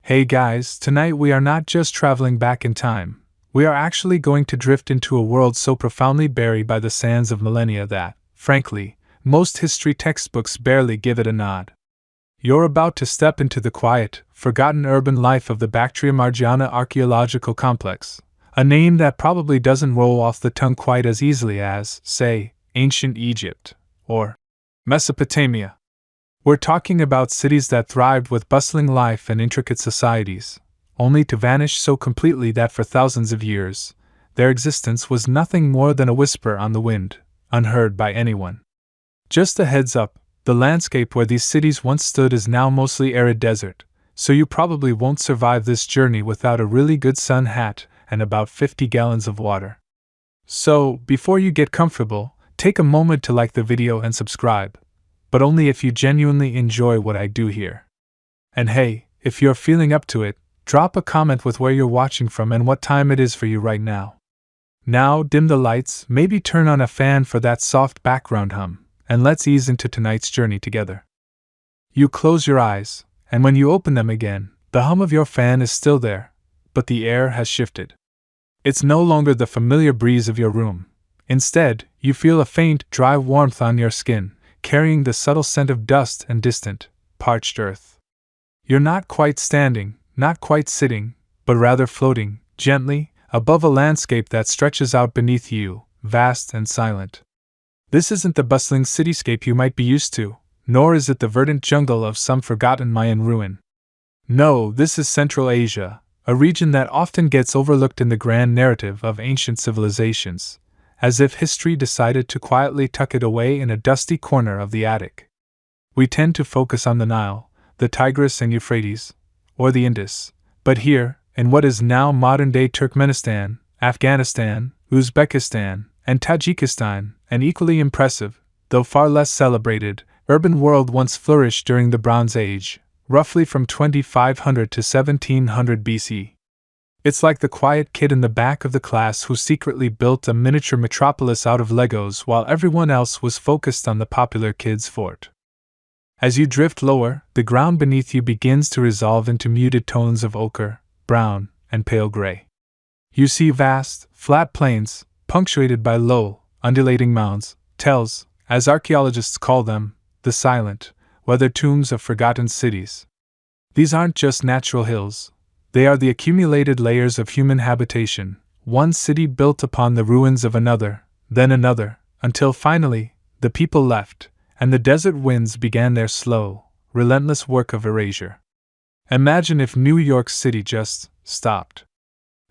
Hey guys, tonight we are not just traveling back in time, we are actually going to drift into a world so profoundly buried by the sands of millennia that, frankly, most history textbooks barely give it a nod. You're about to step into the quiet, forgotten urban life of the Bactria-Margiana Archaeological Complex, a name that probably doesn't roll off the tongue quite as easily as, say, ancient Egypt or Mesopotamia. We're talking about cities that thrived with bustling life and intricate societies, only to vanish so completely that for thousands of years, their existence was nothing more than a whisper on the wind, unheard by anyone. Just a heads up, the landscape where these cities once stood is now mostly arid desert, so you probably won't survive this journey without a really good sun hat and about 50 gallons of water. So, before you get comfortable, take a moment to like the video and subscribe, but only if you genuinely enjoy what I do here. And hey, if you're feeling up to it, drop a comment with where you're watching from and what time it is for you right now. Now, dim the lights, maybe turn on a fan for that soft background hum, and let's ease into tonight's journey together. You close your eyes, and when you open them again, the hum of your fan is still there, but the air has shifted. It's no longer the familiar breeze of your room. Instead, you feel a faint, dry warmth on your skin, carrying the subtle scent of dust and distant, parched earth. You're not quite standing, not quite sitting, but rather floating, gently, above a landscape that stretches out beneath you, vast and silent. This isn't the bustling cityscape you might be used to, nor is it the verdant jungle of some forgotten Mayan ruin. No, this is Central Asia, a region that often gets overlooked in the grand narrative of ancient civilizations, as if history decided to quietly tuck it away in a dusty corner of the attic. We tend to focus on the Nile, the Tigris and Euphrates, or the Indus, but here, in what is now modern-day Turkmenistan, Afghanistan, Uzbekistan, and Tajikistan, an equally impressive, though far less celebrated, urban world once flourished during the Bronze Age, roughly from 2500 to 1700 BC. It's like the quiet kid in the back of the class who secretly built a miniature metropolis out of Legos while everyone else was focused on the popular kids' fort. As you drift lower, the ground beneath you begins to resolve into muted tones of ochre, brown, and pale gray. You see vast, flat plains, punctuated by low, undulating mounds, tells, as archaeologists call them, the silent, weathered tombs of forgotten cities. These aren't just natural hills. They are the accumulated layers of human habitation, one city built upon the ruins of another, then another, until finally, the people left, and the desert winds began their slow, relentless work of erasure. Imagine if New York City just stopped.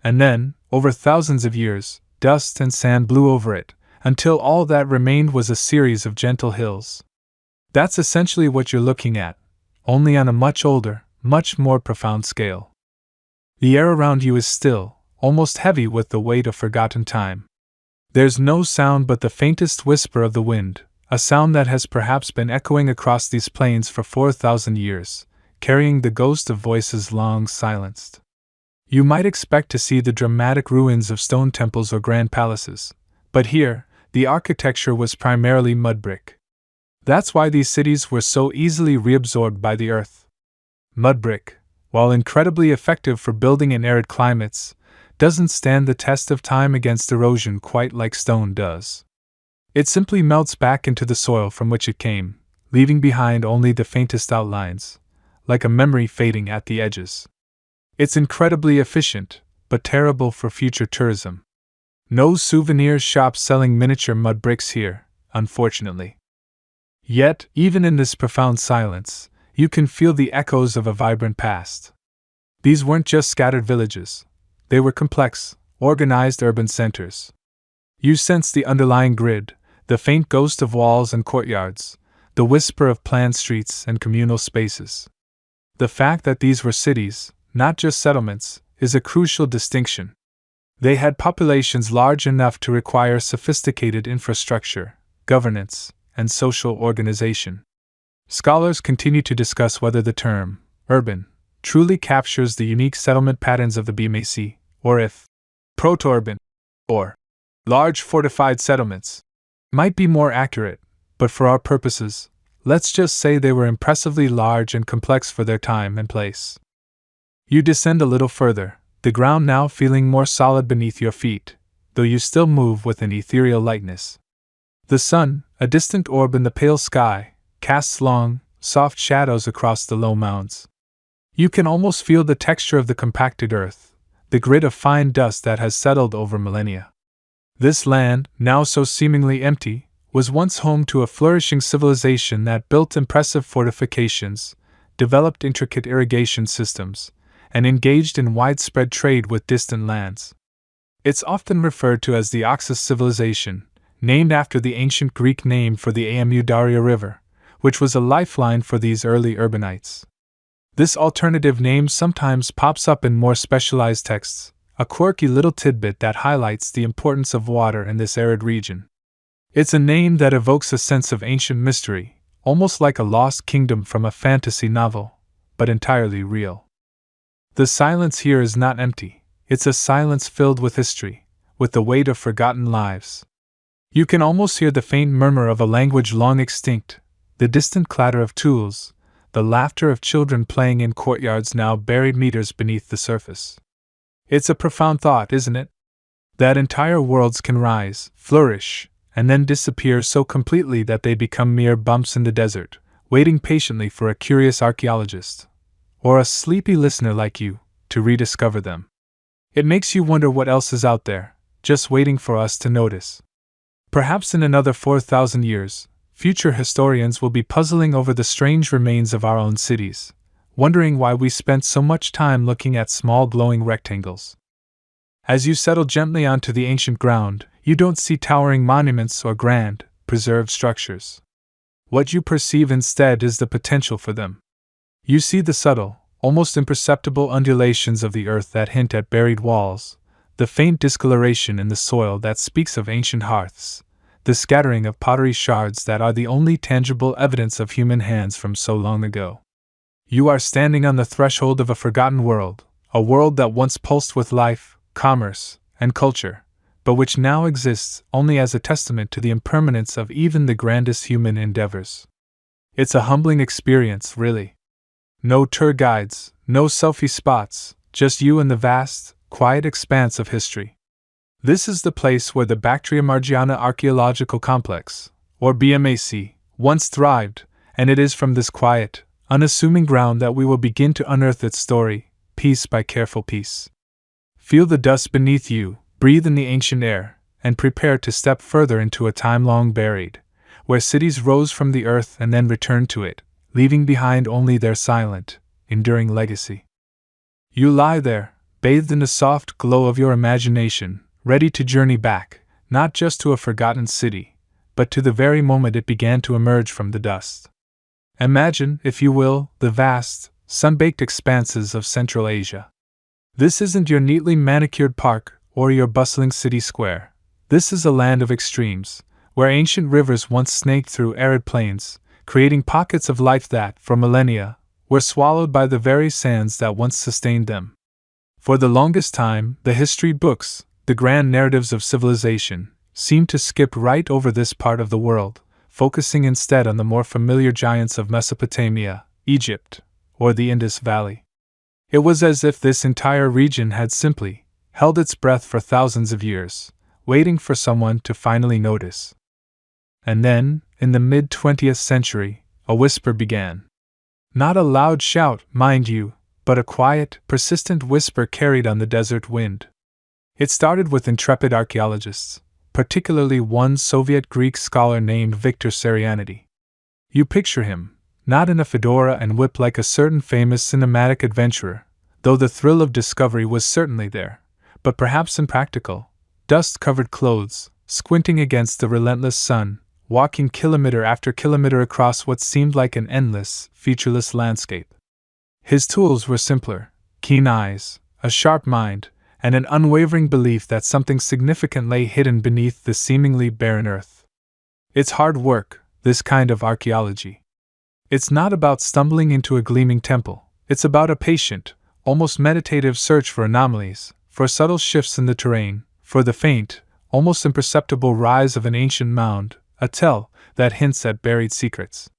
And then, over thousands of years, dust and sand blew over it, until all that remained was a series of gentle hills. That's essentially what you're looking at, only on a much older, much more profound scale. The air around you is still, almost heavy with the weight of forgotten time. There's no sound but the faintest whisper of the wind, a sound that has perhaps been echoing across these plains for 4,000 years, carrying the ghost of voices long silenced. You might expect to see the dramatic ruins of stone temples or grand palaces, but here, the architecture was primarily mud brick. That's why these cities were so easily reabsorbed by the earth. Mud brick, while incredibly effective for building in arid climates, doesn't stand the test of time against erosion quite like stone does. It simply melts back into the soil from which it came, leaving behind only the faintest outlines, like a memory fading at the edges. It's incredibly efficient, but terrible for future tourism. No souvenir shops selling miniature mud bricks here, unfortunately. Yet, even in this profound silence, you can feel the echoes of a vibrant past. These weren't just scattered villages. They were complex, organized urban centers. You sense the underlying grid, the faint ghost of walls and courtyards, the whisper of planned streets and communal spaces. The fact that these were cities, not just settlements, is a crucial distinction. They had populations large enough to require sophisticated infrastructure, governance, and social organization. Scholars continue to discuss whether the term, urban, truly captures the unique settlement patterns of the BMAC, or if proto-urban, or large fortified settlements, might be more accurate, but for our purposes, let's just say they were impressively large and complex for their time and place. You descend a little further, the ground now feeling more solid beneath your feet, though you still move with an ethereal lightness. The sun, a distant orb in the pale sky, casts long, soft shadows across the low mounds. You can almost feel the texture of the compacted earth, the grit of fine dust that has settled over millennia. This land, now so seemingly empty, was once home to a flourishing civilization that built impressive fortifications, developed intricate irrigation systems, and engaged in widespread trade with distant lands. It's often referred to as the Oxus civilization, named after the ancient Greek name for the Amu Daria River, which was a lifeline for these early urbanites. This alternative name sometimes pops up in more specialized texts, a quirky little tidbit that highlights the importance of water in this arid region. It's a name that evokes a sense of ancient mystery, almost like a lost kingdom from a fantasy novel, but entirely real. The silence here is not empty, it's a silence filled with history, with the weight of forgotten lives. You can almost hear the faint murmur of a language long extinct, the distant clatter of tools, the laughter of children playing in courtyards now buried meters beneath the surface. It's a profound thought, isn't it? That entire worlds can rise, flourish, and then disappear so completely that they become mere bumps in the desert, waiting patiently for a curious archaeologist, or a sleepy listener like you, to rediscover them. It makes you wonder what else is out there, just waiting for us to notice. Perhaps in another 4,000 years, future historians will be puzzling over the strange remains of our own cities, wondering why we spent so much time looking at small glowing rectangles. As you settle gently onto the ancient ground, you don't see towering monuments or grand, preserved structures. What you perceive instead is the potential for them. You see the subtle, almost imperceptible undulations of the earth that hint at buried walls, the faint discoloration in the soil that speaks of ancient hearths, the scattering of pottery shards that are the only tangible evidence of human hands from so long ago. You are standing on the threshold of a forgotten world, a world that once pulsed with life, commerce, and culture, but which now exists only as a testament to the impermanence of even the grandest human endeavors. It's a humbling experience, really. No tour guides, no selfie spots, just you and the vast, quiet expanse of history. This is the place where the Bactria-Margiana Archaeological Complex, or BMAC, once thrived, and it is from this quiet, unassuming ground that we will begin to unearth its story, piece by careful piece. Feel the dust beneath you, breathe in the ancient air, and prepare to step further into a time long buried, where cities rose from the earth and then returned to it, leaving behind only their silent, enduring legacy. You lie there, bathed in the soft glow of your imagination, ready to journey back, not just to a forgotten city, but to the very moment it began to emerge from the dust. Imagine, if you will, the vast, sun-baked expanses of Central Asia. This isn't your neatly manicured park or your bustling city square. This is a land of extremes, where ancient rivers once snaked through arid plains, creating pockets of life that, for millennia, were swallowed by the very sands that once sustained them. For the longest time, the history books, the grand narratives of civilization, seemed to skip right over this part of the world, focusing instead on the more familiar giants of Mesopotamia, Egypt, or the Indus Valley. It was as if this entire region had simply held its breath for thousands of years, waiting for someone to finally notice. And then, in the mid-20th century, a whisper began. Not a loud shout, mind you, but a quiet, persistent whisper carried on the desert wind. It started with intrepid archaeologists, particularly one Soviet Greek scholar named Viktor Sarianidi. You picture him, not in a fedora and whip like a certain famous cinematic adventurer, though the thrill of discovery was certainly there, but perhaps in practical, dust-covered clothes, squinting against the relentless sun, walking kilometer after kilometer across what seemed like an endless, featureless landscape. His tools were simpler: keen eyes, a sharp mind, and an unwavering belief that something significant lay hidden beneath the seemingly barren earth. It's hard work, this kind of archaeology. It's not about stumbling into a gleaming temple, it's about a patient, almost meditative search for anomalies, for subtle shifts in the terrain, for the faint, almost imperceptible rise of an ancient mound, a tell that hints at buried secrets.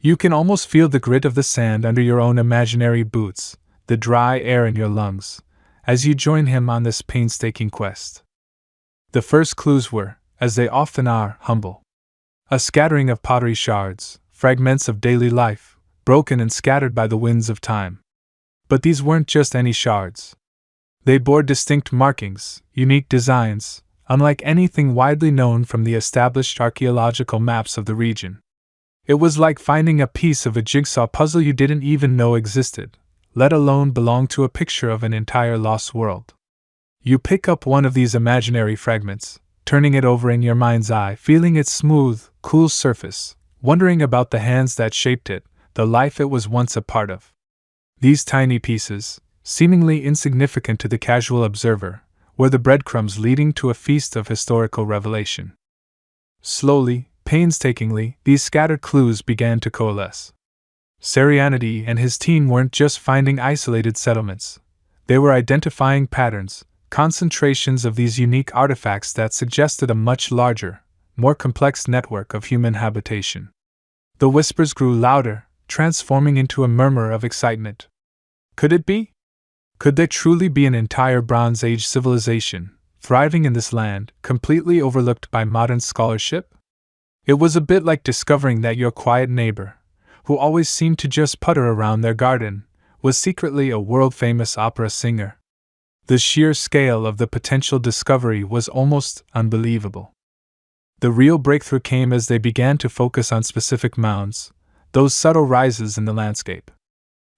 You can almost feel the grit of the sand under your own imaginary boots, the dry air in your lungs, as you join him on this painstaking quest. The first clues were, as they often are, humble. A scattering of pottery shards, fragments of daily life, broken and scattered by the winds of time. But these weren't just any shards. They bore distinct markings, unique designs, unlike anything widely known from the established archaeological maps of the region. It was like finding a piece of a jigsaw puzzle you didn't even know existed, let alone belonged to a picture of an entire lost world. You pick up one of these imaginary fragments, turning it over in your mind's eye, feeling its smooth, cool surface, wondering about the hands that shaped it, the life it was once a part of. These tiny pieces, seemingly insignificant to the casual observer, were the breadcrumbs leading to a feast of historical revelation. Slowly, painstakingly, these scattered clues began to coalesce. Sarianidi and his team weren't just finding isolated settlements. They were identifying patterns, concentrations of these unique artifacts that suggested a much larger, more complex network of human habitation. The whispers grew louder, transforming into a murmur of excitement. Could it be? Could there truly be an entire Bronze Age civilization, thriving in this land, completely overlooked by modern scholarship? It was a bit like discovering that your quiet neighbor, who always seemed to just putter around their garden, was secretly a world-famous opera singer. The sheer scale of the potential discovery was almost unbelievable. The real breakthrough came as they began to focus on specific mounds, those subtle rises in the landscape.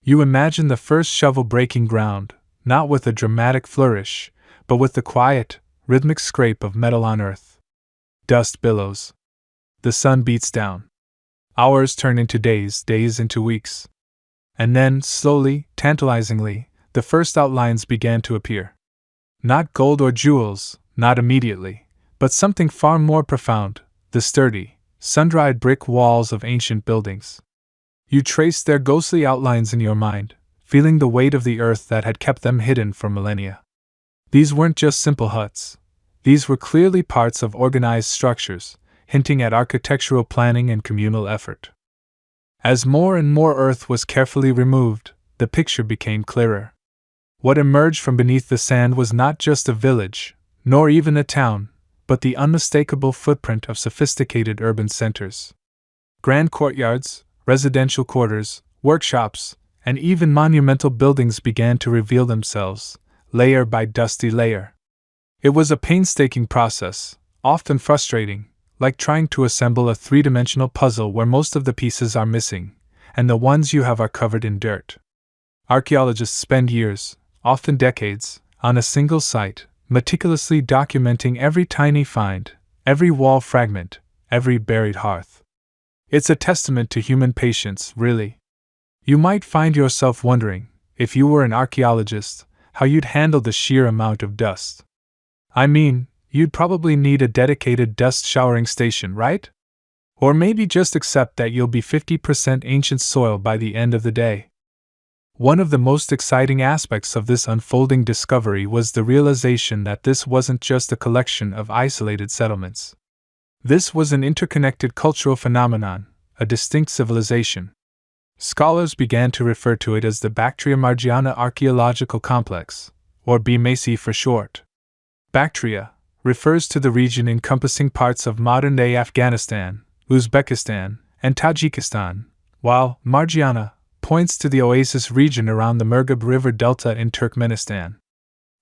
You imagine the first shovel breaking ground, not with a dramatic flourish, but with the quiet, rhythmic scrape of metal on earth. Dust billows. The sun beats down. Hours turn into days, days into weeks. And then, slowly, tantalizingly, the first outlines began to appear. Not gold or jewels, not immediately, but something far more profound, the sturdy, sun-dried brick walls of ancient buildings. You traced their ghostly outlines in your mind, feeling the weight of the earth that had kept them hidden for millennia. These weren't just simple huts. These were clearly parts of organized structures, hinting at architectural planning and communal effort. As more and more earth was carefully removed, the picture became clearer. What emerged from beneath the sand was not just a village, nor even a town, but the unmistakable footprint of sophisticated urban centers. Grand courtyards, residential quarters, workshops, and even monumental buildings began to reveal themselves, layer by dusty layer. It was a painstaking process, often frustrating, like trying to assemble a three-dimensional puzzle where most of the pieces are missing, and the ones you have are covered in dirt. Archaeologists spend years, often decades, on a single site, meticulously documenting every tiny find, every wall fragment, every buried hearth. It's a testament to human patience, really. You might find yourself wondering, if you were an archaeologist, how you'd handle the sheer amount of dust. I mean, you'd probably need a dedicated dust showering station, right? Or maybe just accept that you'll be 50% ancient soil by the end of the day. One of the most exciting aspects of this unfolding discovery was the realization that this wasn't just a collection of isolated settlements. This was an interconnected cultural phenomenon, a distinct civilization. Scholars began to refer to it as the Bactria-Margiana Archaeological Complex, or BMAC for short. Bactria refers to the region encompassing parts of modern-day Afghanistan, Uzbekistan, and Tajikistan, while Margiana points to the oasis region around the Murghab River Delta in Turkmenistan.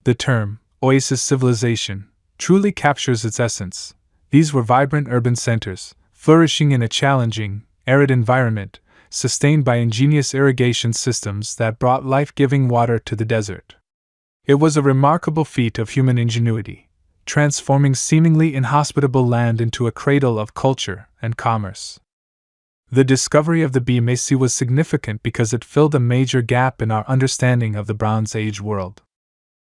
The term, oasis civilization, truly captures its essence. These were vibrant urban centers, flourishing in a challenging, arid environment, sustained by ingenious irrigation systems that brought life-giving water to the desert. It was a remarkable feat of human ingenuity, transforming seemingly inhospitable land into a cradle of culture and commerce. The discovery of the BMAC was significant because it filled a major gap in our understanding of the Bronze Age world.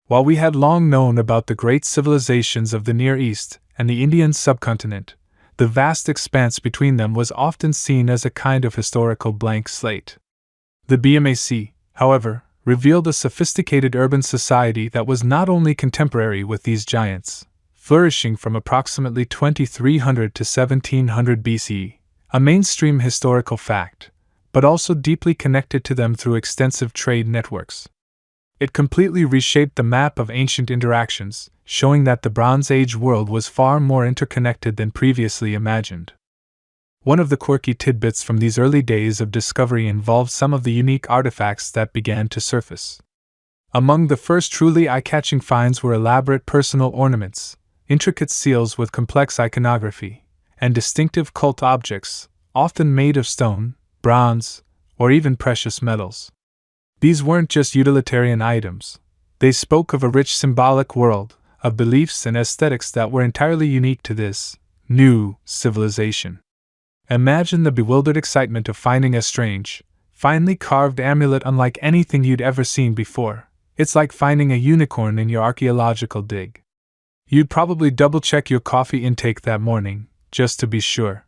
While we had long known about the great civilizations of the Near East and the Indian subcontinent, the vast expanse between them was often seen as a kind of historical blank slate. The BMAC, however, revealed a sophisticated urban society that was not only contemporary with these giants, flourishing from approximately 2300 to 1700 BCE, a mainstream historical fact, but also deeply connected to them through extensive trade networks. It completely reshaped the map of ancient interactions, showing that the Bronze Age world was far more interconnected than previously imagined. One of the quirky tidbits from these early days of discovery involved some of the unique artifacts that began to surface. Among the first truly eye-catching finds were elaborate personal ornaments, intricate seals with complex iconography, and distinctive cult objects, often made of stone, bronze, or even precious metals. These weren't just utilitarian items. They spoke of a rich symbolic world, of beliefs and aesthetics that were entirely unique to this new civilization. Imagine the bewildered excitement of finding a strange, finely carved amulet unlike anything you'd ever seen before. It's like finding a unicorn in your archaeological dig. You'd probably double-check your coffee intake that morning, just to be sure.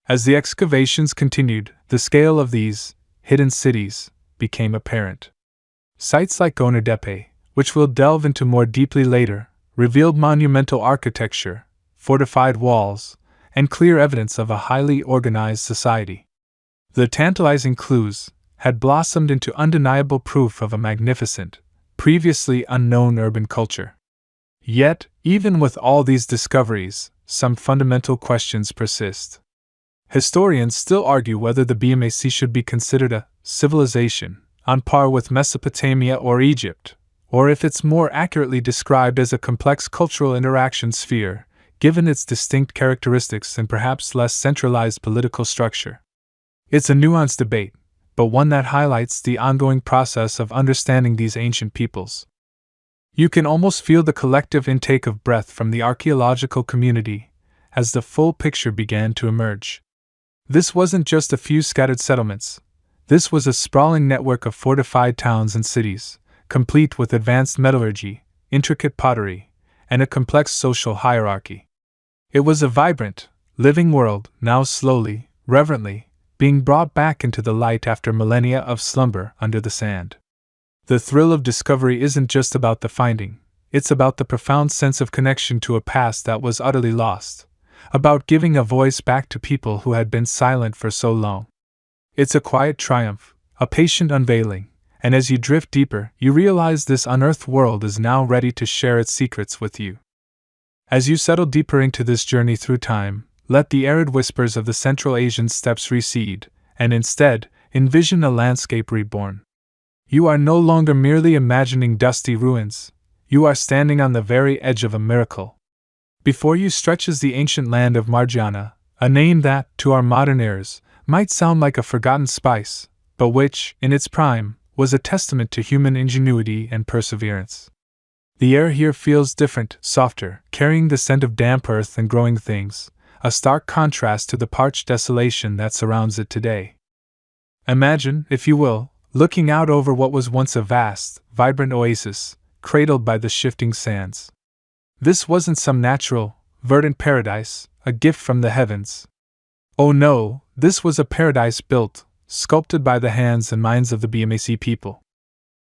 As the excavations continued, the scale of these hidden cities became apparent. Sites like Gonur Depe, which we'll delve into more deeply later, revealed monumental architecture, fortified walls, and clear evidence of a highly organized society. The tantalizing clues had blossomed into undeniable proof of a magnificent, previously unknown urban culture. Yet, even with all these discoveries, some fundamental questions persist. Historians still argue whether the BMAC should be considered a civilization on par with Mesopotamia or Egypt, or if it's more accurately described as a complex cultural interaction sphere, given its distinct characteristics and perhaps less centralized political structure. It's a nuanced debate, but one that highlights the ongoing process of understanding these ancient peoples. You can almost feel the collective intake of breath from the archaeological community as the full picture began to emerge. This wasn't just a few scattered settlements. This was a sprawling network of fortified towns and cities, complete with advanced metallurgy, intricate pottery, and a complex social hierarchy. It was a vibrant, living world, now slowly, reverently, being brought back into the light after millennia of slumber under the sand. The thrill of discovery isn't just about the finding, it's about the profound sense of connection to a past that was utterly lost, about giving a voice back to people who had been silent for so long. It's a quiet triumph, a patient unveiling, and as you drift deeper, you realize this unearthed world is now ready to share its secrets with you. As you settle deeper into this journey through time, let the arid whispers of the Central Asian steppes recede, and instead, envision a landscape reborn. You are no longer merely imagining dusty ruins, you are standing on the very edge of a miracle. Before you stretches the ancient land of Margiana, a name that, to our modern ears, might sound like a forgotten spice, but which, in its prime, was a testament to human ingenuity and perseverance. The air here feels different, softer, carrying the scent of damp earth and growing things, a stark contrast to the parched desolation that surrounds it today. Imagine, if you will, looking out over what was once a vast, vibrant oasis, cradled by the shifting sands. This wasn't some natural, verdant paradise, a gift from the heavens. Oh no, this was a paradise built, sculpted by the hands and minds of the BMAC people.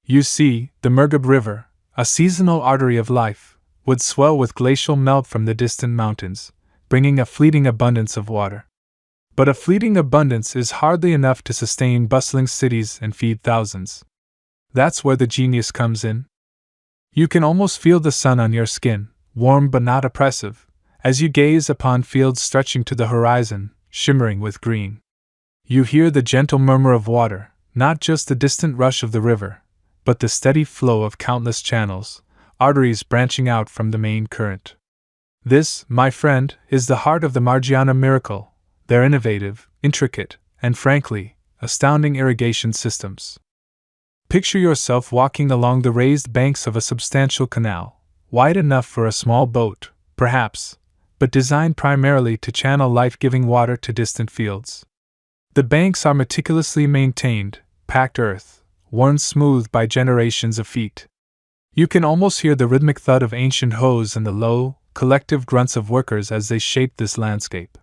You see, the Murghab River, a seasonal artery of life, would swell with glacial melt from the distant mountains, bringing a fleeting abundance of water. But a fleeting abundance is hardly enough to sustain bustling cities and feed thousands. That's where the genius comes in. You can almost feel the sun on your skin, warm but not oppressive, as you gaze upon fields stretching to the horizon, shimmering with green. You hear the gentle murmur of water, not just the distant rush of the river, but the steady flow of countless channels, arteries branching out from the main current. This, my friend, is the heart of the Margiana miracle, their innovative, intricate, and frankly, astounding irrigation systems. Picture yourself walking along the raised banks of a substantial canal, wide enough for a small boat, perhaps, but designed primarily to channel life-giving water to distant fields. The banks are meticulously maintained, packed earth, worn smooth by generations of feet. You can almost hear the rhythmic thud of ancient hoes and the low, collective grunts of workers as they shaped this landscape.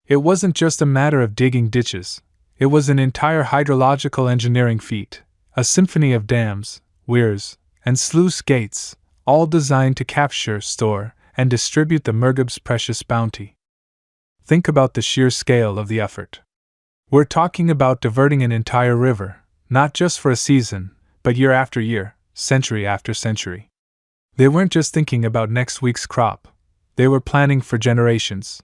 It wasn't just a matter of digging ditches, it was an entire hydrological engineering feat, a symphony of dams, weirs, and sluice gates, all designed to capture, store, and distribute the Murghab's precious bounty. Think about the sheer scale of the effort. We're talking about diverting an entire river, not just for a season, but year after year, century after century. They weren't just thinking about next week's crop, they were planning for generations.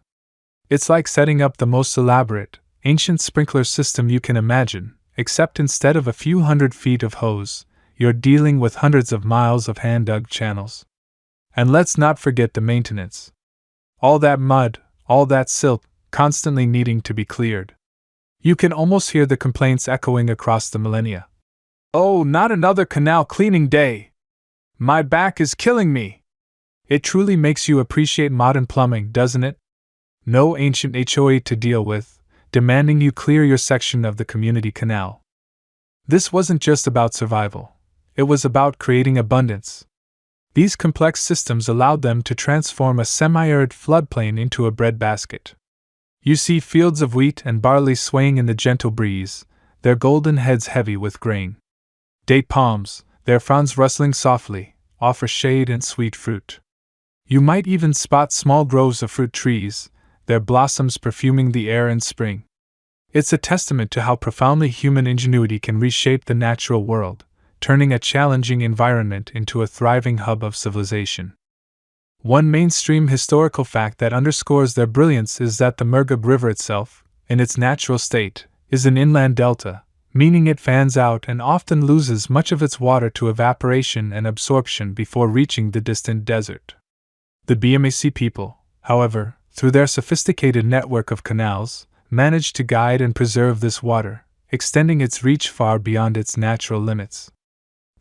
It's like setting up the most elaborate, ancient sprinkler system you can imagine, except instead of a few hundred feet of hose, you're dealing with hundreds of miles of hand-dug channels. And let's not forget the maintenance. All that mud, all that silt, constantly needing to be cleared. You can almost hear the complaints echoing across the millennia. "Oh, not another canal cleaning day! My back is killing me!" It truly makes you appreciate modern plumbing, doesn't it? No ancient HOA to deal with, demanding you clear your section of the community canal. This wasn't just about survival. It was about creating abundance. These complex systems allowed them to transform a semi-arid floodplain into a breadbasket. You see fields of wheat and barley swaying in the gentle breeze, their golden heads heavy with grain. Date palms, their fronds rustling softly, offer shade and sweet fruit. You might even spot small groves of fruit trees, their blossoms perfuming the air in spring. It's a testament to how profoundly human ingenuity can reshape the natural world, turning a challenging environment into a thriving hub of civilization. One mainstream historical fact that underscores their brilliance is that the Murghab River itself, in its natural state, is an inland delta, meaning it fans out and often loses much of its water to evaporation and absorption before reaching the distant desert. The BMAC people, however, through their sophisticated network of canals, managed to guide and preserve this water, extending its reach far beyond its natural limits.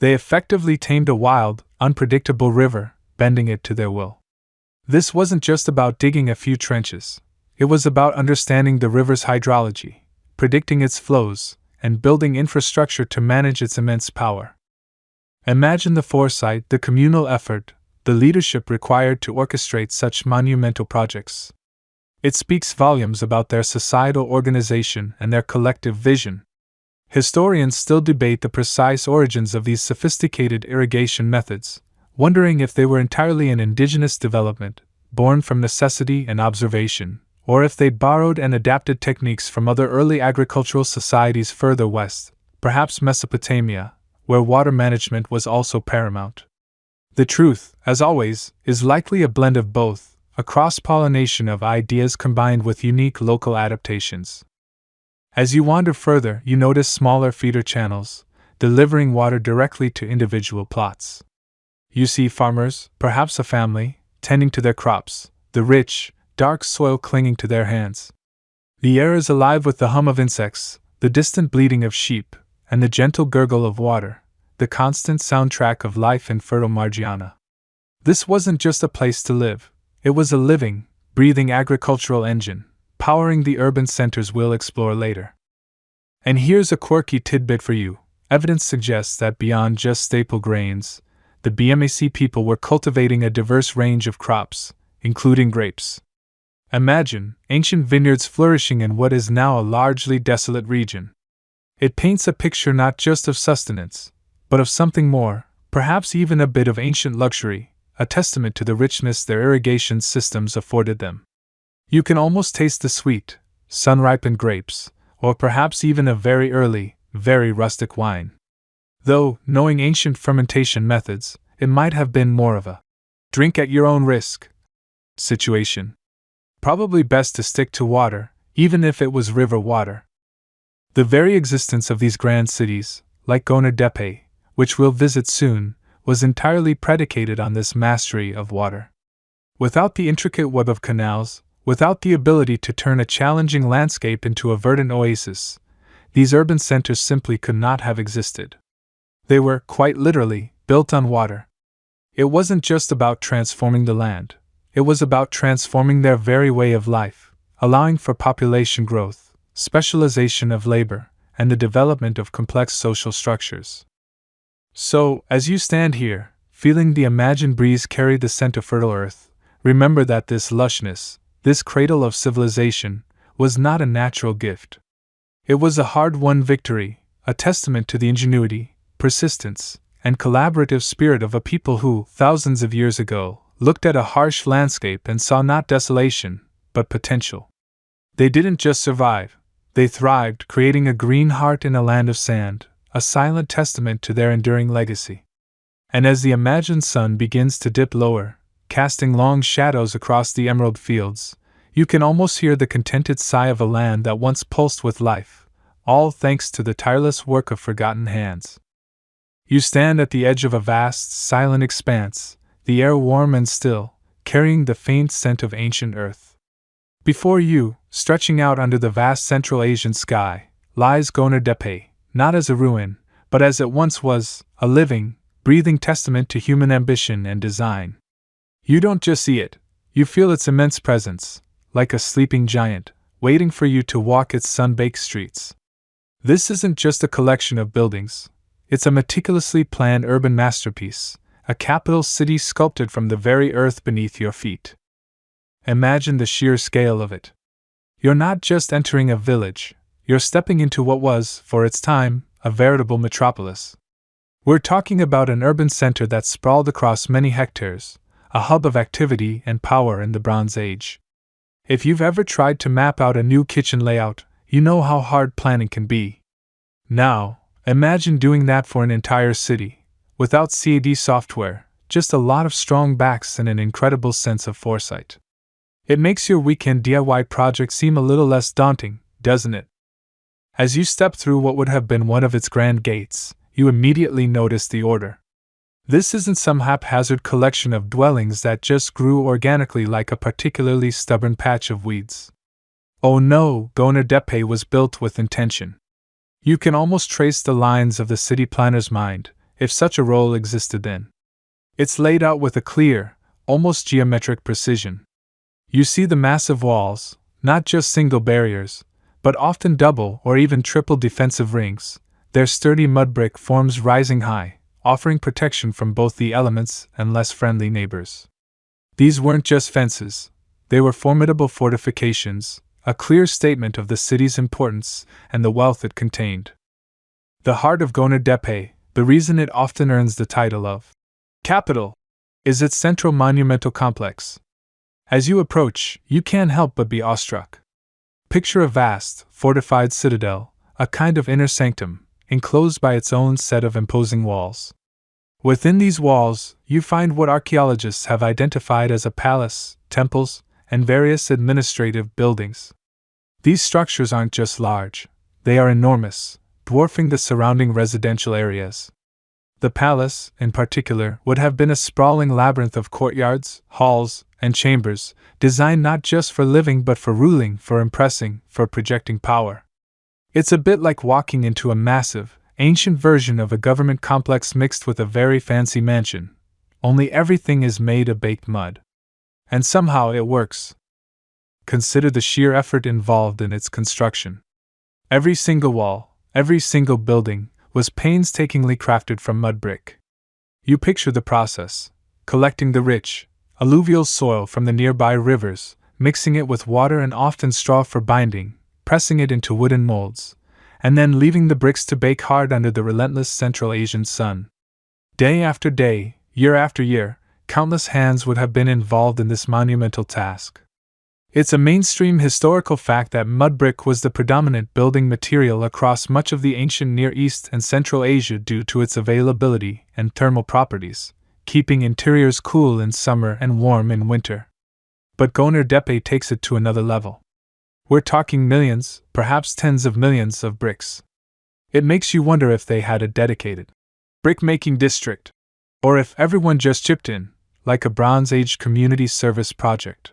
They effectively tamed a wild, unpredictable river, bending it to their will. This wasn't just about digging a few trenches. It was about understanding the river's hydrology, predicting its flows, and building infrastructure to manage its immense power. Imagine the foresight, the communal effort, the leadership required to orchestrate such monumental projects. It speaks volumes about their societal organization and their collective vision. Historians still debate the precise origins of these sophisticated irrigation methods, wondering if they were entirely an indigenous development, born from necessity and observation, or if they'd borrowed and adapted techniques from other early agricultural societies further west, perhaps Mesopotamia, where water management was also paramount. The truth, as always, is likely a blend of both, a cross-pollination of ideas combined with unique local adaptations. As you wander further, you notice smaller feeder channels, delivering water directly to individual plots. You see farmers, perhaps a family, tending to their crops, the rich, dark soil clinging to their hands. The air is alive with the hum of insects, the distant bleating of sheep, and the gentle gurgle of water, the constant soundtrack of life in fertile Margiana. This wasn't just a place to live, it was a living, breathing agricultural engine, powering the urban centers we'll explore later. And here's a quirky tidbit for you. Evidence suggests that beyond just staple grains, the BMAC people were cultivating a diverse range of crops, including grapes. Imagine ancient vineyards flourishing in what is now a largely desolate region. It paints a picture not just of sustenance, but of something more, perhaps even a bit of ancient luxury, a testament to the richness their irrigation systems afforded them. You can almost taste the sweet, sun-ripened grapes, or perhaps even a very early, very rustic wine. Though, knowing ancient fermentation methods, it might have been more of a drink at your own risk situation. Probably best to stick to water, even if it was river water. The very existence of these grand cities, like Gonur Depe, which we'll visit soon, was entirely predicated on this mastery of water. Without the intricate web of canals, without the ability to turn a challenging landscape into a verdant oasis, these urban centers simply could not have existed. They were, quite literally, built on water. It wasn't just about transforming the land, it was about transforming their very way of life, allowing for population growth, specialization of labor, and the development of complex social structures. So, as you stand here, feeling the imagined breeze carry the scent of fertile earth, remember that this lushness, this cradle of civilization, was not a natural gift. It was a hard-won victory, a testament to the ingenuity, persistence, and collaborative spirit of a people who, thousands of years ago, looked at a harsh landscape and saw not desolation, but potential. They didn't just survive, they thrived, creating a green heart in a land of sand, a silent testament to their enduring legacy. And as the imagined sun begins to dip lower, casting long shadows across the emerald fields, you can almost hear the contented sigh of a land that once pulsed with life, all thanks to the tireless work of forgotten hands. You stand at the edge of a vast, silent expanse, the air warm and still, carrying the faint scent of ancient earth. Before you, stretching out under the vast Central Asian sky, lies Gonur Depe, not as a ruin, but as it once was, a living, breathing testament to human ambition and design. You don't just see it, you feel its immense presence, like a sleeping giant, waiting for you to walk its sun-baked streets. This isn't just a collection of buildings, it's a meticulously planned urban masterpiece, a capital city sculpted from the very earth beneath your feet. Imagine the sheer scale of it. You're not just entering a village, you're stepping into what was, for its time, a veritable metropolis. We're talking about an urban center that sprawled across many hectares, a hub of activity and power in the Bronze Age. If you've ever tried to map out a new kitchen layout, you know how hard planning can be. Now, imagine doing that for an entire city, without CAD software, just a lot of strong backs and an incredible sense of foresight. It makes your weekend DIY project seem a little less daunting, doesn't it? As you step through what would have been one of its grand gates, you immediately notice the order. This isn't some haphazard collection of dwellings that just grew organically like a particularly stubborn patch of weeds. Oh no, Gonur Depe was built with intention. You can almost trace the lines of the city planner's mind, if such a role existed then. It's laid out with a clear, almost geometric precision. You see the massive walls, not just single barriers, but often double or even triple defensive rings, their sturdy mud brick forms rising high, offering protection from both the elements and less friendly neighbors. These weren't just fences, they were formidable fortifications, a clear statement of the city's importance and the wealth it contained. The heart of Gonur Depe, the reason it often earns the title of capital, is its central monumental complex. As you approach, you can't help but be awestruck. Picture a vast, fortified citadel, a kind of inner sanctum, enclosed by its own set of imposing walls. Within these walls, you find what archaeologists have identified as a palace, temples, and various administrative buildings. These structures aren't just large, they are enormous, dwarfing the surrounding residential areas. The palace, in particular, would have been a sprawling labyrinth of courtyards, halls, and chambers, designed not just for living but for ruling, for impressing, for projecting power. It's a bit like walking into a massive, ancient version of a government complex mixed with a very fancy mansion, only everything is made of baked mud. And somehow it works. Consider the sheer effort involved in its construction. Every single wall, every single building, was painstakingly crafted from mud brick. You picture the process, collecting the rich, alluvial soil from the nearby rivers, mixing it with water and often straw for binding, pressing it into wooden molds, and then leaving the bricks to bake hard under the relentless Central Asian sun. Day after day, year after year, countless hands would have been involved in this monumental task. It's a mainstream historical fact that mud brick was the predominant building material across much of the ancient Near East and Central Asia due to its availability and thermal properties, keeping interiors cool in summer and warm in winter. But Gonur Depe takes it to another level. We're talking millions, perhaps tens of millions of bricks. It makes you wonder if they had a dedicated brick-making district, or if everyone just chipped in, like a Bronze Age community service project.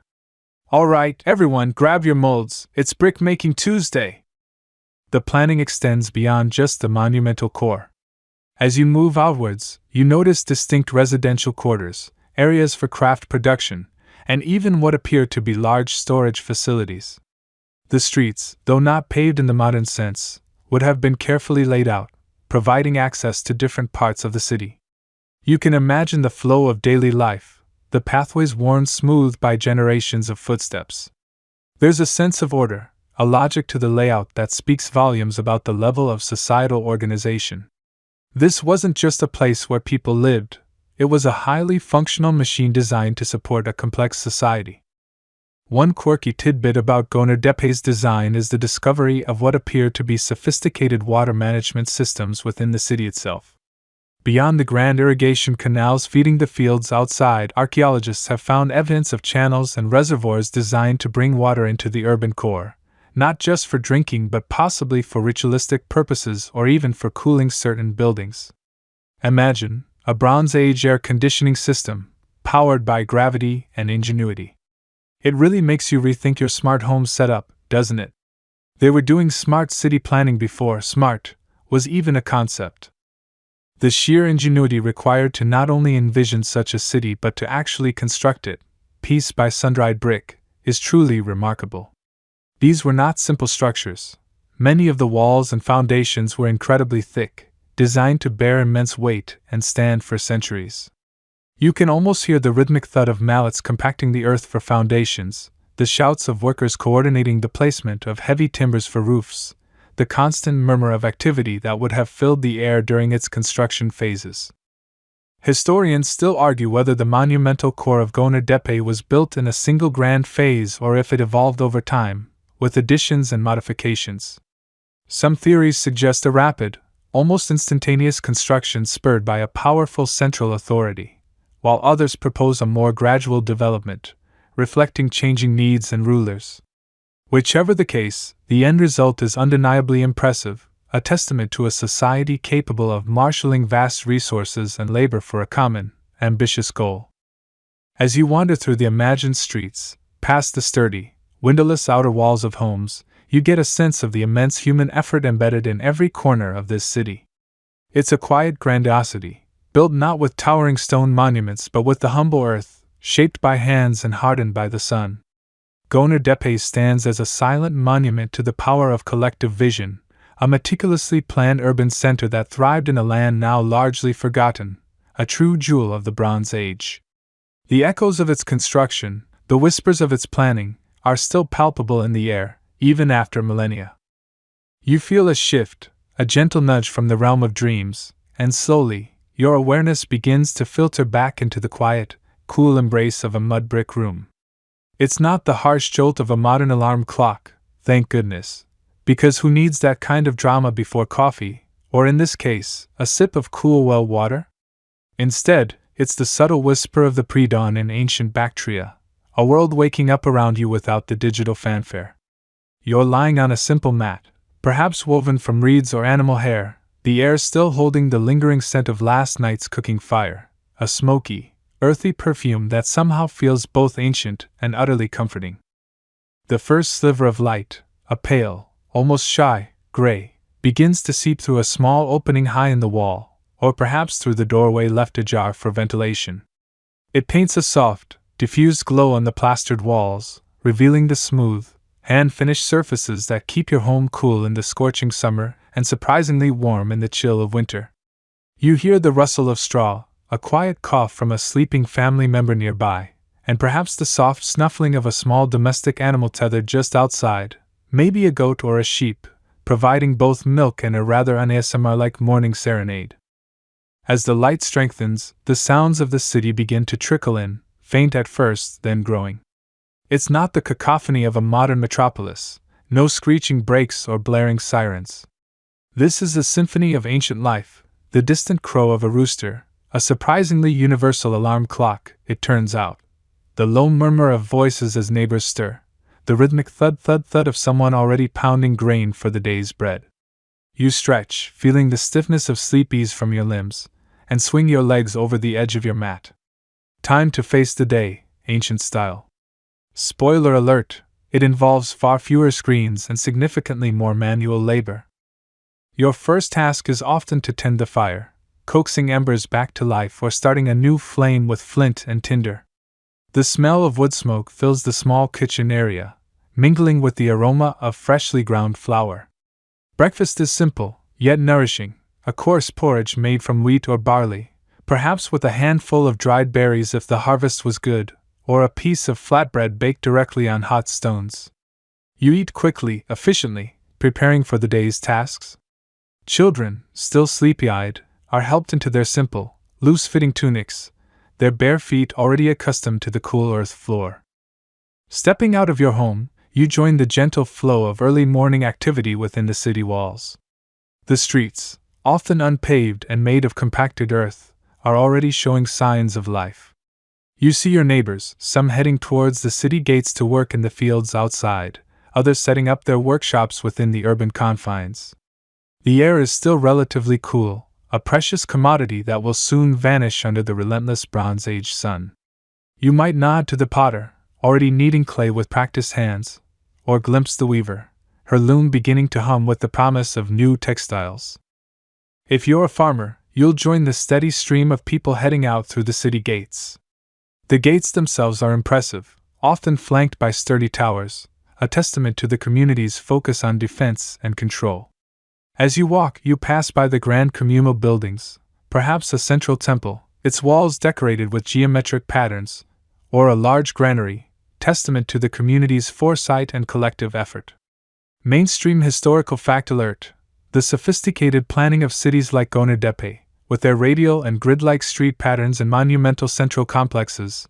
All right, everyone, grab your molds, it's Brick-Making Tuesday! The planning extends beyond just the monumental core. As you move outwards, you notice distinct residential quarters, areas for craft production, and even what appear to be large storage facilities. The streets, though not paved in the modern sense, would have been carefully laid out, providing access to different parts of the city. You can imagine the flow of daily life, the pathways worn smooth by generations of footsteps. There's a sense of order, a logic to the layout that speaks volumes about the level of societal organization. This wasn't just a place where people lived, it was a highly functional machine designed to support a complex society. One quirky tidbit about Gonur Depe's design is the discovery of what appear to be sophisticated water management systems within the city itself. Beyond the grand irrigation canals feeding the fields outside, archaeologists have found evidence of channels and reservoirs designed to bring water into the urban core, not just for drinking but possibly for ritualistic purposes or even for cooling certain buildings. Imagine a Bronze Age air conditioning system, powered by gravity and ingenuity. It really makes you rethink your smart home setup, doesn't it? They were doing smart city planning before smart was even a concept. The sheer ingenuity required to not only envision such a city but to actually construct it, piece by sun-dried brick, is truly remarkable. These were not simple structures. Many of the walls and foundations were incredibly thick, designed to bear immense weight and stand for centuries. You can almost hear the rhythmic thud of mallets compacting the earth for foundations, the shouts of workers coordinating the placement of heavy timbers for roofs, the constant murmur of activity that would have filled the air during its construction phases. Historians still argue whether the monumental core of Gonur Depe was built in a single grand phase or if it evolved over time, with additions and modifications. Some theories suggest a rapid, almost instantaneous construction spurred by a powerful central authority, while others propose a more gradual development, reflecting changing needs and rulers. Whichever the case, the end result is undeniably impressive, a testament to a society capable of marshalling vast resources and labor for a common, ambitious goal. As you wander through the imagined streets, past the sturdy, windowless outer walls of homes, you get a sense of the immense human effort embedded in every corner of this city. It's a quiet grandiosity, built not with towering stone monuments but with the humble earth, shaped by hands and hardened by the sun. Gonur Depe stands as a silent monument to the power of collective vision, a meticulously planned urban center that thrived in a land now largely forgotten, a true jewel of the Bronze Age. The echoes of its construction, the whispers of its planning, are still palpable in the air, even after millennia. You feel a shift, a gentle nudge from the realm of dreams, and slowly, your awareness begins to filter back into the quiet, cool embrace of a mud brick room. It's not the harsh jolt of a modern alarm clock, thank goodness, because who needs that kind of drama before coffee, or in this case, a sip of cool well water? Instead, it's the subtle whisper of the pre-dawn in ancient Bactria, a world waking up around you without the digital fanfare. You're lying on a simple mat, perhaps woven from reeds or animal hair, the air still holding the lingering scent of last night's cooking fire, a smoky, earthy perfume that somehow feels both ancient and utterly comforting. The first sliver of light, a pale, almost shy, gray, begins to seep through a small opening high in the wall, or perhaps through the doorway left ajar for ventilation. It paints a soft, diffused glow on the plastered walls, revealing the smooth, hand-finished surfaces that keep your home cool in the scorching summer and surprisingly warm in the chill of winter. You hear the rustle of straw, a quiet cough from a sleeping family member nearby, and perhaps the soft snuffling of a small domestic animal tethered just outside, maybe a goat or a sheep, providing both milk and a rather un-ASMR-like morning serenade. As the light strengthens, the sounds of the city begin to trickle in, faint at first, then growing. It's not the cacophony of a modern metropolis, no screeching brakes or blaring sirens. This is the symphony of ancient life, the distant crow of a rooster, a surprisingly universal alarm clock, it turns out, the low murmur of voices as neighbors stir, the rhythmic thud-thud-thud of someone already pounding grain for the day's bread. You stretch, feeling the stiffness of sleep ease from your limbs, and swing your legs over the edge of your mat. Time to face the day, ancient style. Spoiler alert, it involves far fewer screens and significantly more manual labor. Your first task is often to tend the fire, coaxing embers back to life or starting a new flame with flint and tinder. The smell of wood smoke fills the small kitchen area, mingling with the aroma of freshly ground flour. Breakfast is simple, yet nourishing, a coarse porridge made from wheat or barley, perhaps with a handful of dried berries if the harvest was good, or a piece of flatbread baked directly on hot stones. You eat quickly, efficiently, preparing for the day's tasks. Children, still sleepy-eyed, are helped into their simple, loose-fitting tunics, their bare feet already accustomed to the cool earth floor. Stepping out of your home, you join the gentle flow of early morning activity within the city walls. The streets, often unpaved and made of compacted earth, are already showing signs of life. You see your neighbors, some heading towards the city gates to work in the fields outside, others setting up their workshops within the urban confines. The air is still relatively cool, a precious commodity that will soon vanish under the relentless Bronze Age sun. You might nod to the potter, already kneading clay with practiced hands, or glimpse the weaver, her loom beginning to hum with the promise of new textiles. If you're a farmer, you'll join the steady stream of people heading out through the city gates. The gates themselves are impressive, often flanked by sturdy towers, a testament to the community's focus on defense and control. As you walk, you pass by the grand communal buildings, perhaps a central temple, its walls decorated with geometric patterns, or a large granary, testament to the community's foresight and collective effort. Mainstream historical fact alert: the sophisticated planning of cities like Gonur Depe, with their radial and grid-like street patterns and monumental central complexes,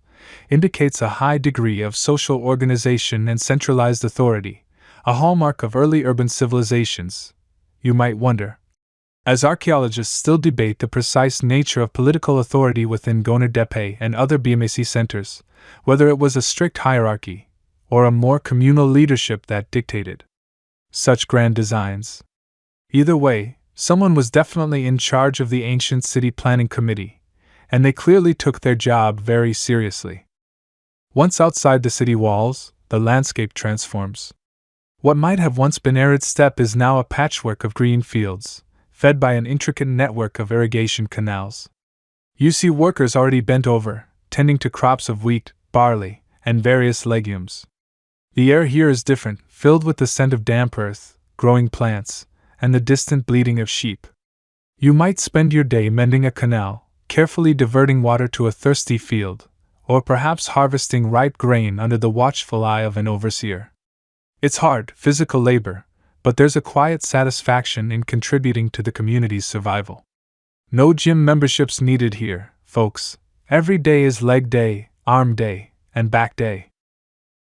indicates a high degree of social organization and centralized authority, a hallmark of early urban civilizations. You might wonder, as archaeologists still debate the precise nature of political authority within Gonur Depe and other BMAC centers, whether it was a strict hierarchy, or a more communal leadership that dictated such grand designs. Either way, someone was definitely in charge of the ancient city planning committee, and they clearly took their job very seriously. Once outside the city walls, the landscape transforms. What might have once been arid steppe is now a patchwork of green fields, fed by an intricate network of irrigation canals. You see workers already bent over, tending to crops of wheat, barley, and various legumes. The air here is different, filled with the scent of damp earth, growing plants, and the distant bleating of sheep. You might spend your day mending a canal, carefully diverting water to a thirsty field, or perhaps harvesting ripe grain under the watchful eye of an overseer. It's hard, physical labor, but there's a quiet satisfaction in contributing to the community's survival. No gym memberships needed here, folks. Every day is leg day, arm day, and back day.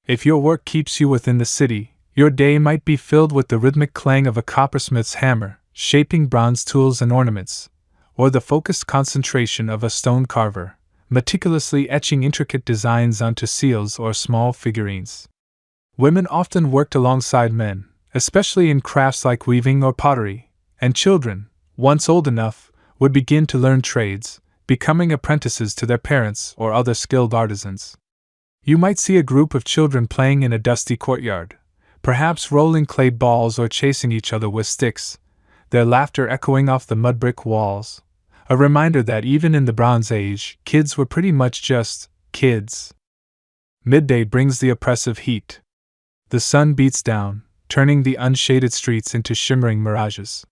If your work keeps you within the city, your day might be filled with the rhythmic clang of a coppersmith's hammer, shaping bronze tools and ornaments, or the focused concentration of a stone carver, meticulously etching intricate designs onto seals or small figurines. Women often worked alongside men, especially in crafts like weaving or pottery, and children, once old enough, would begin to learn trades, becoming apprentices to their parents or other skilled artisans. You might see a group of children playing in a dusty courtyard, perhaps rolling clay balls or chasing each other with sticks, their laughter echoing off the mud brick walls, a reminder that even in the Bronze Age, kids were pretty much just kids. Midday brings the oppressive heat. The sun beats down, turning the unshaded streets into shimmering mirages.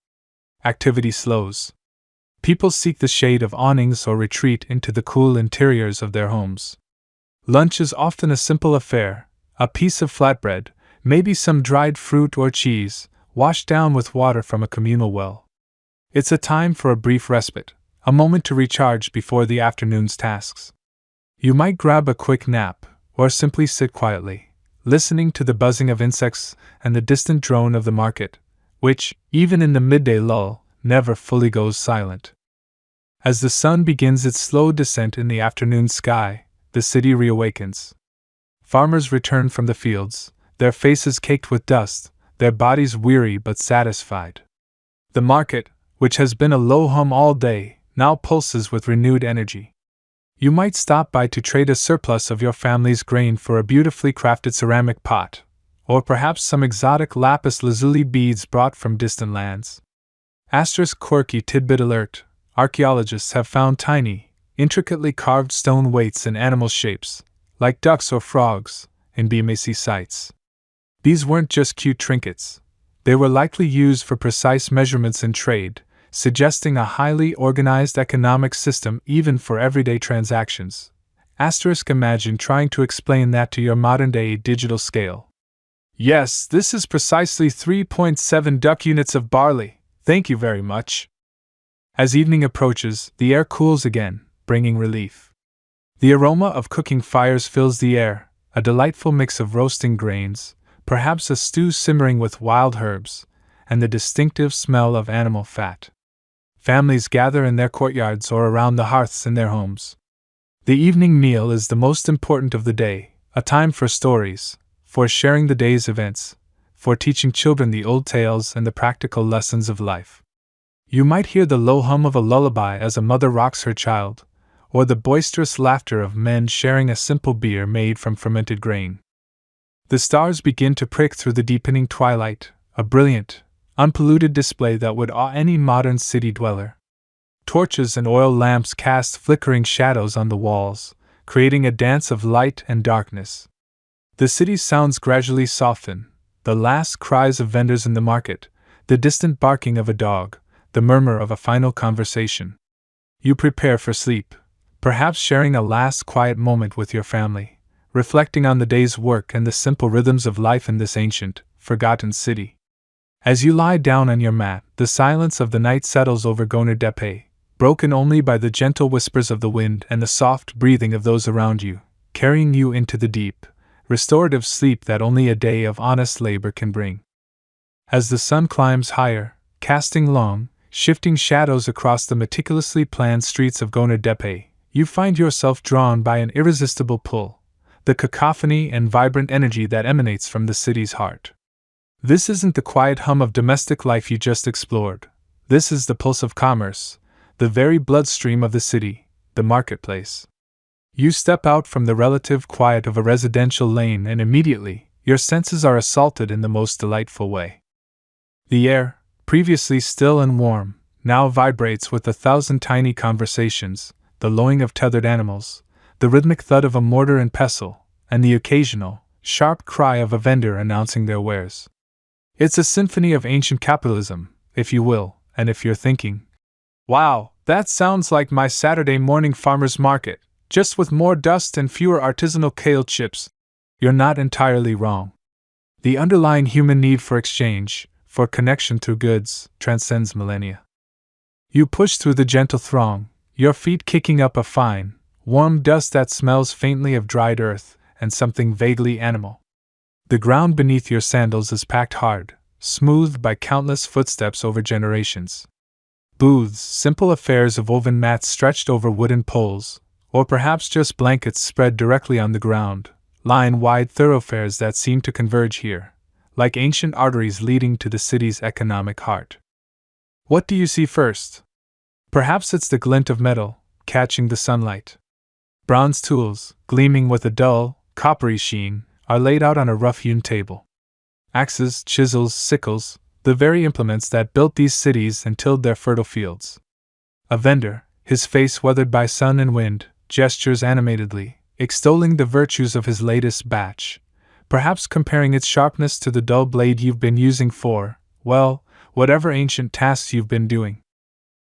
Activity slows. People seek the shade of awnings or retreat into the cool interiors of their homes. Lunch is often a simple affair, a piece of flatbread, maybe some dried fruit or cheese, washed down with water from a communal well. It's a time for a brief respite, a moment to recharge before the afternoon's tasks. You might grab a quick nap, or simply sit quietly, listening to the buzzing of insects and the distant drone of the market, which, even in the midday lull, never fully goes silent. As the sun begins its slow descent in the afternoon sky, the city reawakens. Farmers return from the fields, their faces caked with dust, their bodies weary but satisfied. The market, which has been a low hum all day, now pulses with renewed energy. You might stop by to trade a surplus of your family's grain for a beautifully crafted ceramic pot, or perhaps some exotic lapis lazuli beads brought from distant lands. * quirky tidbit alert: archaeologists have found tiny, intricately carved stone weights in animal shapes, like ducks or frogs, in BMAC sites. These weren't just cute trinkets. They were likely used for precise measurements in trade, suggesting a highly organized economic system even for everyday transactions. Imagine trying to explain that to your modern-day digital scale. Yes, this is precisely 3.7 duck units of barley, thank you very much. As evening approaches, the air cools again, bringing relief. The aroma of cooking fires fills the air, a delightful mix of roasting grains, perhaps a stew simmering with wild herbs, and the distinctive smell of animal fat. Families gather in their courtyards or around the hearths in their homes. The evening meal is the most important of the day, a time for stories, for sharing the day's events, for teaching children the old tales and the practical lessons of life. You might hear the low hum of a lullaby as a mother rocks her child, or the boisterous laughter of men sharing a simple beer made from fermented grain. The stars begin to prick through the deepening twilight, a brilliant, unpolluted display that would awe any modern city dweller. Torches and oil lamps cast flickering shadows on the walls, creating a dance of light and darkness. The city's sounds gradually soften, the last cries of vendors in the market, the distant barking of a dog, the murmur of a final conversation. You prepare for sleep, perhaps sharing a last quiet moment with your family, reflecting on the day's work and the simple rhythms of life in this ancient, forgotten city. As you lie down on your mat, the silence of the night settles over Gonur Depe, broken only by the gentle whispers of the wind and the soft breathing of those around you, carrying you into the deep, restorative sleep that only a day of honest labor can bring. As the sun climbs higher, casting long, shifting shadows across the meticulously planned streets of Gonur Depe, you find yourself drawn by an irresistible pull, the cacophony and vibrant energy that emanates from the city's heart. This isn't the quiet hum of domestic life you just explored. This is the pulse of commerce, the very bloodstream of the city, the marketplace. You step out from the relative quiet of a residential lane and immediately, your senses are assaulted in the most delightful way. The air, previously still and warm, now vibrates with 1,000 tiny conversations, the lowing of tethered animals, the rhythmic thud of a mortar and pestle, and the occasional, sharp cry of a vendor announcing their wares. It's a symphony of ancient capitalism, if you will, and if you're thinking, "Wow, that sounds like my Saturday morning farmer's market, just with more dust and fewer artisanal kale chips," you're not entirely wrong. The underlying human need for exchange, for connection through goods, transcends millennia. You push through the gentle throng, your feet kicking up a fine, warm dust that smells faintly of dried earth and something vaguely animal. The ground beneath your sandals is packed hard, smoothed by countless footsteps over generations. Booths, simple affairs of woven mats stretched over wooden poles, or perhaps just blankets spread directly on the ground, line wide thoroughfares that seem to converge here, like ancient arteries leading to the city's economic heart. What do you see first? Perhaps it's the glint of metal, catching the sunlight. Bronze tools, gleaming with a dull, coppery sheen, are laid out on a rough-hewn table. Axes, chisels, sickles, the very implements that built these cities and tilled their fertile fields. A vendor, his face weathered by sun and wind, gestures animatedly, extolling the virtues of his latest batch, perhaps comparing its sharpness to the dull blade you've been using for, well, whatever ancient tasks you've been doing.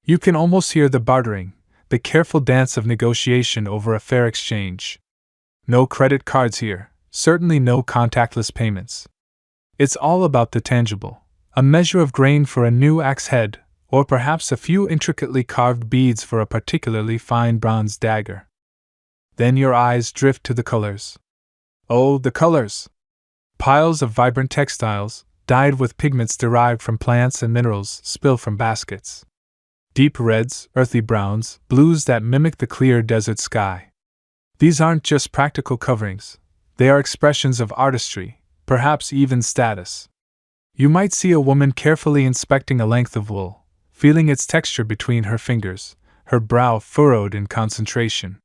You can almost hear the bartering, the careful dance of negotiation over a fair exchange. No credit cards here, certainly no contactless payments. It's all about the tangible, a measure of grain for a new axe head, or perhaps a few intricately carved beads for a particularly fine bronze dagger. Then your eyes drift to the colors. Oh, the colors! Piles of vibrant textiles, dyed with pigments derived from plants and minerals, spill from baskets. Deep reds, earthy browns, blues that mimic the clear desert sky. These aren't just practical coverings. They are expressions of artistry, perhaps even status. You might see a woman carefully inspecting a length of wool, feeling its texture between her fingers, her brow furrowed in concentration.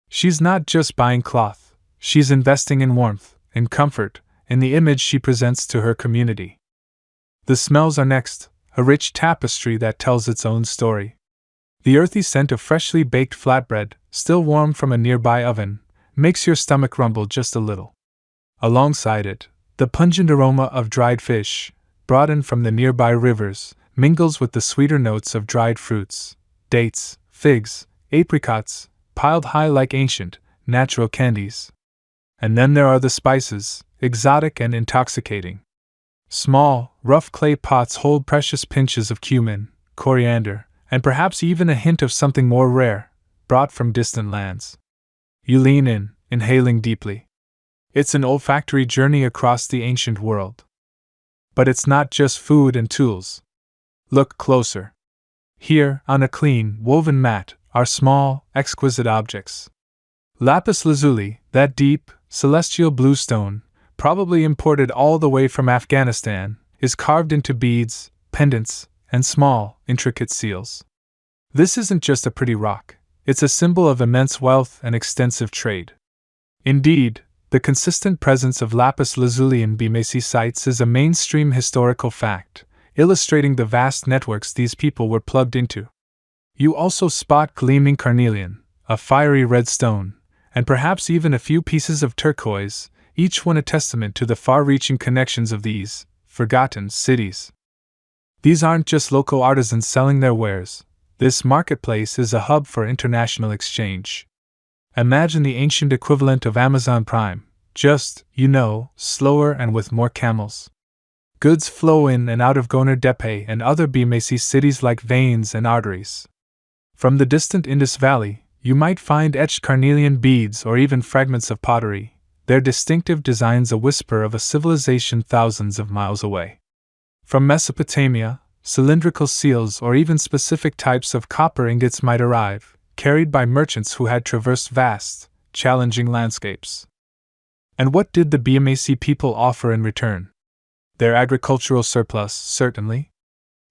She's not just buying cloth, she's investing in warmth, in comfort, in the image she presents to her community. The smells are next, a rich tapestry that tells its own story. The earthy scent of freshly baked flatbread, still warm from a nearby oven, makes your stomach rumble just a little. Alongside it, the pungent aroma of dried fish, brought in from the nearby rivers, mingles with the sweeter notes of dried fruits, dates, figs, apricots, piled high like ancient, natural candies. And then there are the spices, exotic and intoxicating. Small, rough clay pots hold precious pinches of cumin, coriander, and perhaps even a hint of something more rare, brought from distant lands. You lean in, inhaling deeply. It's an olfactory journey across the ancient world. But it's not just food and tools. Look closer. Here, on a clean, woven mat, are small, exquisite objects. Lapis lazuli, that deep, celestial blue stone, probably imported all the way from Afghanistan, is carved into beads, pendants, and small, intricate seals. This isn't just a pretty rock, it's a symbol of immense wealth and extensive trade. Indeed, the consistent presence of lapis lazuli in BMAC sites is a mainstream historical fact, illustrating the vast networks these people were plugged into. You also spot gleaming carnelian, a fiery red stone, and perhaps even a few pieces of turquoise, each one a testament to the far-reaching connections of these forgotten cities. These aren't just local artisans selling their wares. This marketplace is a hub for international exchange. Imagine the ancient equivalent of Amazon Prime, just, slower and with more camels. Goods flow in and out of Gonur Depe and other BMAC cities like veins and arteries. From the distant Indus Valley, you might find etched carnelian beads or even fragments of pottery, their distinctive designs a whisper of a civilization thousands of miles away. From Mesopotamia, cylindrical seals or even specific types of copper ingots might arrive, carried by merchants who had traversed vast, challenging landscapes. And what did the BMAC people offer in return? Their agricultural surplus, certainly.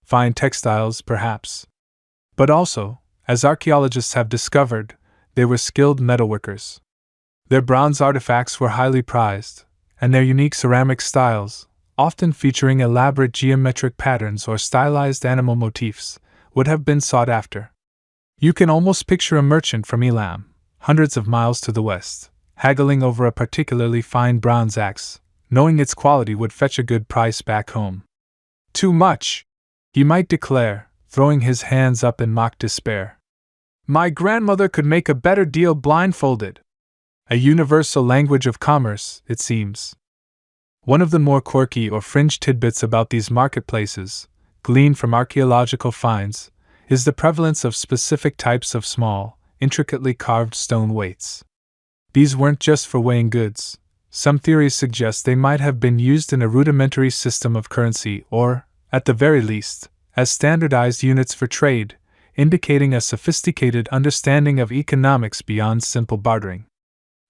Fine textiles, perhaps. But also, as archaeologists have discovered, they were skilled metalworkers. Their bronze artifacts were highly prized, and their unique ceramic styles, often featuring elaborate geometric patterns or stylized animal motifs, would have been sought after. You can almost picture a merchant from Elam, hundreds of miles to the west, haggling over a particularly fine bronze axe, knowing its quality would fetch a good price back home. Too much, he might declare, throwing his hands up in mock despair. My grandmother could make a better deal blindfolded. A universal language of commerce, it seems. One of the more quirky or fringe tidbits about these marketplaces, gleaned from archaeological finds, is the prevalence of specific types of small, intricately carved stone weights. These weren't just for weighing goods. Some theories suggest they might have been used in a rudimentary system of currency or, at the very least, as standardized units for trade, indicating a sophisticated understanding of economics beyond simple bartering.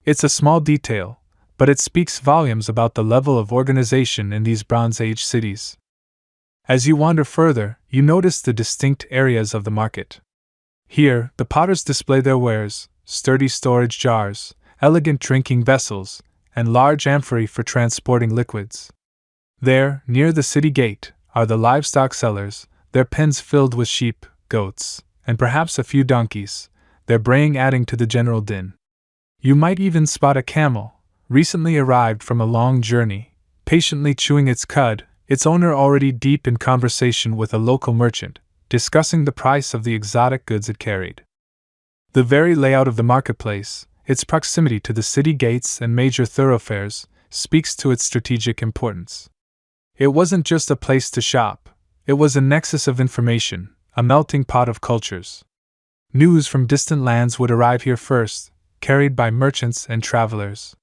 It's a small detail, but it speaks volumes about the level of organization in these Bronze Age cities. As you wander further, you notice the distinct areas of the market. Here, the potters display their wares, sturdy storage jars, elegant drinking vessels, and large amphorae for transporting liquids. There, near the city gate, are the livestock sellers, their pens filled with sheep, goats, and perhaps a few donkeys, their braying adding to the general din. You might even spot a camel, recently arrived from a long journey, patiently chewing its cud, its owner already deep in conversation with a local merchant, discussing the price of the exotic goods it carried. The very layout of the marketplace, its proximity to the city gates and major thoroughfares, speaks to its strategic importance. It wasn't just a place to shop, it was a nexus of information, a melting pot of cultures. News from distant lands would arrive here first, carried by merchants and travelers.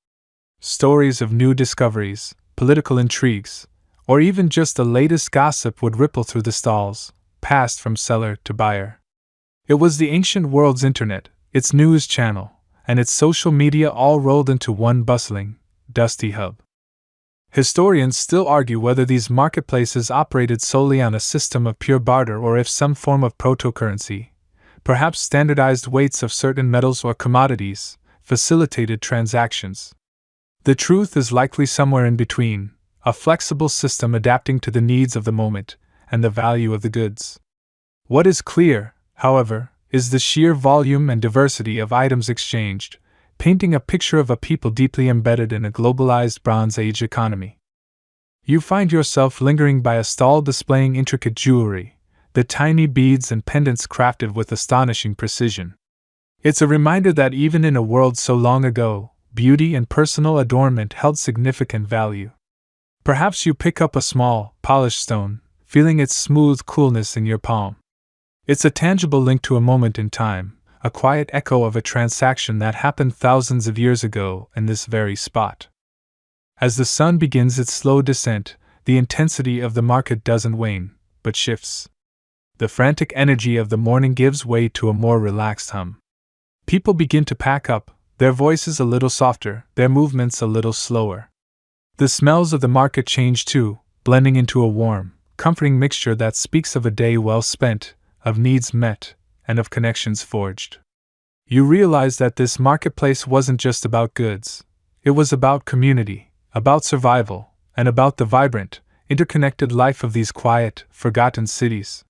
Stories of new discoveries, political intrigues, or even just the latest gossip would ripple through the stalls, passed from seller to buyer. It was the ancient world's internet, its news channel, and its social media all rolled into one bustling, dusty hub. Historians still argue whether these marketplaces operated solely on a system of pure barter or if some form of proto-currency, perhaps standardized weights of certain metals or commodities, facilitated transactions. The truth is likely somewhere in between, a flexible system adapting to the needs of the moment and the value of the goods. What is clear, however, is the sheer volume and diversity of items exchanged, painting a picture of a people deeply embedded in a globalized Bronze Age economy. You find yourself lingering by a stall displaying intricate jewelry, the tiny beads and pendants crafted with astonishing precision. It's a reminder that even in a world so long ago, beauty and personal adornment held significant value. Perhaps you pick up a small, polished stone, feeling its smooth coolness in your palm. It's a tangible link to a moment in time, a quiet echo of a transaction that happened thousands of years ago in this very spot. As the sun begins its slow descent, the intensity of the market doesn't wane, but shifts. The frantic energy of the morning gives way to a more relaxed hum. People begin to pack up, their voices a little softer, their movements a little slower. The smells of the market change too, blending into a warm, comforting mixture that speaks of a day well spent, of needs met, and of connections forged. You realize that this marketplace wasn't just about goods. It was about community, about survival, and about the vibrant, interconnected life of these quiet, forgotten cities.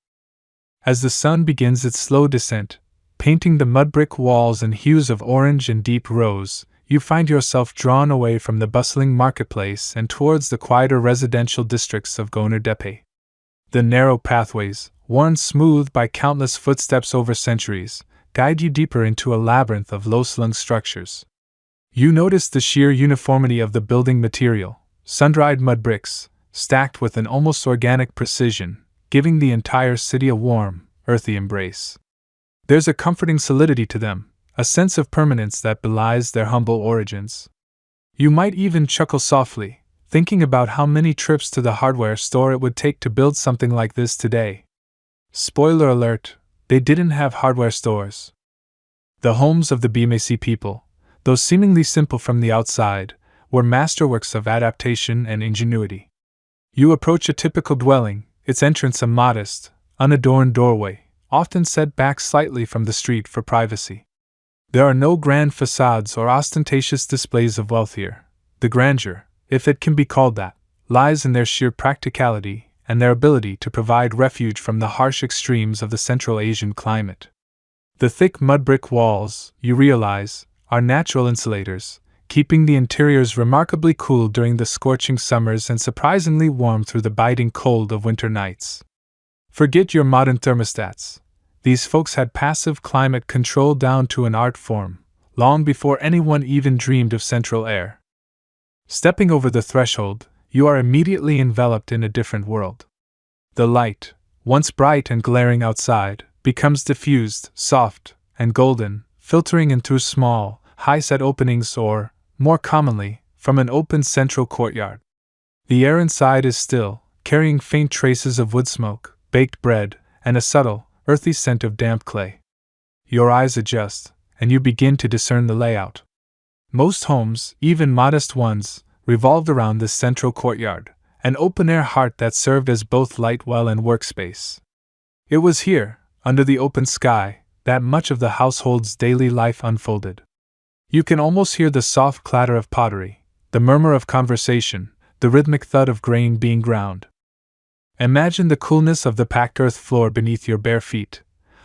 As the sun begins its slow descent, painting the mud brick walls in hues of orange and deep rose, you find yourself drawn away from the bustling marketplace and towards the quieter residential districts of Gonur Depe. The narrow pathways, worn smooth by countless footsteps over centuries, guide you deeper into a labyrinth of low-slung structures. You notice the sheer uniformity of the building material, sun-dried mud bricks, stacked with an almost organic precision, giving the entire city a warm, earthy embrace. There's a comforting solidity to them, a sense of permanence that belies their humble origins. You might even chuckle softly, thinking about how many trips to the hardware store it would take to build something like this today. Spoiler alert, they didn't have hardware stores. The homes of the BMAC people, though seemingly simple from the outside, were masterworks of adaptation and ingenuity. You approach a typical dwelling, its entrance a modest, unadorned doorway, often set back slightly from the street for privacy. There are no grand facades or ostentatious displays of wealth here. The grandeur, if it can be called that, lies in their sheer practicality and their ability to provide refuge from the harsh extremes of the Central Asian climate. The thick mud brick walls, you realize, are natural insulators, keeping the interiors remarkably cool during the scorching summers and surprisingly warm through the biting cold of winter nights. Forget your modern thermostats. These folks had passive climate control down to an art form, long before anyone even dreamed of central air. Stepping over the threshold, you are immediately enveloped in a different world. The light, once bright and glaring outside, becomes diffused, soft, and golden, filtering in through small, high-set openings or, more commonly, from an open central courtyard. The air inside is still, carrying faint traces of wood smoke, baked bread, and a subtle, earthy scent of damp clay. Your eyes adjust, and you begin to discern the layout. Most homes, even modest ones, revolved around this central courtyard, an open-air heart that served as both light well and workspace. It was here, under the open sky, that much of the household's daily life unfolded. You can almost hear the soft clatter of pottery, the murmur of conversation, the rhythmic thud of grain being ground. Imagine the coolness of the packed earth floor beneath your bare feet,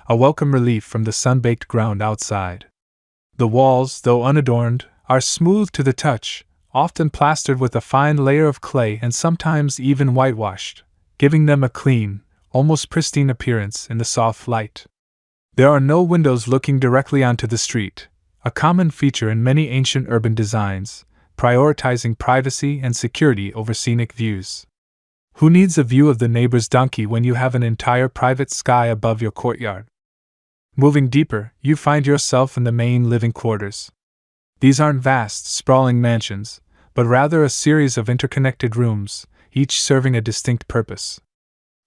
a welcome relief from the sun-baked ground outside. The walls, though unadorned, are smooth to the touch, often plastered with a fine layer of clay and sometimes even whitewashed, giving them a clean, almost pristine appearance in the soft light. There are no windows looking directly onto the street, a common feature in many ancient urban designs, prioritizing privacy and security over scenic views. Who needs a view of the neighbor's donkey when you have an entire private sky above your courtyard? Moving deeper, you find yourself in the main living quarters. These aren't vast, sprawling mansions, but rather a series of interconnected rooms, each serving a distinct purpose.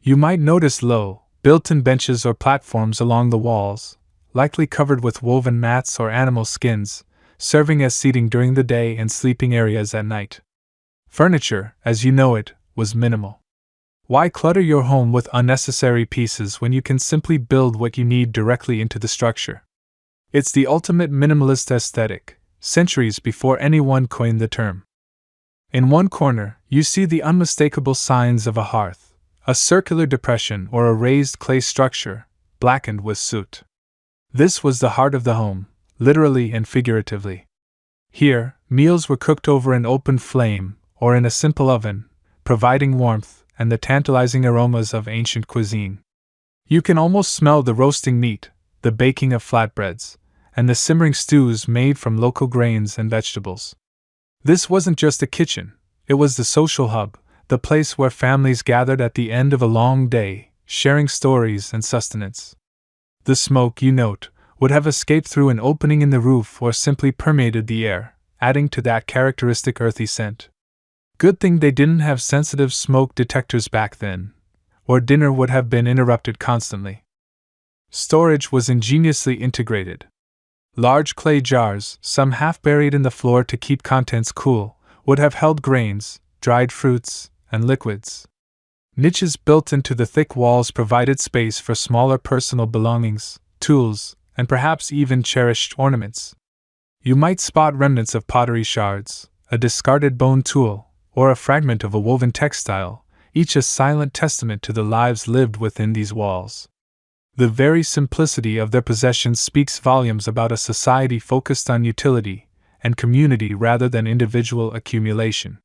You might notice low, built-in benches or platforms along the walls, likely covered with woven mats or animal skins, serving as seating during the day and sleeping areas at night. Furniture, as you know it, was minimal. Why clutter your home with unnecessary pieces when you can simply build what you need directly into the structure? It's the ultimate minimalist aesthetic, centuries before anyone coined the term. In one corner, you see the unmistakable signs of a hearth, a circular depression or a raised clay structure, blackened with soot. This was the heart of the home, literally and figuratively. Here, meals were cooked over an open flame or in a simple oven, providing warmth and the tantalizing aromas of ancient cuisine. You can almost smell the roasting meat, the baking of flatbreads, and the simmering stews made from local grains and vegetables. This wasn't just a kitchen, it was the social hub, the place where families gathered at the end of a long day, sharing stories and sustenance. The smoke, you note, would have escaped through an opening in the roof or simply permeated the air, adding to that characteristic earthy scent. Good thing they didn't have sensitive smoke detectors back then. or dinner would have been interrupted constantly. Storage was ingeniously integrated. Large clay jars, some half buried in the floor to keep contents cool, would have held grains, dried fruits, and liquids. Niches built into the thick walls provided space for smaller personal belongings, tools, and perhaps even cherished ornaments. You might spot remnants of pottery shards, a discarded bone tool, or a fragment of a woven textile, each a silent testament to the lives lived within these walls. The very simplicity of their possessions speaks volumes about a society focused on utility and community rather than individual accumulation.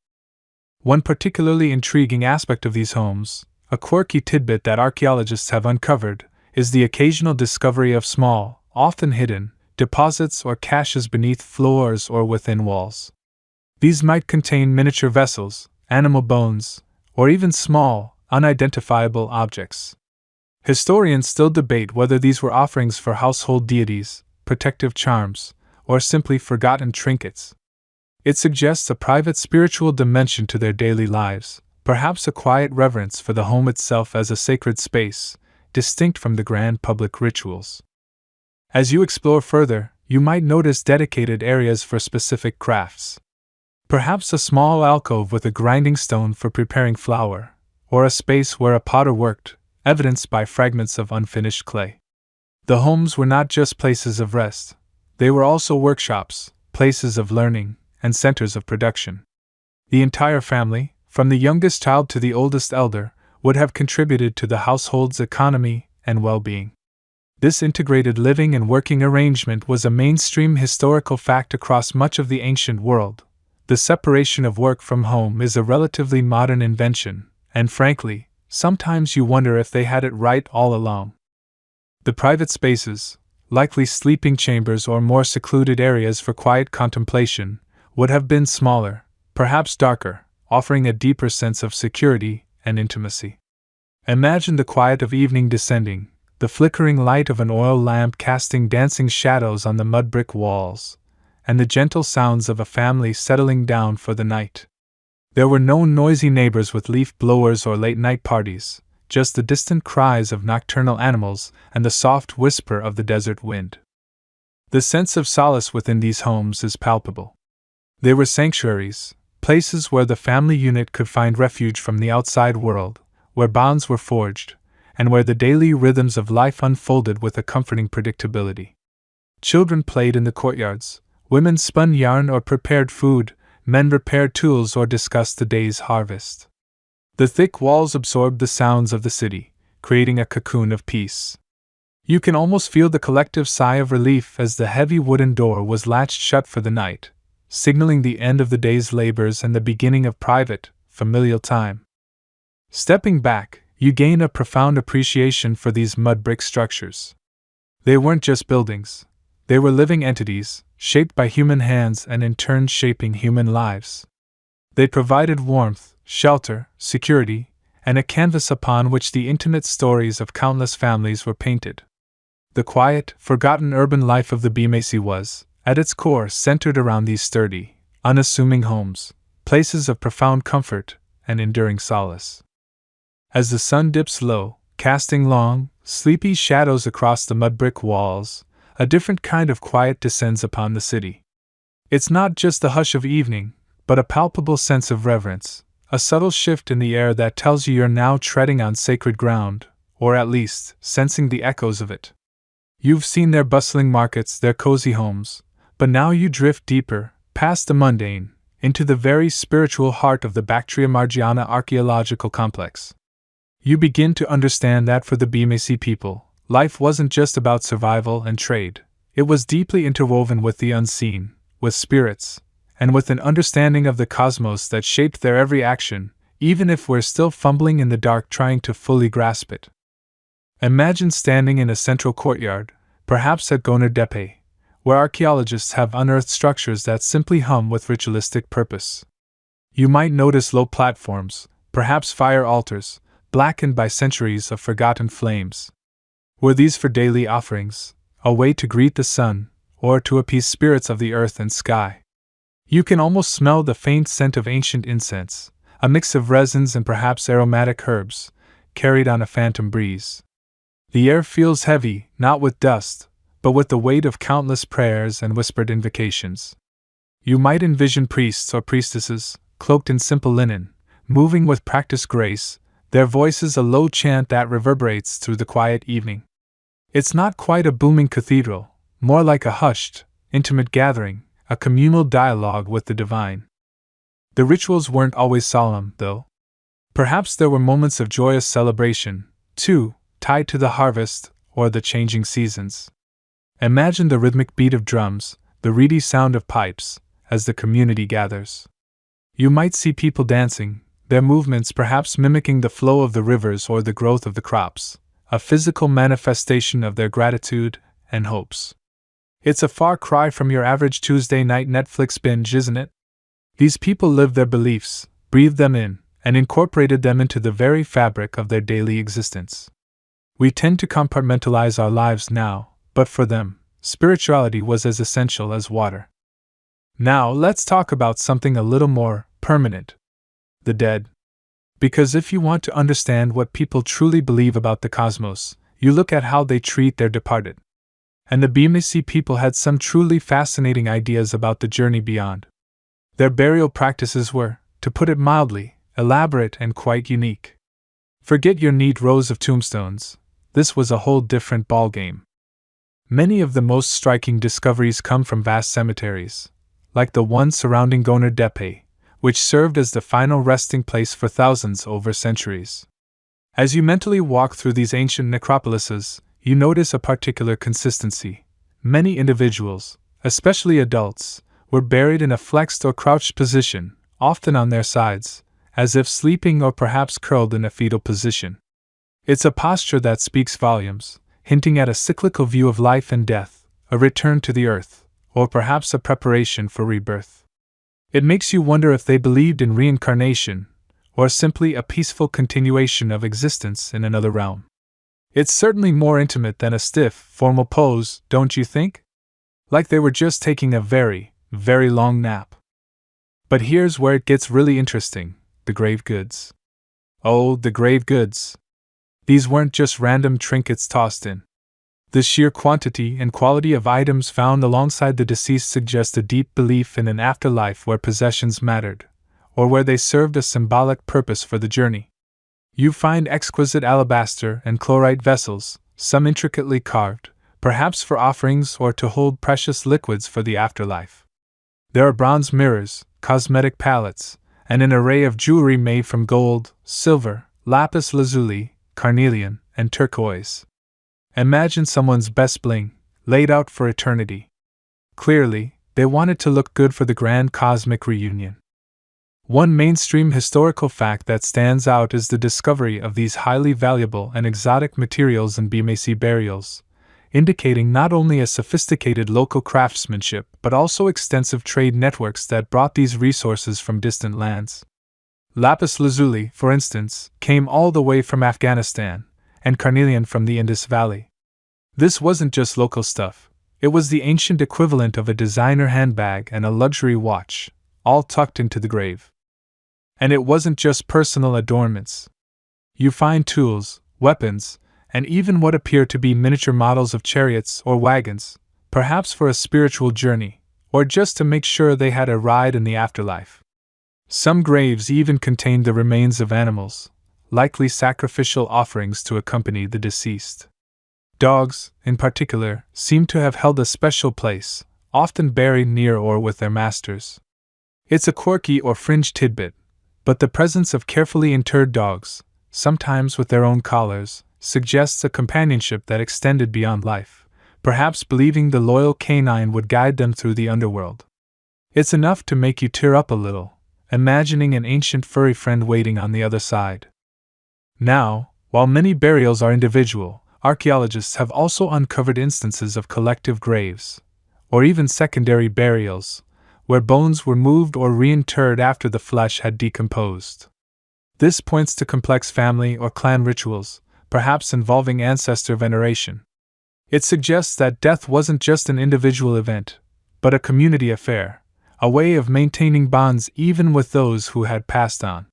One particularly intriguing aspect of these homes, a quirky tidbit that archaeologists have uncovered, is the occasional discovery of small, often hidden, deposits or caches beneath floors or within walls. These might contain miniature vessels, animal bones, or even small, unidentifiable objects. Historians still debate whether these were offerings for household deities, protective charms, or simply forgotten trinkets. It suggests a private spiritual dimension to their daily lives, perhaps a quiet reverence for the home itself as a sacred space, distinct from the grand public rituals. As you explore further, you might notice dedicated areas for specific crafts. Perhaps a small alcove with a grinding stone for preparing flour, or a space where a potter worked, evidenced by fragments of unfinished clay. The homes were not just places of rest, they were also workshops, places of learning, and centers of production. The entire family, from the youngest child to the oldest elder, would have contributed to the household's economy and well-being. This integrated living and working arrangement was a mainstream historical fact across much of the ancient world. The separation of work from home is a relatively modern invention, and frankly, sometimes you wonder if they had it right all along. The private spaces, likely sleeping chambers or more secluded areas for quiet contemplation, would have been smaller, perhaps darker, offering a deeper sense of security and intimacy. Imagine the quiet of evening descending, the flickering light of an oil lamp casting dancing shadows on the mud brick walls, and the gentle sounds of a family settling down for the night. There were no noisy neighbors with leaf blowers or late-night parties, just the distant cries of nocturnal animals and the soft whisper of the desert wind. The sense of solace within these homes is palpable. They were sanctuaries, places where the family unit could find refuge from the outside world, where bonds were forged, and where the daily rhythms of life unfolded with a comforting predictability. Children played in the courtyards, women spun yarn or prepared food, men repaired tools or discussed the day's harvest. The thick walls absorbed the sounds of the city, creating a cocoon of peace. You can almost feel the collective sigh of relief as the heavy wooden door was latched shut for the night, signaling the end of the day's labors and the beginning of private, familial time. Stepping back, you gain a profound appreciation for these mud brick structures. They weren't just buildings. They were living entities, shaped by human hands and in turn shaping human lives. They provided warmth, shelter, security, and a canvas upon which the intimate stories of countless families were painted. The quiet, forgotten urban life of the BMAC was, at its core, centered around these sturdy, unassuming homes, places of profound comfort and enduring solace. As the sun dips low, casting long, sleepy shadows across the mud brick walls, a different kind of quiet descends upon the city. It's not just the hush of evening, but a palpable sense of reverence, a subtle shift in the air that tells you you're now treading on sacred ground, or at least, sensing the echoes of it. You've seen their bustling markets, their cozy homes, but now you drift deeper, past the mundane, into the very spiritual heart of the Bactria-Margiana Archaeological Complex. You begin to understand that for the BMAC people, life wasn't just about survival and trade. It was deeply interwoven with the unseen, with spirits, and with an understanding of the cosmos that shaped their every action, even if we're still fumbling in the dark trying to fully grasp it. Imagine standing in a central courtyard, perhaps at Gonur Depe, where archaeologists have unearthed structures that simply hum with ritualistic purpose. You might notice low platforms, perhaps fire altars, blackened by centuries of forgotten flames. Were these for daily offerings, a way to greet the sun, or to appease spirits of the earth and sky? You can almost smell the faint scent of ancient incense, a mix of resins and perhaps aromatic herbs, carried on a phantom breeze. The air feels heavy, not with dust, but with the weight of countless prayers and whispered invocations. You might envision priests or priestesses, cloaked in simple linen, moving with practiced grace, their voices a low chant that reverberates through the quiet evening. It's not quite a booming cathedral, more like a hushed, intimate gathering, a communal dialogue with the divine. The rituals weren't always solemn, though. Perhaps there were moments of joyous celebration, too, tied to the harvest or the changing seasons. Imagine the rhythmic beat of drums, the reedy sound of pipes, as the community gathers. You might see people dancing, their movements perhaps mimicking the flow of the rivers or the growth of the crops, a physical manifestation of their gratitude and hopes. It's a far cry from your average Tuesday night Netflix binge, isn't it? These people lived their beliefs, breathed them in, and incorporated them into the very fabric of their daily existence. We tend to compartmentalize our lives now, but for them, spirituality was as essential as water. Now let's talk about something a little more permanent: the dead. Because if you want to understand what people truly believe about the cosmos, you look at how they treat their departed. And the BMAC people had some truly fascinating ideas about the journey beyond. Their burial practices were, to put it mildly, elaborate and quite unique. Forget your neat rows of tombstones. This was a whole different ballgame. Many of the most striking discoveries come from vast cemeteries, like the one surrounding Gonur Depe, which served as the final resting place for thousands over centuries. As you mentally walk through these ancient necropolises, you notice a particular consistency. Many individuals, especially adults, were buried in a flexed or crouched position, often on their sides, as if sleeping or perhaps curled in a fetal position. It's a posture that speaks volumes, hinting at a cyclical view of life and death, a return to the earth, or perhaps a preparation for rebirth. It makes you wonder if they believed in reincarnation, or simply a peaceful continuation of existence in another realm. It's certainly more intimate than a stiff, formal pose, don't you think? Like they were just taking a very, very long nap. But here's where it gets really interesting: the grave goods. Oh, the grave goods. These weren't just random trinkets tossed in. The sheer quantity and quality of items found alongside the deceased suggest a deep belief in an afterlife where possessions mattered, or where they served a symbolic purpose for the journey. You find exquisite alabaster and chlorite vessels, some intricately carved, perhaps for offerings or to hold precious liquids for the afterlife. There are bronze mirrors, cosmetic palettes, and an array of jewelry made from gold, silver, lapis lazuli, carnelian, and turquoise. Imagine someone's best bling, laid out for eternity. Clearly, they wanted to look good for the grand cosmic reunion. One mainstream historical fact that stands out is the discovery of these highly valuable and exotic materials in BMAC burials, indicating not only a sophisticated local craftsmanship but also extensive trade networks that brought these resources from distant lands. Lapis lazuli, for instance, came all the way from Afghanistan, and carnelian from the Indus Valley. This wasn't just local stuff, it was the ancient equivalent of a designer handbag and a luxury watch, all tucked into the grave. And it wasn't just personal adornments. You find tools, weapons, and even what appear to be miniature models of chariots or wagons, perhaps for a spiritual journey, or just to make sure they had a ride in the afterlife. Some graves even contained the remains of animals, likely sacrificial offerings to accompany the deceased. Dogs, in particular, seem to have held a special place, often buried near or with their masters. It's a quirky or fringe tidbit, but the presence of carefully interred dogs, sometimes with their own collars, suggests a companionship that extended beyond life, perhaps believing the loyal canine would guide them through the underworld. It's enough to make you tear up a little, imagining an ancient furry friend waiting on the other side. Now, while many burials are individual, archaeologists have also uncovered instances of collective graves, or even secondary burials, where bones were moved or reinterred after the flesh had decomposed. This points to complex family or clan rituals, perhaps involving ancestor veneration. It suggests that death wasn't just an individual event, but a community affair, a way of maintaining bonds even with those who had passed on.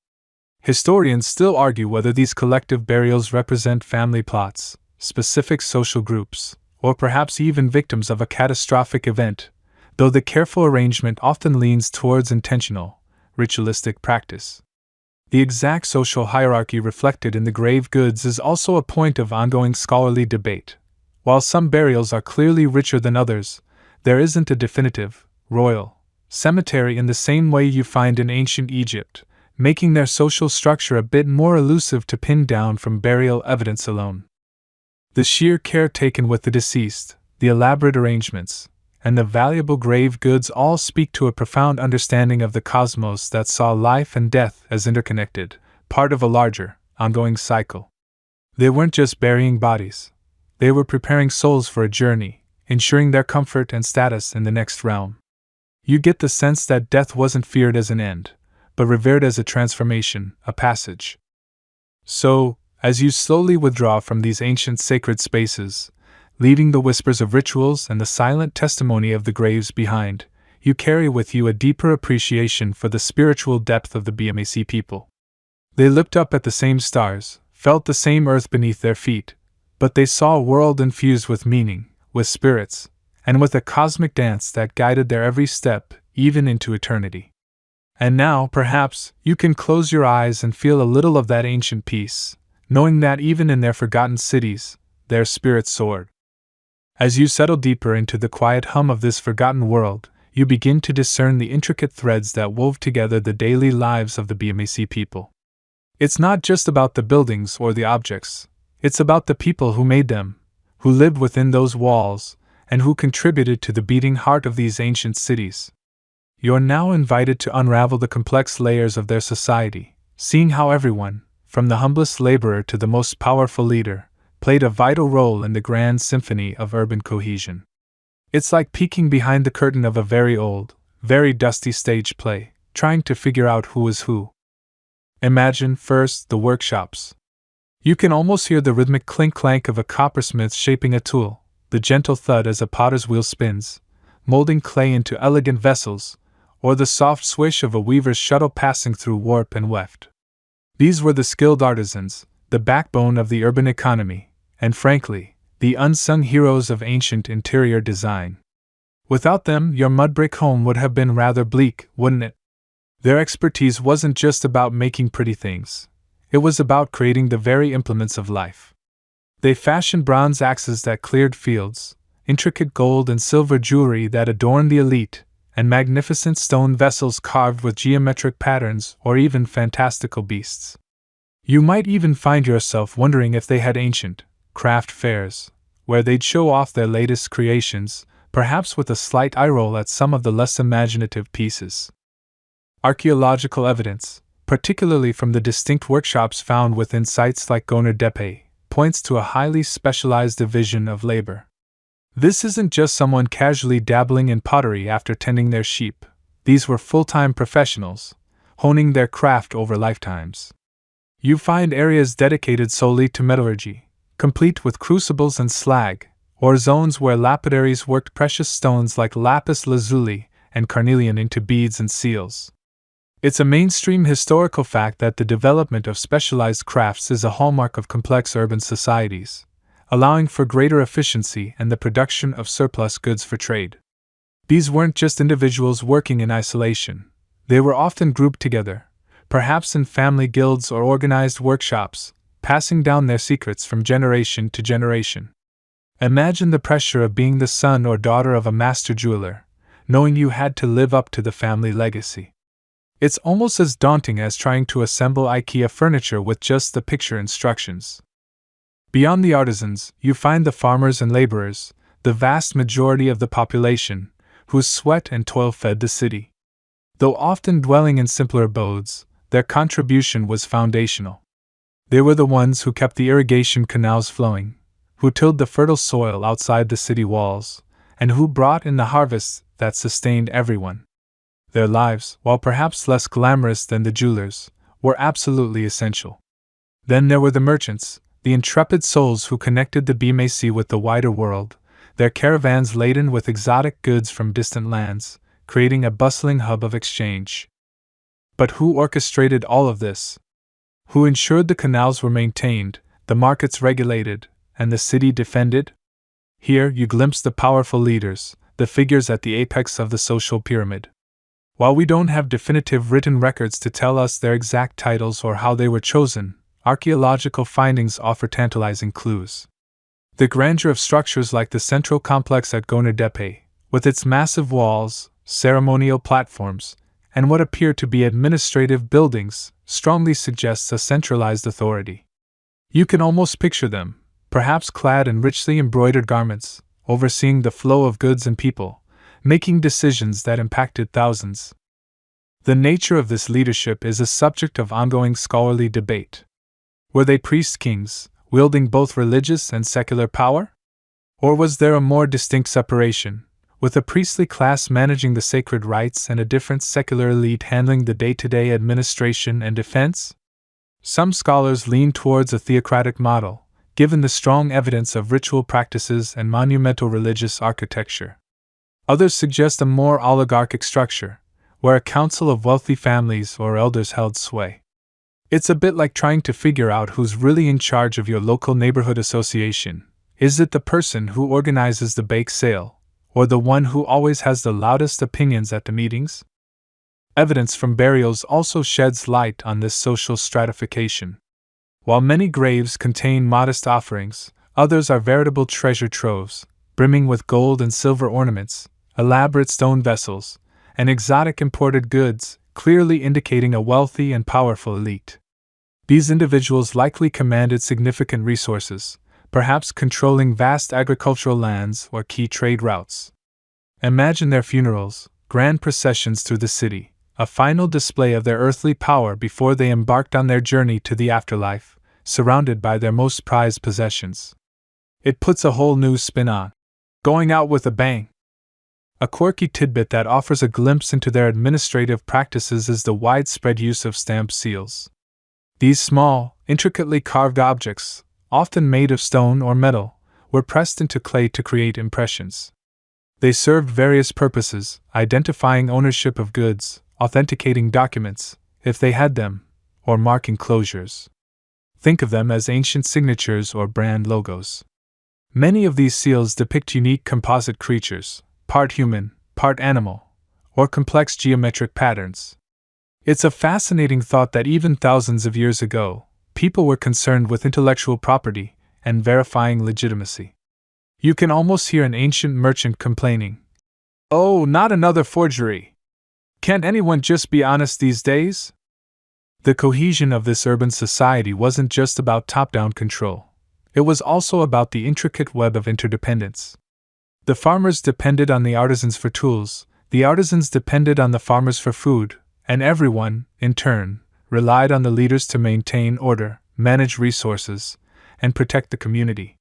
Historians still argue whether these collective burials represent family plots, specific social groups, or perhaps even victims of a catastrophic event, though the careful arrangement often leans towards intentional, ritualistic practice. The exact social hierarchy reflected in the grave goods is also a point of ongoing scholarly debate. While some burials are clearly richer than others, there isn't a definitive, royal, cemetery in the same way you find in ancient Egypt, making their social structure a bit more elusive to pin down from burial evidence alone. The sheer care taken with the deceased, the elaborate arrangements, and the valuable grave goods all speak to a profound understanding of the cosmos that saw life and death as interconnected, part of a larger, ongoing cycle. They weren't just burying bodies. They were preparing souls for a journey, ensuring their comfort and status in the next realm. You get the sense that death wasn't feared as an end, but revered as a transformation, a passage. So, as you slowly withdraw from these ancient sacred spaces, leaving the whispers of rituals and the silent testimony of the graves behind, you carry with you a deeper appreciation for the spiritual depth of the BMAC people. They looked up at the same stars, felt the same earth beneath their feet, but they saw a world infused with meaning, with spirits, and with a cosmic dance that guided their every step, even into eternity. And now, perhaps, you can close your eyes and feel a little of that ancient peace, knowing that even in their forgotten cities, their spirits soared. As you settle deeper into the quiet hum of this forgotten world, you begin to discern the intricate threads that wove together the daily lives of the BMAC people. It's not just about the buildings or the objects, it's about the people who made them, who lived within those walls, and who contributed to the beating heart of these ancient cities. You're now invited to unravel the complex layers of their society, seeing how everyone, from the humblest laborer to the most powerful leader, played a vital role in the grand symphony of urban cohesion. It's like peeking behind the curtain of a very old, very dusty stage play, trying to figure out who is who. Imagine, first, the workshops. You can almost hear the rhythmic clink-clank of a coppersmith shaping a tool, the gentle thud as a potter's wheel spins, molding clay into elegant vessels, or the soft swish of a weaver's shuttle passing through warp and weft. These were the skilled artisans, the backbone of the urban economy, and frankly, the unsung heroes of ancient interior design. Without them, your mud brick home would have been rather bleak, wouldn't it? Their expertise wasn't just about making pretty things. It was about creating the very implements of life. They fashioned bronze axes that cleared fields, intricate gold and silver jewelry that adorned the elite, and magnificent stone vessels carved with geometric patterns or even fantastical beasts. You might even find yourself wondering if they had ancient craft fairs, where they'd show off their latest creations, perhaps with a slight eye roll at some of the less imaginative pieces. Archaeological evidence, particularly from the distinct workshops found within sites like Gonur Depe, points to a highly specialized division of labor. This isn't just someone casually dabbling in pottery after tending their sheep. These were full-time professionals, honing their craft over lifetimes. You find areas dedicated solely to metallurgy, complete with crucibles and slag, or zones where lapidaries worked precious stones like lapis lazuli and carnelian into beads and seals. It's a mainstream historical fact that the development of specialized crafts is a hallmark of complex urban societies, allowing for greater efficiency and the production of surplus goods for trade. These weren't just individuals working in isolation. They were often grouped together, perhaps in family guilds or organized workshops, passing down their secrets from generation to generation. Imagine the pressure of being the son or daughter of a master jeweler, knowing you had to live up to the family legacy. It's almost as daunting as trying to assemble IKEA furniture with just the picture instructions. Beyond the artisans, you find the farmers and laborers, the vast majority of the population, whose sweat and toil fed the city. Though often dwelling in simpler abodes, their contribution was foundational. They were the ones who kept the irrigation canals flowing, who tilled the fertile soil outside the city walls, and who brought in the harvests that sustained everyone. Their lives, while perhaps less glamorous than the jewelers, were absolutely essential. Then there were the merchants, the intrepid souls who connected the BMAC with the wider world, their caravans laden with exotic goods from distant lands, creating a bustling hub of exchange. But who orchestrated all of this? Who ensured the canals were maintained, the markets regulated, and the city defended? Here you glimpse the powerful leaders, the figures at the apex of the social pyramid. While we don't have definitive written records to tell us their exact titles or how they were chosen, archaeological findings offer tantalizing clues. The grandeur of structures like the central complex at Gonur Depe, with its massive walls, ceremonial platforms, and what appear to be administrative buildings, strongly suggests a centralized authority. You can almost picture them, perhaps clad in richly embroidered garments, overseeing the flow of goods and people, making decisions that impacted thousands. The nature of this leadership is a subject of ongoing scholarly debate. Were they priest-kings, wielding both religious and secular power? Or was there a more distinct separation, with a priestly class managing the sacred rites and a different secular elite handling the day-to-day administration and defense? Some scholars lean towards a theocratic model, given the strong evidence of ritual practices and monumental religious architecture. Others suggest a more oligarchic structure, where a council of wealthy families or elders held sway. It's a bit like trying to figure out who's really in charge of your local neighborhood association. Is it the person who organizes the bake sale, or the one who always has the loudest opinions at the meetings? Evidence from burials also sheds light on this social stratification. While many graves contain modest offerings, others are veritable treasure troves, brimming with gold and silver ornaments, elaborate stone vessels, and exotic imported goods, clearly indicating a wealthy and powerful elite. These individuals likely commanded significant resources, perhaps controlling vast agricultural lands or key trade routes. Imagine their funerals, grand processions through the city, a final display of their earthly power before they embarked on their journey to the afterlife, surrounded by their most prized possessions. It puts a whole new spin on going out with a bang. A quirky tidbit that offers a glimpse into their administrative practices is the widespread use of stamped seals. These small, intricately carved objects, often made of stone or metal, were pressed into clay to create impressions. They served various purposes, identifying ownership of goods, authenticating documents, if they had them, or marking closures. Think of them as ancient signatures or brand logos. Many of these seals depict unique composite creatures, part human, part animal, or complex geometric patterns. It's a fascinating thought that even thousands of years ago, people were concerned with intellectual property and verifying legitimacy. You can almost hear an ancient merchant complaining, "Oh, not another forgery! Can't anyone just be honest these days?" The cohesion of this urban society wasn't just about top-down control. It was also about the intricate web of interdependence. The farmers depended on the artisans for tools, the artisans depended on the farmers for food, and everyone, in turn, relied on the leaders to maintain order, manage resources, and protect the community.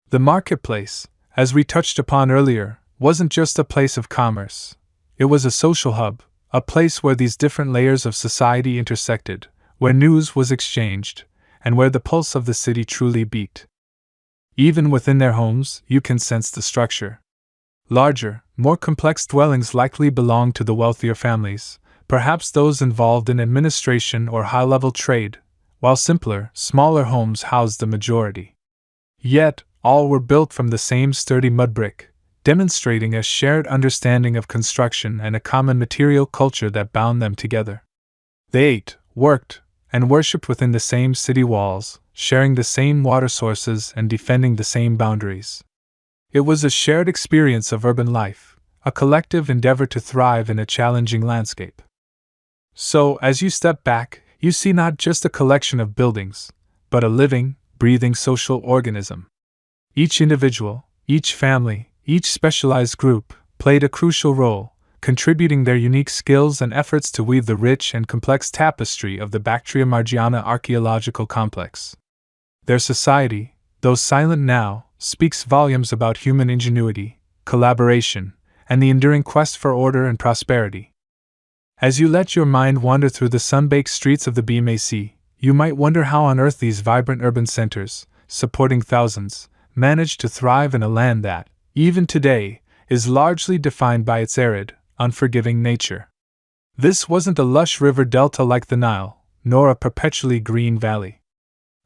The marketplace, as we touched upon earlier, wasn't just a place of commerce. It was a social hub, a place where these different layers of society intersected, where news was exchanged, and where the pulse of the city truly beat. Even within their homes, you can sense the structure. Larger, more complex dwellings likely belonged to the wealthier families, perhaps those involved in administration or high-level trade, while simpler, smaller homes housed the majority. Yet, all were built from the same sturdy mud brick, demonstrating a shared understanding of construction and a common material culture that bound them together. They ate, worked, and worshipped within the same city walls, sharing the same water sources and defending the same boundaries. It was a shared experience of urban life, a collective endeavor to thrive in a challenging landscape. So, as you step back, you see not just a collection of buildings, but a living, breathing social organism. Each individual, each family, each specialized group, played a crucial role, contributing their unique skills and efforts to weave the rich and complex tapestry of the Bactria-Margiana Archaeological Complex. Their society, though silent now, speaks volumes about human ingenuity, collaboration, and the enduring quest for order and prosperity. As you let your mind wander through the sun-baked streets of the BMAC, you might wonder how on earth these vibrant urban centers, supporting thousands, managed to thrive in a land that, even today, is largely defined by its arid, unforgiving nature. This wasn't a lush river delta like the Nile, nor a perpetually green valley.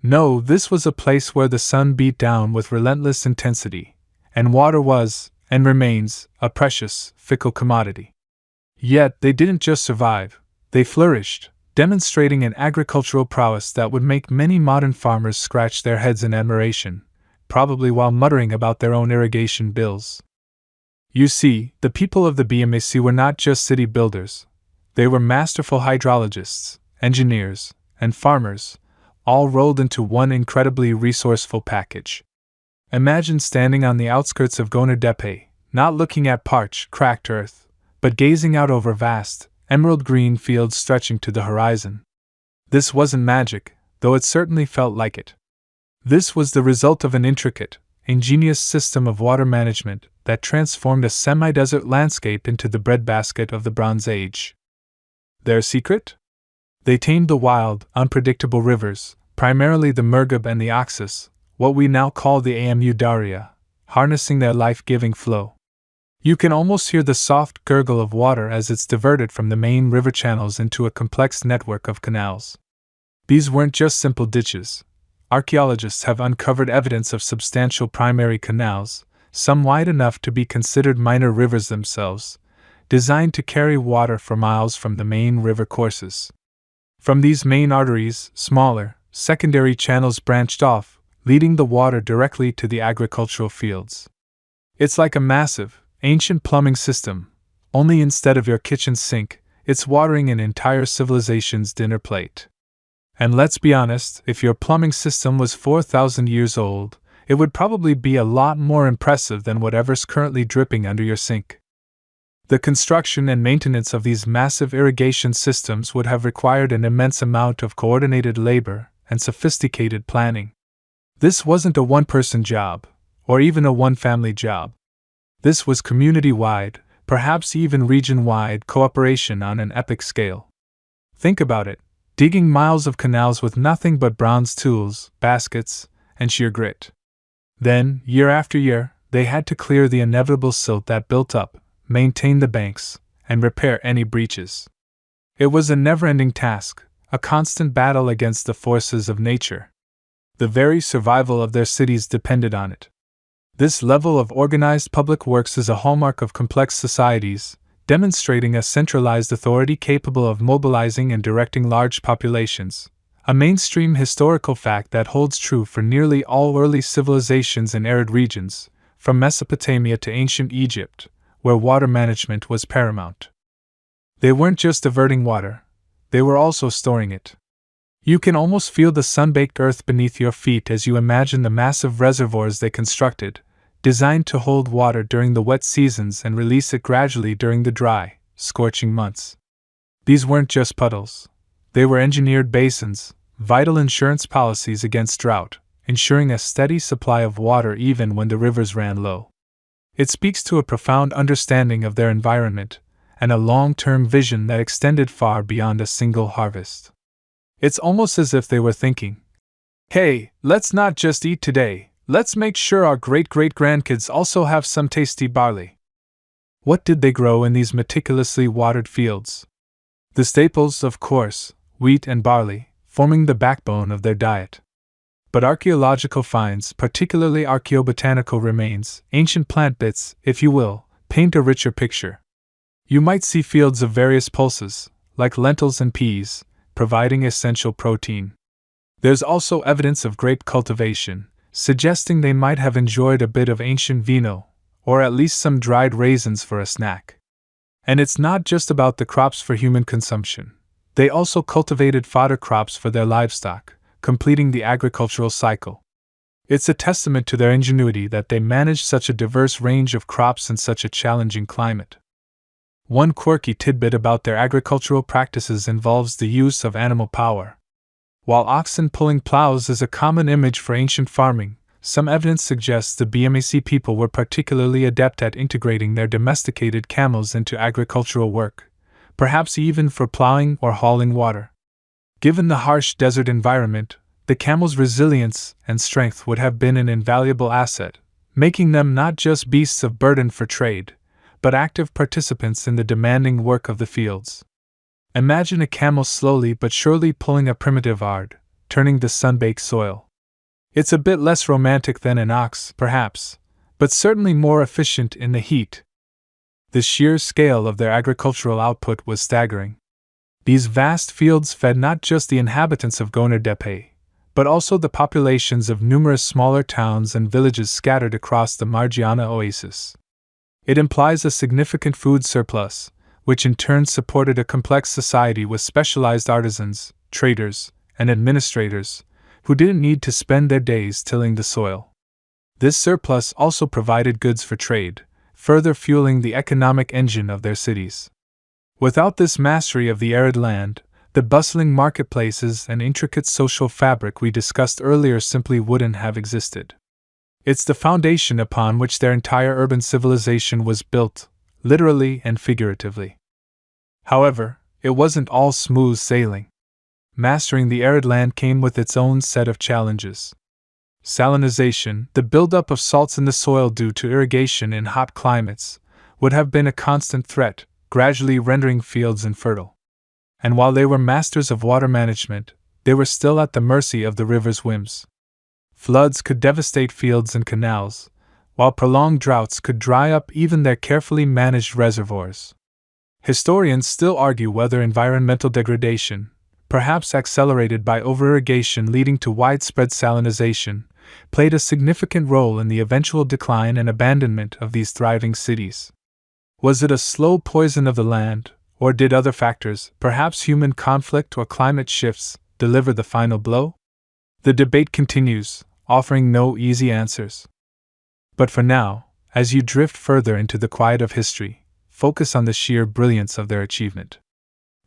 No, this was a place where the sun beat down with relentless intensity, and water was, and remains, a precious, fickle commodity. Yet they didn't just survive, they flourished, demonstrating an agricultural prowess that would make many modern farmers scratch their heads in admiration, probably while muttering about their own irrigation bills. You see, the people of the BMAC were not just city builders. They were masterful hydrologists, engineers, and farmers, all rolled into one incredibly resourceful package. Imagine standing on the outskirts of Gonur Depe, not looking at parched, cracked earth, but gazing out over vast, emerald green fields stretching to the horizon. This wasn't magic, though it certainly felt like it. This was the result of an intricate, ingenious system of water management that transformed a semi-desert landscape into the breadbasket of the Bronze Age. Their secret? They tamed the wild, unpredictable rivers, primarily the Murghab and the Oxus, what we now call the Amu Darya, harnessing their life-giving flow. You can almost hear the soft gurgle of water as it's diverted from the main river channels into a complex network of canals. These weren't just simple ditches. Archaeologists have uncovered evidence of substantial primary canals, some wide enough to be considered minor rivers themselves, designed to carry water for miles from the main river courses. From these main arteries, smaller, secondary channels branched off, leading the water directly to the agricultural fields. It's like a massive, ancient plumbing system, only instead of your kitchen sink, it's watering an entire civilization's dinner plate. And let's be honest, if your plumbing system was 4,000 years old, it would probably be a lot more impressive than whatever's currently dripping under your sink. The construction and maintenance of these massive irrigation systems would have required an immense amount of coordinated labor and sophisticated planning. This wasn't a one-person job, or even a one-family job. This was community-wide, perhaps even region-wide cooperation on an epic scale. Think about it. Digging miles of canals with nothing but bronze tools, baskets, and sheer grit. Then, year after year, they had to clear the inevitable silt that built up, maintain the banks, and repair any breaches. It was a never-ending task, a constant battle against the forces of nature. The very survival of their cities depended on it. This level of organized public works is a hallmark of complex societies, demonstrating a centralized authority capable of mobilizing and directing large populations, a mainstream historical fact that holds true for nearly all early civilizations in arid regions, from Mesopotamia to ancient Egypt, where water management was paramount. They weren't just diverting water, they were also storing it. You can almost feel the sun-baked earth beneath your feet as you imagine the massive reservoirs they constructed, designed to hold water during the wet seasons and release it gradually during the dry, scorching months. These weren't just puddles. They were engineered basins, vital insurance policies against drought, ensuring a steady supply of water even when the rivers ran low. It speaks to a profound understanding of their environment, and a long-term vision that extended far beyond a single harvest. It's almost as if they were thinking, hey, let's not just eat today. Let's make sure our great-great-grandkids also have some tasty barley. What did they grow in these meticulously watered fields? The staples, of course, wheat and barley, forming the backbone of their diet. But archaeological finds, particularly archaeobotanical remains, ancient plant bits, if you will, paint a richer picture. You might see fields of various pulses, like lentils and peas, providing essential protein. There's also evidence of grape cultivation, suggesting they might have enjoyed a bit of ancient vino, or at least some dried raisins for a snack. And it's not just about the crops for human consumption. They also cultivated fodder crops for their livestock, completing the agricultural cycle. It's a testament to their ingenuity that they managed such a diverse range of crops in such a challenging climate. One quirky tidbit about their agricultural practices involves the use of animal power. While oxen pulling plows is a common image for ancient farming, some evidence suggests the BMAC people were particularly adept at integrating their domesticated camels into agricultural work, perhaps even for plowing or hauling water. Given the harsh desert environment, the camel's resilience and strength would have been an invaluable asset, making them not just beasts of burden for trade, but active participants in the demanding work of the fields. Imagine a camel slowly but surely pulling a primitive arid, turning the sun-baked soil. It's a bit less romantic than an ox, perhaps, but certainly more efficient in the heat. The sheer scale of their agricultural output was staggering. These vast fields fed not just the inhabitants of Gonur Depe, but also the populations of numerous smaller towns and villages scattered across the Margiana oasis. It implies a significant food surplus, which in turn supported a complex society with specialized artisans, traders, and administrators, who didn't need to spend their days tilling the soil. This surplus also provided goods for trade, further fueling the economic engine of their cities. Without this mastery of the arid land, the bustling marketplaces and intricate social fabric we discussed earlier simply wouldn't have existed. It's the foundation upon which their entire urban civilization was built, literally and figuratively. However, it wasn't all smooth sailing. Mastering the arid land came with its own set of challenges. Salinization, the buildup of salts in the soil due to irrigation in hot climates, would have been a constant threat, gradually rendering fields infertile. And while they were masters of water management, they were still at the mercy of the river's whims. Floods could devastate fields and canals, while prolonged droughts could dry up even their carefully managed reservoirs. Historians still argue whether environmental degradation, perhaps accelerated by over-irrigation leading to widespread salinization, played a significant role in the eventual decline and abandonment of these thriving cities. Was it a slow poison of the land, or did other factors, perhaps human conflict or climate shifts, deliver the final blow? The debate continues, offering no easy answers. But for now, as you drift further into the quiet of history, focus on the sheer brilliance of their achievement.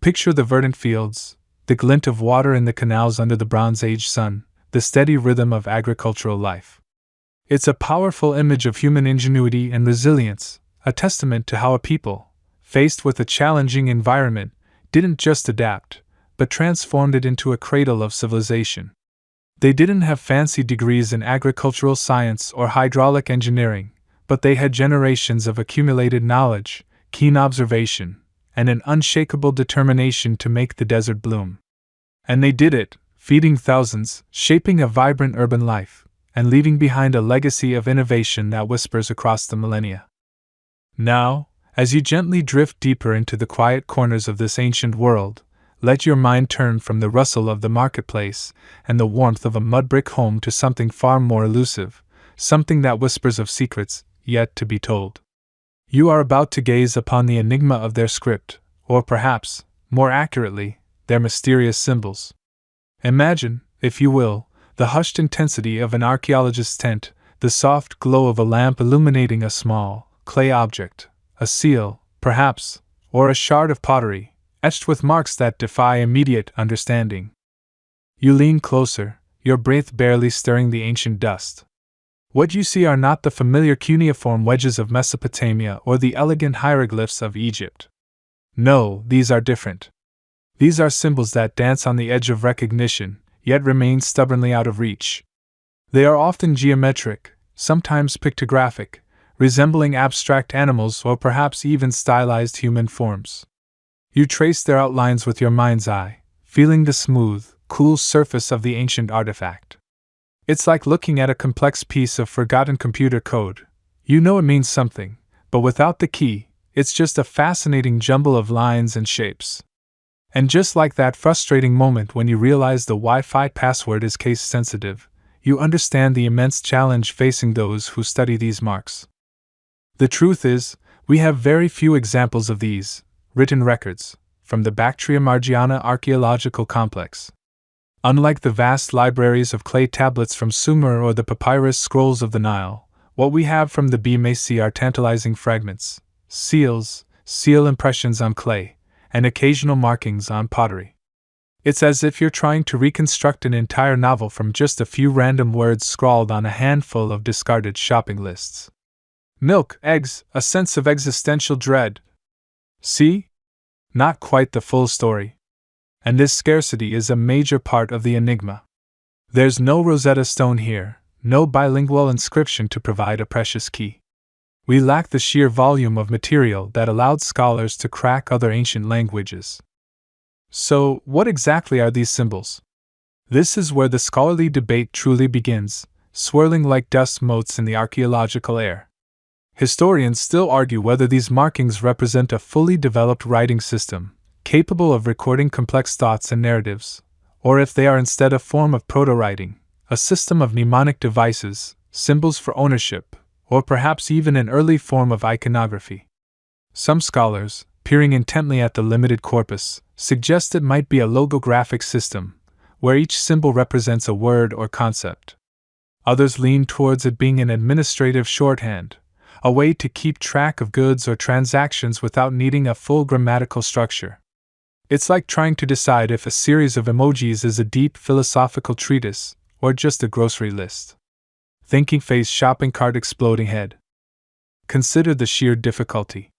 Picture the verdant fields, the glint of water in the canals under the Bronze Age sun, the steady rhythm of agricultural life. It's a powerful image of human ingenuity and resilience, a testament to how a people, faced with a challenging environment, didn't just adapt, but transformed it into a cradle of civilization. They didn't have fancy degrees in agricultural science or hydraulic engineering, but they had generations of accumulated knowledge, keen observation, and an unshakable determination to make the desert bloom. And they did it, feeding thousands, shaping a vibrant urban life, and leaving behind a legacy of innovation that whispers across the millennia. Now, as you gently drift deeper into the quiet corners of this ancient world, let your mind turn from the rustle of the marketplace and the warmth of a mud-brick home to something far more elusive, something that whispers of secrets yet to be told. You are about to gaze upon the enigma of their script, or perhaps, more accurately, their mysterious symbols. Imagine, if you will, the hushed intensity of an archaeologist's tent, the soft glow of a lamp illuminating a small, clay object, a seal, perhaps, or a shard of pottery, etched with marks that defy immediate understanding. You lean closer, your breath barely stirring the ancient dust. What you see are not the familiar cuneiform wedges of Mesopotamia or the elegant hieroglyphs of Egypt. No, these are different. These are symbols that dance on the edge of recognition, yet remain stubbornly out of reach. They are often geometric, sometimes pictographic, resembling abstract animals or perhaps even stylized human forms. You trace their outlines with your mind's eye, feeling the smooth, cool surface of the ancient artifact. It's like looking at a complex piece of forgotten computer code. You know it means something, but without the key, it's just a fascinating jumble of lines and shapes. And just like that frustrating moment when you realize the Wi-Fi password is case-sensitive, you understand the immense challenge facing those who study these marks. The truth is, we have very few examples of these written records from the Bactria-Margiana Archaeological Complex. Unlike the vast libraries of clay tablets from Sumer or the papyrus scrolls of the Nile, what we have from the BMAC are tantalizing fragments, seals, seal impressions on clay, and occasional markings on pottery. It's as if you're trying to reconstruct an entire novel from just a few random words scrawled on a handful of discarded shopping lists. Milk, eggs, a sense of existential dread. See? Not quite the full story. And this scarcity is a major part of the enigma. There's no Rosetta Stone here, no bilingual inscription to provide a precious key. We lack the sheer volume of material that allowed scholars to crack other ancient languages. So, what exactly are these symbols? This is where the scholarly debate truly begins, swirling like dust motes in the archaeological air. Historians still argue whether these markings represent a fully developed writing system, capable of recording complex thoughts and narratives, or if they are instead a form of proto-writing, a system of mnemonic devices, symbols for ownership, or perhaps even an early form of iconography. Some scholars, peering intently at the limited corpus, suggest it might be a logographic system, where each symbol represents a word or concept. Others lean towards it being an administrative shorthand, a way to keep track of goods or transactions without needing a full grammatical structure. It's like trying to decide if a series of emojis is a deep philosophical treatise or just a grocery list. Thinking face, shopping cart, exploding head. Consider the sheer difficulty.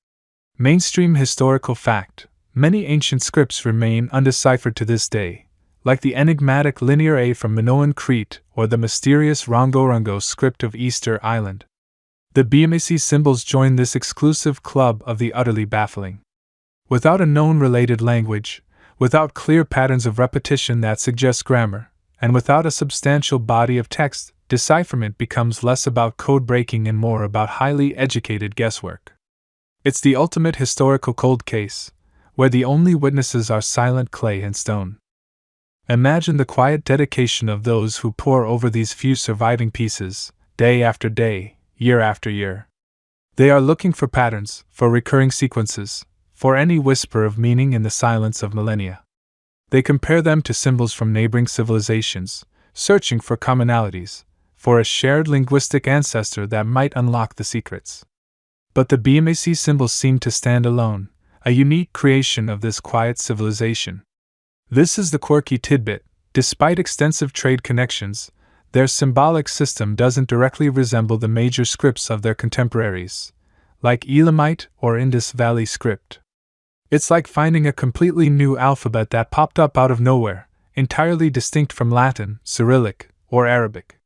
Mainstream historical fact: many ancient scripts remain undeciphered to this day, like the enigmatic Linear A from Minoan Crete or the mysterious Rongo-Rongo script of Easter Island. The BMAC symbols join this exclusive club of the utterly baffling. Without a known related language, without clear patterns of repetition that suggest grammar, and without a substantial body of text, decipherment becomes less about code breaking and more about highly educated guesswork. It's the ultimate historical cold case, where the only witnesses are silent clay and stone. Imagine the quiet dedication of those who pore over these few surviving pieces, day after day, year after year. They are looking for patterns, for recurring sequences, for any whisper of meaning in the silence of millennia. They compare them to symbols from neighboring civilizations, searching for commonalities, for a shared linguistic ancestor that might unlock the secrets. But the BMAC symbols seem to stand alone, a unique creation of this quiet civilization. This is the quirky tidbit: despite extensive trade connections, their symbolic system doesn't directly resemble the major scripts of their contemporaries, like Elamite or Indus Valley script. It's like finding a completely new alphabet that popped up out of nowhere, entirely distinct from Latin, Cyrillic, or Arabic.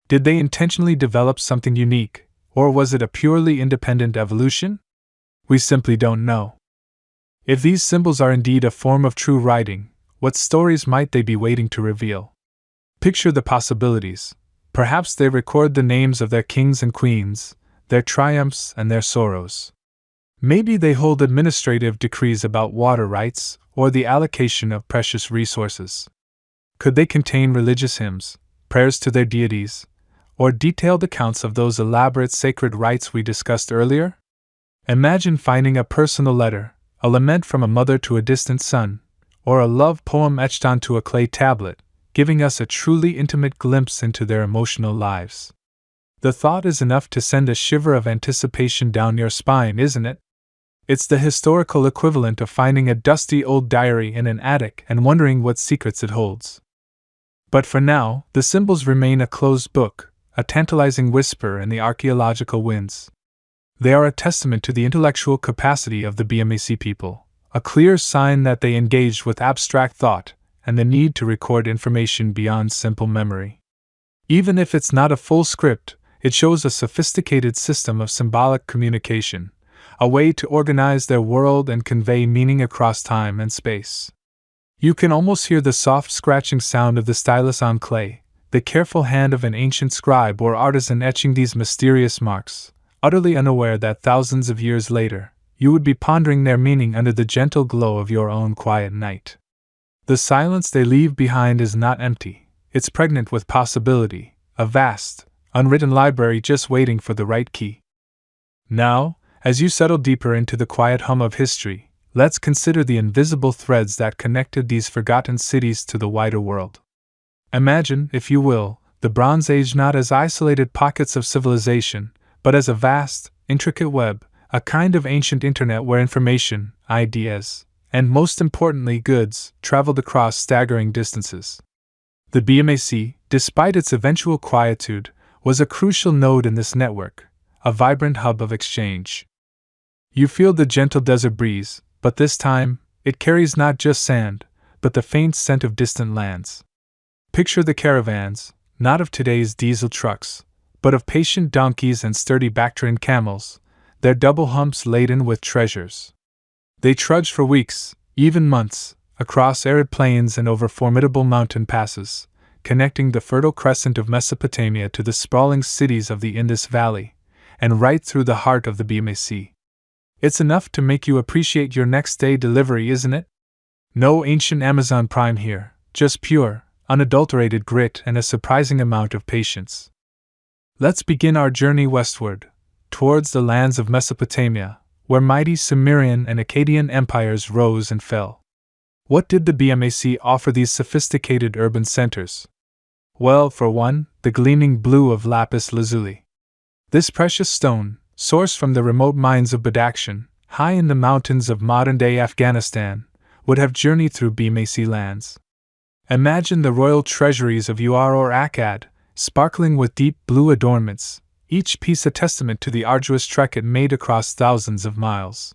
Did they intentionally develop something unique, or was it a purely independent evolution? We simply don't know. If these symbols are indeed a form of true writing, what stories might they be waiting to reveal? Picture the possibilities. Perhaps they record the names of their kings and queens, their triumphs and their sorrows. Maybe they hold administrative decrees about water rights or the allocation of precious resources. Could they contain religious hymns, prayers to their deities, or detailed accounts of those elaborate sacred rites we discussed earlier? Imagine finding a personal letter, a lament from a mother to a distant son, or a love poem etched onto a clay tablet, giving us a truly intimate glimpse into their emotional lives. The thought is enough to send a shiver of anticipation down your spine, isn't it? It's the historical equivalent of finding a dusty old diary in an attic and wondering what secrets it holds. But for now, the symbols remain a closed book, a tantalizing whisper in the archaeological winds. They are a testament to the intellectual capacity of the BMAC people, a clear sign that they engaged with abstract thought and the need to record information beyond simple memory. Even if it's not a full script, it shows a sophisticated system of symbolic communication, a way to organize their world and convey meaning across time and space. You can almost hear the soft scratching sound of the stylus on clay, the careful hand of an ancient scribe or artisan etching these mysterious marks, utterly unaware that thousands of years later, you would be pondering their meaning under the gentle glow of your own quiet night. The silence they leave behind is not empty, it's pregnant with possibility, a vast, unwritten library just waiting for the right key. Now, as you settle deeper into the quiet hum of history, let's consider the invisible threads that connected these forgotten cities to the wider world. Imagine, if you will, the Bronze Age not as isolated pockets of civilization, but as a vast, intricate web, a kind of ancient internet where information, ideas, and most importantly goods, traveled across staggering distances. The BMAC, despite its eventual quietude, was a crucial node in this network, a vibrant hub of exchange. You feel the gentle desert breeze, but this time, it carries not just sand, but the faint scent of distant lands. Picture the caravans, not of today's diesel trucks, but of patient donkeys and sturdy Bactrian camels, their double humps laden with treasures. They trudge for weeks, even months, across arid plains and over formidable mountain passes, connecting the fertile crescent of Mesopotamia to the sprawling cities of the Indus Valley, and right through the heart of the BMAC. It's enough to make you appreciate your next day delivery, isn't it? No ancient Amazon prime here, just pure, unadulterated grit and a surprising amount of patience. Let's begin our journey westward, towards the lands of Mesopotamia, where mighty Sumerian and Akkadian empires rose and fell. What did the BMAC offer these sophisticated urban centers? Well, for one, the gleaming blue of lapis lazuli. This precious stone, sourced from the remote mines of Badakhshan, high in the mountains of modern-day Afghanistan, would have journeyed through BMAC lands. Imagine the royal treasuries of Ur or Akkad, sparkling with deep blue adornments, each piece a testament to the arduous trek it made across thousands of miles.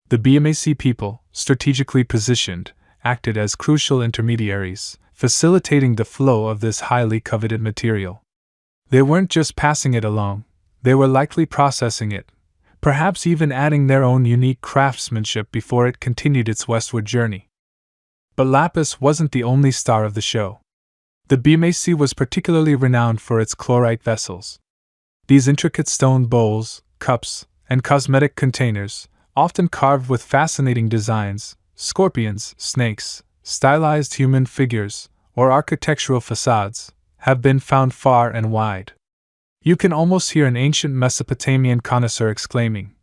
The BMAC people, strategically positioned, acted as crucial intermediaries, facilitating the flow of this highly coveted material. They weren't just passing it along, they were likely processing it, perhaps even adding their own unique craftsmanship before it continued its westward journey. But lapis wasn't the only star of the show. The BMAC was particularly renowned for its chlorite vessels. These intricate stone bowls, cups, and cosmetic containers, often carved with fascinating designs, scorpions, snakes, stylized human figures, or architectural facades, have been found far and wide. You can almost hear an ancient Mesopotamian connoisseur exclaiming,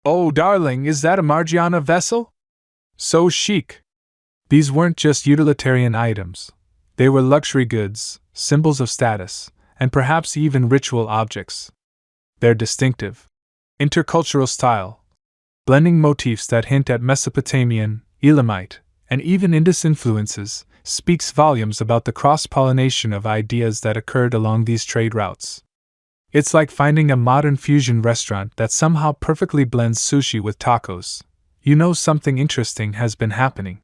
"Oh, darling, is that a Margiana vessel? So chic!" These weren't just utilitarian items. They were luxury goods, symbols of status, and perhaps even ritual objects. Their distinctive, intercultural style, blending motifs that hint at Mesopotamian, Elamite, and even Indus influences, speaks volumes about the cross-pollination of ideas that occurred along these trade routes. It's like finding a modern fusion restaurant that somehow perfectly blends sushi with tacos. You know something interesting has been happening.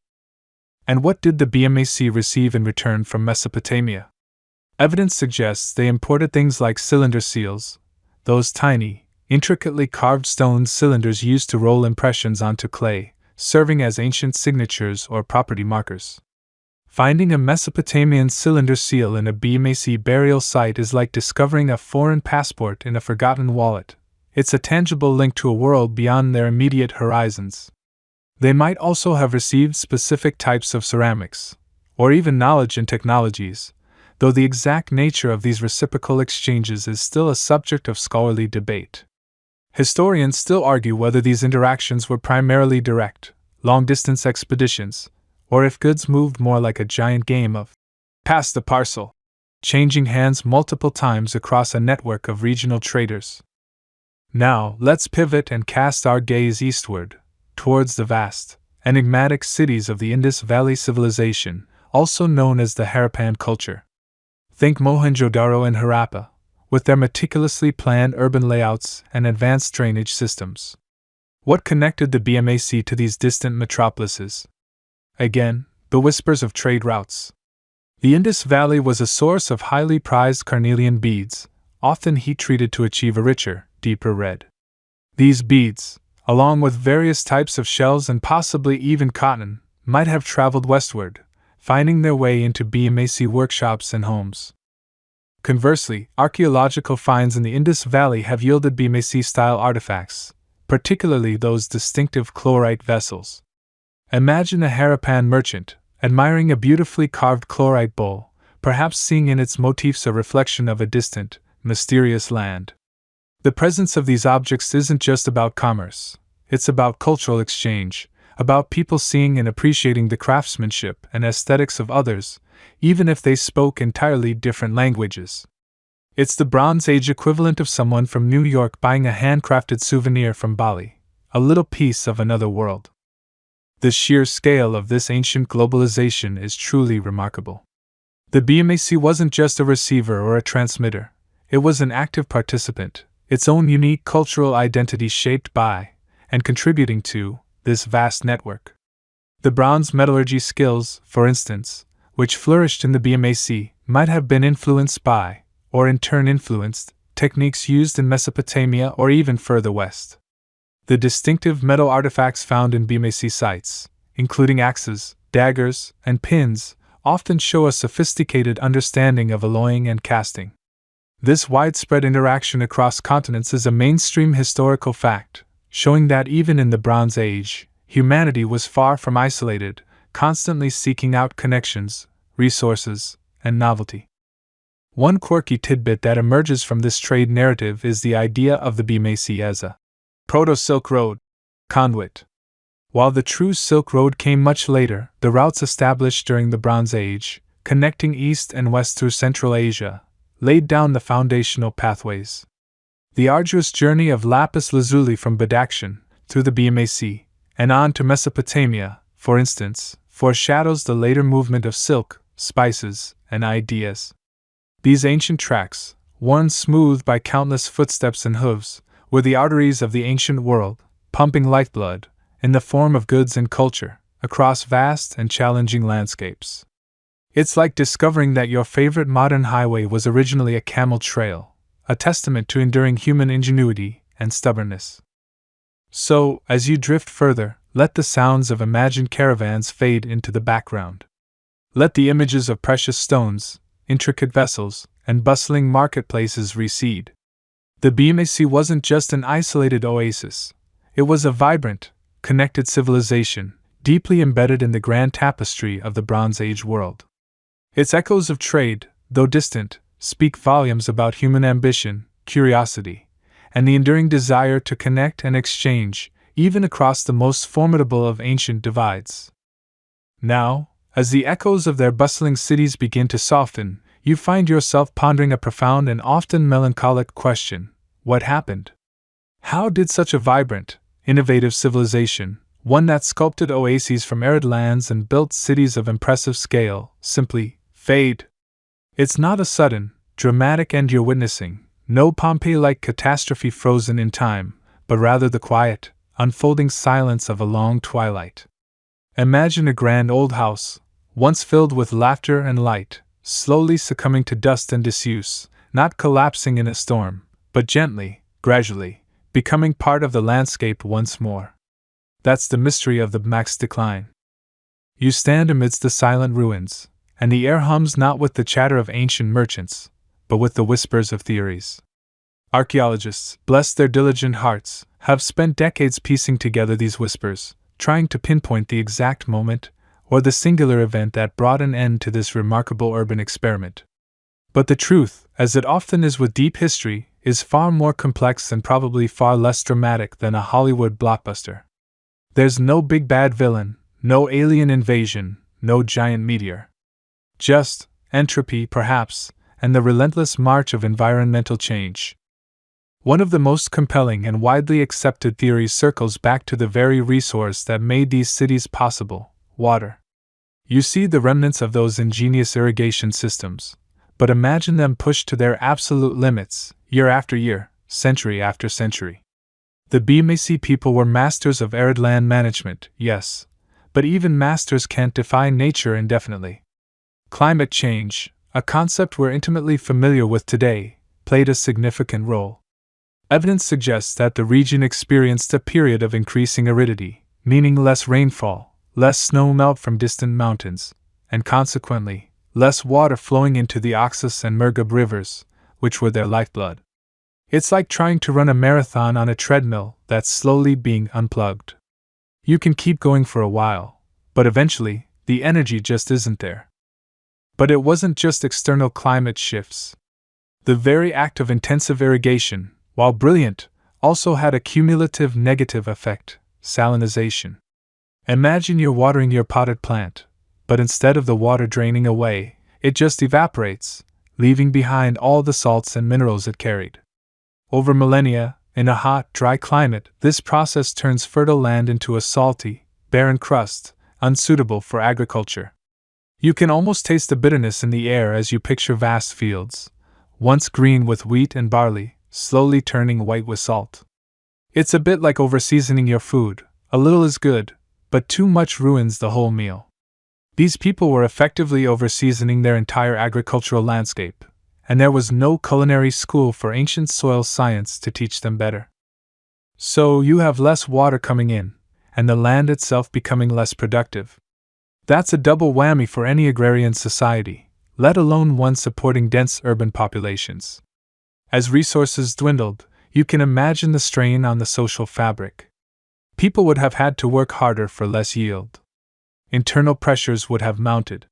And what did the BMAC receive in return from Mesopotamia? Evidence suggests they imported things like cylinder seals, those tiny, intricately carved stone cylinders used to roll impressions onto clay, serving as ancient signatures or property markers. Finding a Mesopotamian cylinder seal in a BMAC burial site is like discovering a foreign passport in a forgotten wallet. It's a tangible link to a world beyond their immediate horizons. They might also have received specific types of ceramics, or even knowledge and technologies, though the exact nature of these reciprocal exchanges is still a subject of scholarly debate. Historians still argue whether these interactions were primarily direct, long-distance expeditions, or if goods moved more like a giant game of pass the parcel, changing hands multiple times across a network of regional traders. Now, let's pivot and cast our gaze eastward, towards the vast, enigmatic cities of the Indus Valley civilization, also known as the Harappan culture. Think Mohenjo-Daro and Harappa, with their meticulously planned urban layouts and advanced drainage systems. What connected the BMAC to these distant metropolises? Again, the whispers of trade routes. The Indus Valley was a source of highly prized carnelian beads, often heat-treated to achieve a richer, deeper red. These beads, along with various types of shells and possibly even cotton, might have traveled westward, finding their way into BMAC workshops and homes. Conversely, archaeological finds in the Indus Valley have yielded BMAC-style artifacts, particularly those distinctive chlorite vessels. Imagine a Harappan merchant, admiring a beautifully carved chlorite bowl, perhaps seeing in its motifs a reflection of a distant, mysterious land. The presence of these objects isn't just about commerce, it's about cultural exchange, about people seeing and appreciating the craftsmanship and aesthetics of others, even if they spoke entirely different languages. It's the Bronze Age equivalent of someone from New York buying a handcrafted souvenir from Bali, a little piece of another world. The sheer scale of this ancient globalization is truly remarkable. The BMAC wasn't just a receiver or a transmitter, it was an active participant, its own unique cultural identity shaped by, and contributing to, this vast network. The bronze metallurgy skills, for instance, which flourished in the BMAC, might have been influenced by, or in turn influenced, techniques used in Mesopotamia or even further west. The distinctive metal artifacts found in BMAC sites, including axes, daggers, and pins, often show a sophisticated understanding of alloying and casting. This widespread interaction across continents is a mainstream historical fact, showing that even in the Bronze Age, humanity was far from isolated, constantly seeking out connections, resources, and novelty. One quirky tidbit that emerges from this trade narrative is the idea of the BMAC as a proto-Silk Road conduit. While the true Silk Road came much later, the routes established during the Bronze Age, connecting east and west through Central Asia, laid down the foundational pathways. The arduous journey of lapis lazuli from Badakhshan through the BMAC and on to Mesopotamia, for instance, foreshadows the later movement of silk, spices, and ideas. These ancient tracks, worn smooth by countless footsteps and hooves, were the arteries of the ancient world, pumping lifeblood, in the form of goods and culture, across vast and challenging landscapes. It's like discovering that your favorite modern highway was originally a camel trail, a testament to enduring human ingenuity and stubbornness. So, as you drift further, let the sounds of imagined caravans fade into the background. Let the images of precious stones, intricate vessels, and bustling marketplaces recede. The BMAC wasn't just an isolated oasis, it was a vibrant, connected civilization, deeply embedded in the grand tapestry of the Bronze Age world. Its echoes of trade, though distant, speak volumes about human ambition, curiosity, and the enduring desire to connect and exchange, even across the most formidable of ancient divides. Now, as the echoes of their bustling cities begin to soften, you find yourself pondering a profound and often melancholic question: what happened? How did such a vibrant, innovative civilization, one that sculpted oases from arid lands and built cities of impressive scale, simply fade? It's not a sudden, dramatic end you're witnessing, no Pompeii-like catastrophe frozen in time, but rather the quiet, unfolding silence of a long twilight. Imagine a grand old house, once filled with laughter and light, slowly succumbing to dust and disuse, not collapsing in a storm, but gently, gradually, becoming part of the landscape once more. That's the mystery of the BMAC's decline. You stand amidst the silent ruins, and the air hums not with the chatter of ancient merchants, but with the whispers of theories. Archaeologists, bless their diligent hearts, have spent decades piecing together these whispers, trying to pinpoint the exact moment or the singular event that brought an end to this remarkable urban experiment. But the truth, as it often is with deep history, is far more complex and probably far less dramatic than a Hollywood blockbuster. There's no big bad villain, no alien invasion, no giant meteor. Just entropy, perhaps, and the relentless march of environmental change. One of the most compelling and widely accepted theories circles back to the very resource that made these cities possible: water. You see the remnants of those ingenious irrigation systems, but imagine them pushed to their absolute limits, year after year, century after century. The BMAC people were masters of arid land management, yes, but even masters can't defy nature indefinitely. Climate change, a concept we're intimately familiar with today, played a significant role. Evidence suggests that the region experienced a period of increasing aridity, meaning less rainfall, less snow melt from distant mountains, and consequently, less water flowing into the Oxus and Murghab rivers, which were their lifeblood. It's like trying to run a marathon on a treadmill that's slowly being unplugged. You can keep going for a while, but eventually, the energy just isn't there. But it wasn't just external climate shifts. The very act of intensive irrigation, while brilliant, also had a cumulative negative effect: salinization. Imagine you're watering your potted plant, but instead of the water draining away, it just evaporates, leaving behind all the salts and minerals it carried. Over millennia, in a hot, dry climate, this process turns fertile land into a salty, barren crust, unsuitable for agriculture. You can almost taste the bitterness in the air as you picture vast fields, once green with wheat and barley, slowly turning white with salt. It's a bit like overseasoning your food: a little is good, but too much ruins the whole meal. These people were effectively overseasoning their entire agricultural landscape, and there was no culinary school for ancient soil science to teach them better. So you have less water coming in, and the land itself becoming less productive. That's a double whammy for any agrarian society, let alone one supporting dense urban populations. As resources dwindled, you can imagine the strain on the social fabric. People would have had to work harder for less yield. Internal pressures would have mounted.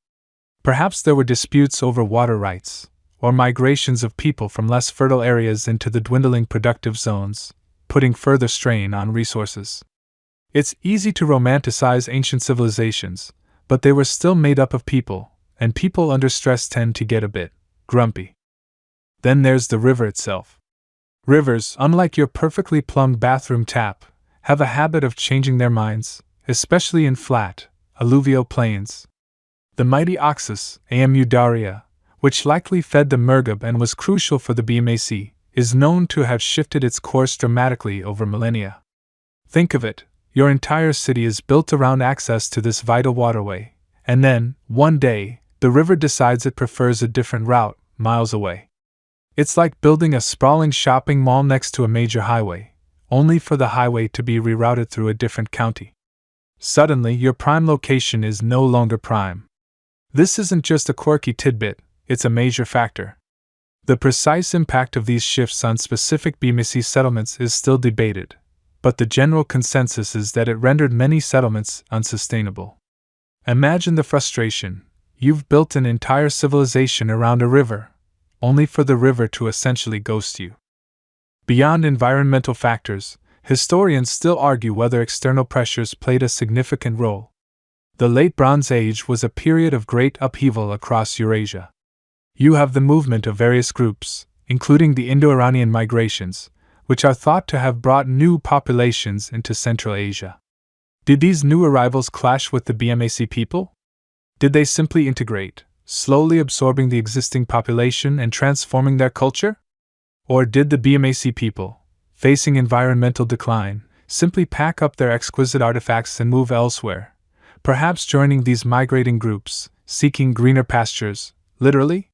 Perhaps there were disputes over water rights, or migrations of people from less fertile areas into the dwindling productive zones, putting further strain on resources. It's easy to romanticize ancient civilizations, but they were still made up of people, and people under stress tend to get a bit grumpy. Then there's the river itself. Rivers, unlike your perfectly plumbed bathroom tap, have a habit of changing their minds, especially in flat, alluvial plains. The mighty Oxus, Amu Darya, which likely fed the Murghab and was crucial for the BMAC, is known to have shifted its course dramatically over millennia. Think of it, your entire city is built around access to this vital waterway, and then, one day, the river decides it prefers a different route, miles away. It's like building a sprawling shopping mall next to a major highway, only for the highway to be rerouted through a different county. Suddenly, your prime location is no longer prime. This isn't just a quirky tidbit, it's a major factor. The precise impact of these shifts on specific BMAC settlements is still debated, but the general consensus is that it rendered many settlements unsustainable. Imagine the frustration. You've built an entire civilization around a river, only for the river to essentially ghost you. Beyond environmental factors, historians still argue whether external pressures played a significant role. The Late Bronze Age was a period of great upheaval across Eurasia. You have the movement of various groups, including the Indo-Iranian migrations, which are thought to have brought new populations into Central Asia. Did these new arrivals clash with the BMAC people? Did they simply integrate, slowly absorbing the existing population and transforming their culture? Or did the BMAC people, facing environmental decline, simply pack up their exquisite artifacts and move elsewhere, perhaps joining these migrating groups, seeking greener pastures, literally?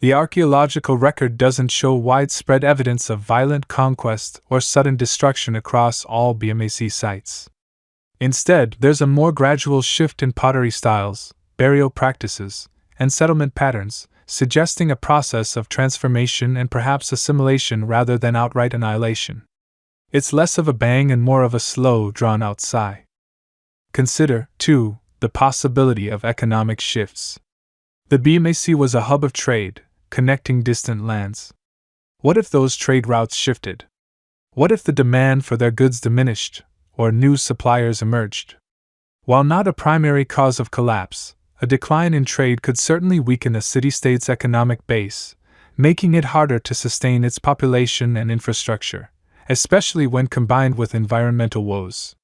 The archaeological record doesn't show widespread evidence of violent conquest or sudden destruction across all BMAC sites. Instead, there's a more gradual shift in pottery styles, burial practices, and settlement patterns, suggesting a process of transformation and perhaps assimilation rather than outright annihilation. It's less of a bang and more of a slow, drawn-out sigh. Consider, too, the possibility of economic shifts. The BMAC was a hub of trade, connecting distant lands. What if those trade routes shifted? What if the demand for their goods diminished, or new suppliers emerged? While not a primary cause of collapse, a decline in trade could certainly weaken a city-state's economic base, making it harder to sustain its population and infrastructure, especially when combined with environmental woes.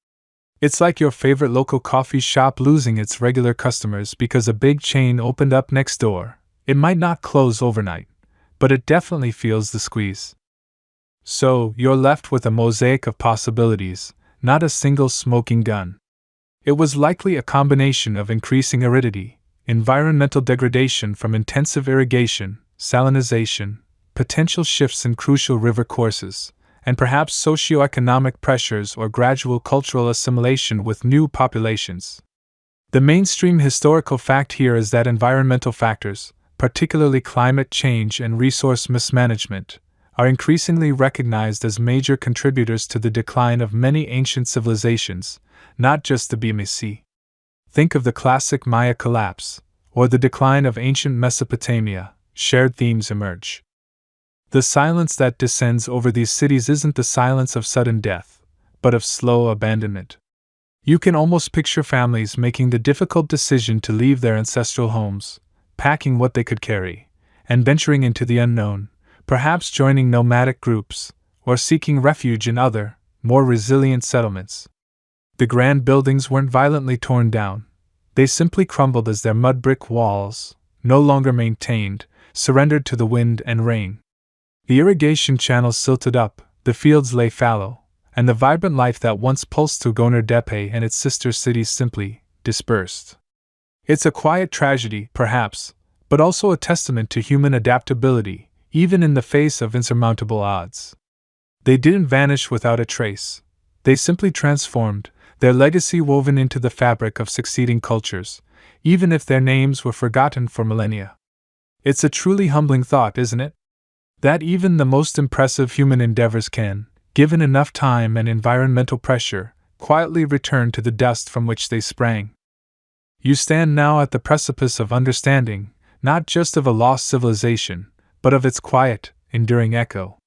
It's like your favorite local coffee shop losing its regular customers because a big chain opened up next door. It might not close overnight, but it definitely feels the squeeze. So, you're left with a mosaic of possibilities, not a single smoking gun. It was likely a combination of increasing aridity, environmental degradation from intensive irrigation, salinization, potential shifts in crucial river courses, and perhaps socio-economic pressures or gradual cultural assimilation with new populations. The mainstream historical fact here is that environmental factors, particularly climate change and resource mismanagement, are increasingly recognized as major contributors to the decline of many ancient civilizations, not just the BMAC. Think of the classic Maya collapse, or the decline of ancient Mesopotamia. Shared themes emerge. The silence that descends over these cities isn't the silence of sudden death, but of slow abandonment. You can almost picture families making the difficult decision to leave their ancestral homes, packing what they could carry, and venturing into the unknown, perhaps joining nomadic groups, or seeking refuge in other, more resilient settlements. The grand buildings weren't violently torn down. They simply crumbled as their mud brick walls, no longer maintained, surrendered to the wind and rain. The irrigation channels silted up, the fields lay fallow, and the vibrant life that once pulsed through Gonur Depe and its sister cities simply dispersed. It's a quiet tragedy, perhaps, but also a testament to human adaptability, even in the face of insurmountable odds. They didn't vanish without a trace. They simply transformed, their legacy woven into the fabric of succeeding cultures, even if their names were forgotten for millennia. It's a truly humbling thought, isn't it? That even the most impressive human endeavors can, given enough time and environmental pressure, quietly return to the dust from which they sprang. You stand now at the precipice of understanding, not just of a lost civilization, but of its quiet, enduring echo.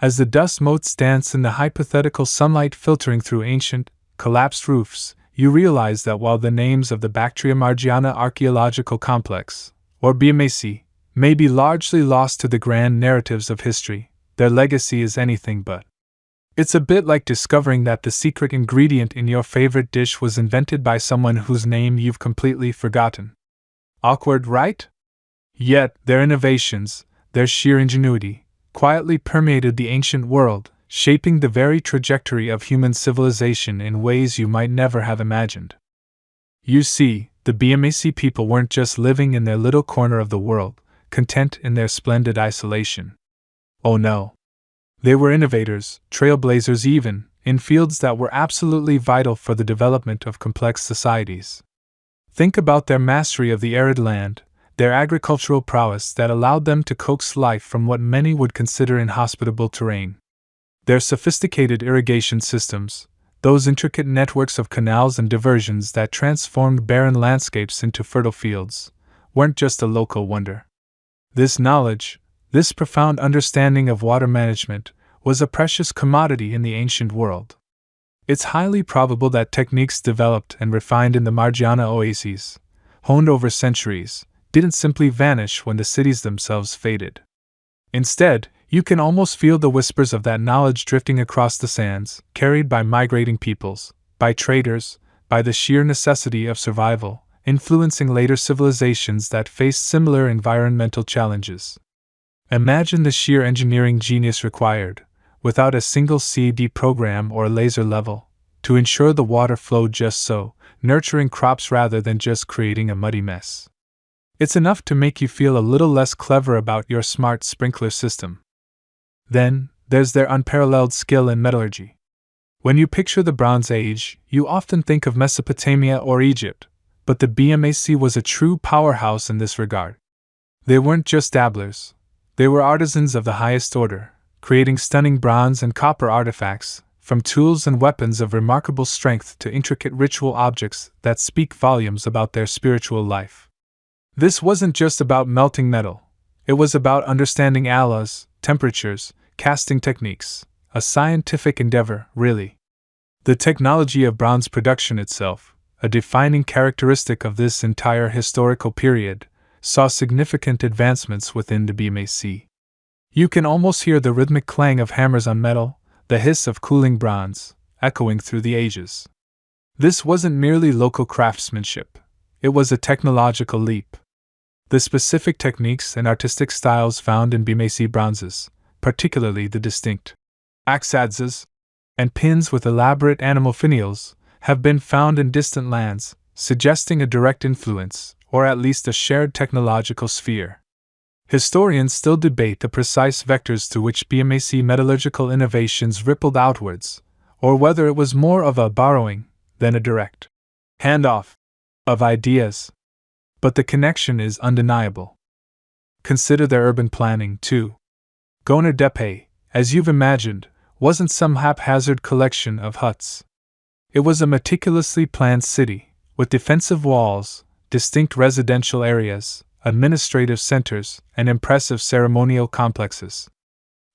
As the dust motes dance in the hypothetical sunlight filtering through ancient, collapsed roofs, you realize that while the names of the Bactria-Margiana Archaeological Complex, or BMAC, may be largely lost to the grand narratives of history, their legacy is anything but. It's a bit like discovering that the secret ingredient in your favorite dish was invented by someone whose name you've completely forgotten. Awkward, right? Yet, their innovations, their sheer ingenuity, quietly permeated the ancient world, shaping the very trajectory of human civilization in ways you might never have imagined. You see, the BMAC people weren't just living in their little corner of the world, content in their splendid isolation. Oh no. They were innovators, trailblazers even, in fields that were absolutely vital for the development of complex societies. Think about their mastery of the arid land, their agricultural prowess that allowed them to coax life from what many would consider inhospitable terrain. Their sophisticated irrigation systems, those intricate networks of canals and diversions that transformed barren landscapes into fertile fields, weren't just a local wonder. This knowledge, this profound understanding of water management, was a precious commodity in the ancient world. It's highly probable that techniques developed and refined in the Margiana oases, honed over centuries, didn't simply vanish when the cities themselves faded. Instead, you can almost feel the whispers of that knowledge drifting across the sands, carried by migrating peoples, by traders, by the sheer necessity of survival, influencing later civilizations that faced similar environmental challenges. Imagine the sheer engineering genius required, without a single CAD program or laser level, to ensure the water flowed just so, nurturing crops rather than just creating a muddy mess. It's enough to make you feel a little less clever about your smart sprinkler system. Then, there's their unparalleled skill in metallurgy. When you picture the Bronze Age, you often think of Mesopotamia or Egypt, but the BMAC was a true powerhouse in this regard. They weren't just dabblers. They were artisans of the highest order, creating stunning bronze and copper artifacts, from tools and weapons of remarkable strength to intricate ritual objects that speak volumes about their spiritual life. This wasn't just about melting metal. It was about understanding alloys, temperatures, casting techniques, a scientific endeavor, really. The technology of bronze production itself, a defining characteristic of this entire historical period, saw significant advancements within the BMAC. You can almost hear the rhythmic clang of hammers on metal, the hiss of cooling bronze, echoing through the ages. This wasn't merely local craftsmanship. It was a technological leap. The specific techniques and artistic styles found in BMAC bronzes, particularly the distinct axe and pins with elaborate animal finials, have been found in distant lands, suggesting a direct influence, or at least a shared technological sphere. Historians still debate the precise vectors through which BMAC metallurgical innovations rippled outwards, or whether it was more of a borrowing than a direct handoff of ideas. But the connection is undeniable. Consider their urban planning, too. Gonur Depe, as you've imagined, wasn't some haphazard collection of huts. It was a meticulously planned city, with defensive walls, distinct residential areas, administrative centers, and impressive ceremonial complexes.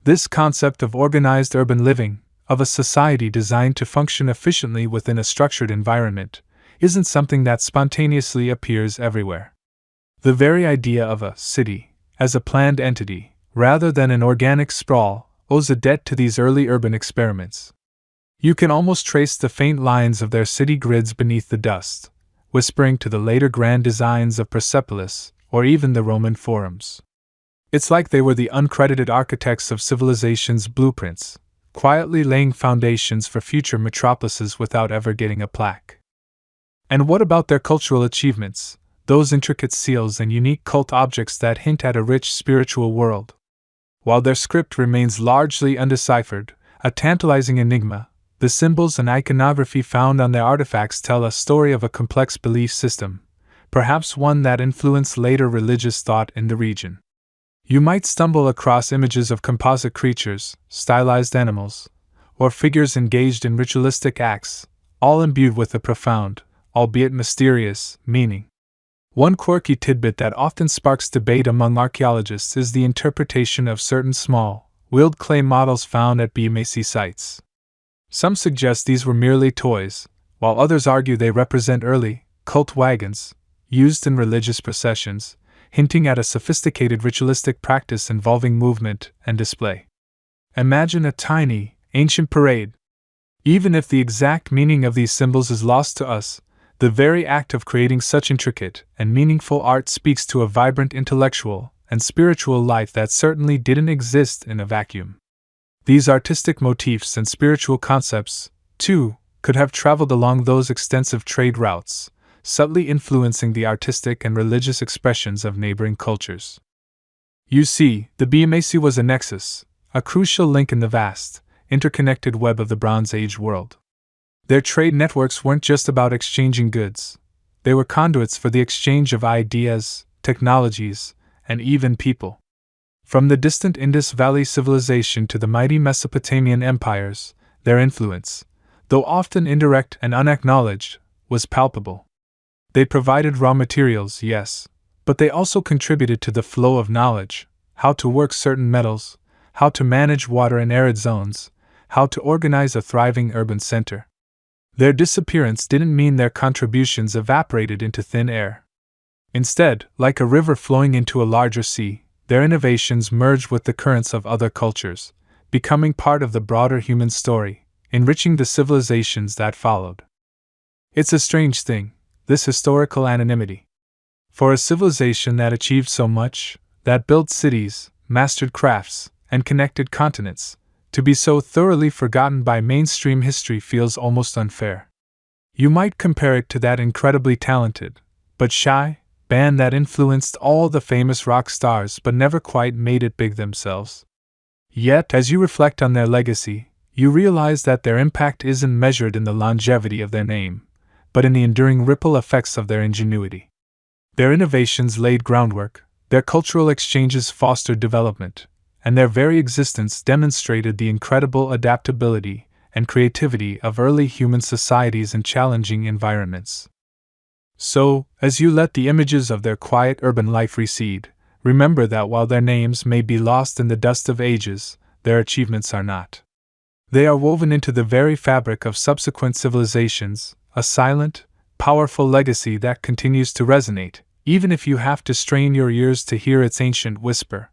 This concept of organized urban living, of a society designed to function efficiently within a structured environment, isn't something that spontaneously appears everywhere. The very idea of a city, as a planned entity, rather than an organic sprawl, owes a debt to these early urban experiments. You can almost trace the faint lines of their city grids beneath the dust, whispering to the later grand designs of Persepolis, or even the Roman forums. It's like they were the uncredited architects of civilization's blueprints, quietly laying foundations for future metropolises without ever getting a plaque. And what about their cultural achievements, those intricate seals and unique cult objects that hint at a rich spiritual world? While their script remains largely undeciphered, a tantalizing enigma, the symbols and iconography found on their artifacts tell a story of a complex belief system, perhaps one that influenced later religious thought in the region. You might stumble across images of composite creatures, stylized animals, or figures engaged in ritualistic acts, all imbued with a profound, albeit mysterious, meaning. One quirky tidbit that often sparks debate among archaeologists is the interpretation of certain small, wheeled clay models found at BMAC sites. Some suggest these were merely toys, while others argue they represent early, cult wagons, used in religious processions, hinting at a sophisticated ritualistic practice involving movement and display. Imagine a tiny, ancient parade. Even if the exact meaning of these symbols is lost to us, the very act of creating such intricate and meaningful art speaks to a vibrant intellectual and spiritual life that certainly didn't exist in a vacuum. These artistic motifs and spiritual concepts, too, could have traveled along those extensive trade routes, subtly influencing the artistic and religious expressions of neighboring cultures. You see, the BMAC was a nexus, a crucial link in the vast, interconnected web of the Bronze Age world. Their trade networks weren't just about exchanging goods, they were conduits for the exchange of ideas, technologies, and even people. From the distant Indus Valley civilization to the mighty Mesopotamian empires, their influence, though often indirect and unacknowledged, was palpable. They provided raw materials, yes, but they also contributed to the flow of knowledge, how to work certain metals, how to manage water in arid zones, how to organize a thriving urban center. Their disappearance didn't mean their contributions evaporated into thin air. Instead, like a river flowing into a larger sea, their innovations merged with the currents of other cultures, becoming part of the broader human story, enriching the civilizations that followed. It's a strange thing, this historical anonymity. For a civilization that achieved so much, that built cities, mastered crafts, and connected continents, to be so thoroughly forgotten by mainstream history feels almost unfair. You might compare it to that incredibly talented, but shy, band that influenced all the famous rock stars but never quite made it big themselves. Yet, as you reflect on their legacy, you realize that their impact isn't measured in the longevity of their name, but in the enduring ripple effects of their ingenuity. Their innovations laid groundwork, their cultural exchanges fostered development, and their very existence demonstrated the incredible adaptability and creativity of early human societies in challenging environments. So, as you let the images of their quiet urban life recede, remember that while their names may be lost in the dust of ages, their achievements are not. They are woven into the very fabric of subsequent civilizations, a silent, powerful legacy that continues to resonate, even if you have to strain your ears to hear its ancient whisper.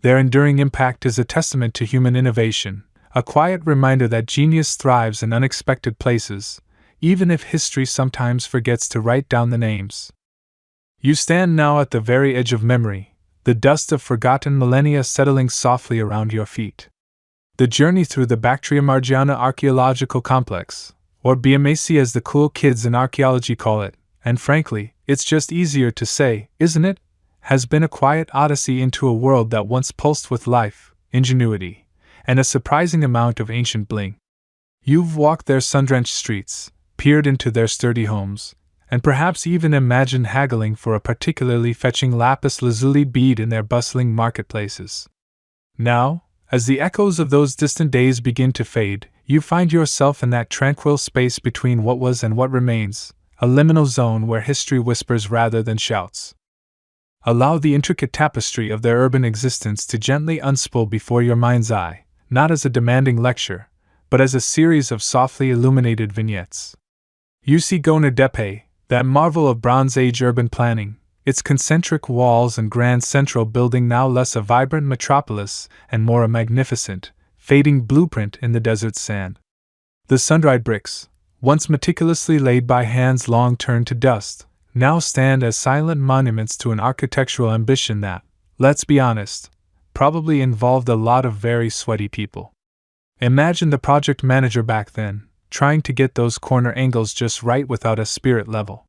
Their enduring impact is a testament to human innovation, a quiet reminder that genius thrives in unexpected places, even if history sometimes forgets to write down the names. You stand now at the very edge of memory, the dust of forgotten millennia settling softly around your feet. The journey through the Bactria-Margiana Archaeological Complex, or BMAC as the cool kids in archaeology call it, and frankly, it's just easier to say, isn't it? Has been a quiet odyssey into a world that once pulsed with life, ingenuity, and a surprising amount of ancient bling. You've walked their sun-drenched streets, peered into their sturdy homes, and perhaps even imagined haggling for a particularly fetching lapis lazuli bead in their bustling marketplaces. Now, as the echoes of those distant days begin to fade, you find yourself in that tranquil space between what was and what remains, a liminal zone where history whispers rather than shouts. Allow the intricate tapestry of their urban existence to gently unspool before your mind's eye, not as a demanding lecture, but as a series of softly illuminated vignettes. You see Gonur Depe, that marvel of Bronze Age urban planning, its concentric walls and grand central building now less a vibrant metropolis and more a magnificent, fading blueprint in the desert's sand. The sun-dried bricks, once meticulously laid by hands long turned to dust, now stand as silent monuments to an architectural ambition that, let's be honest, probably involved a lot of very sweaty people. Imagine the project manager back then, trying to get those corner angles just right without a spirit level.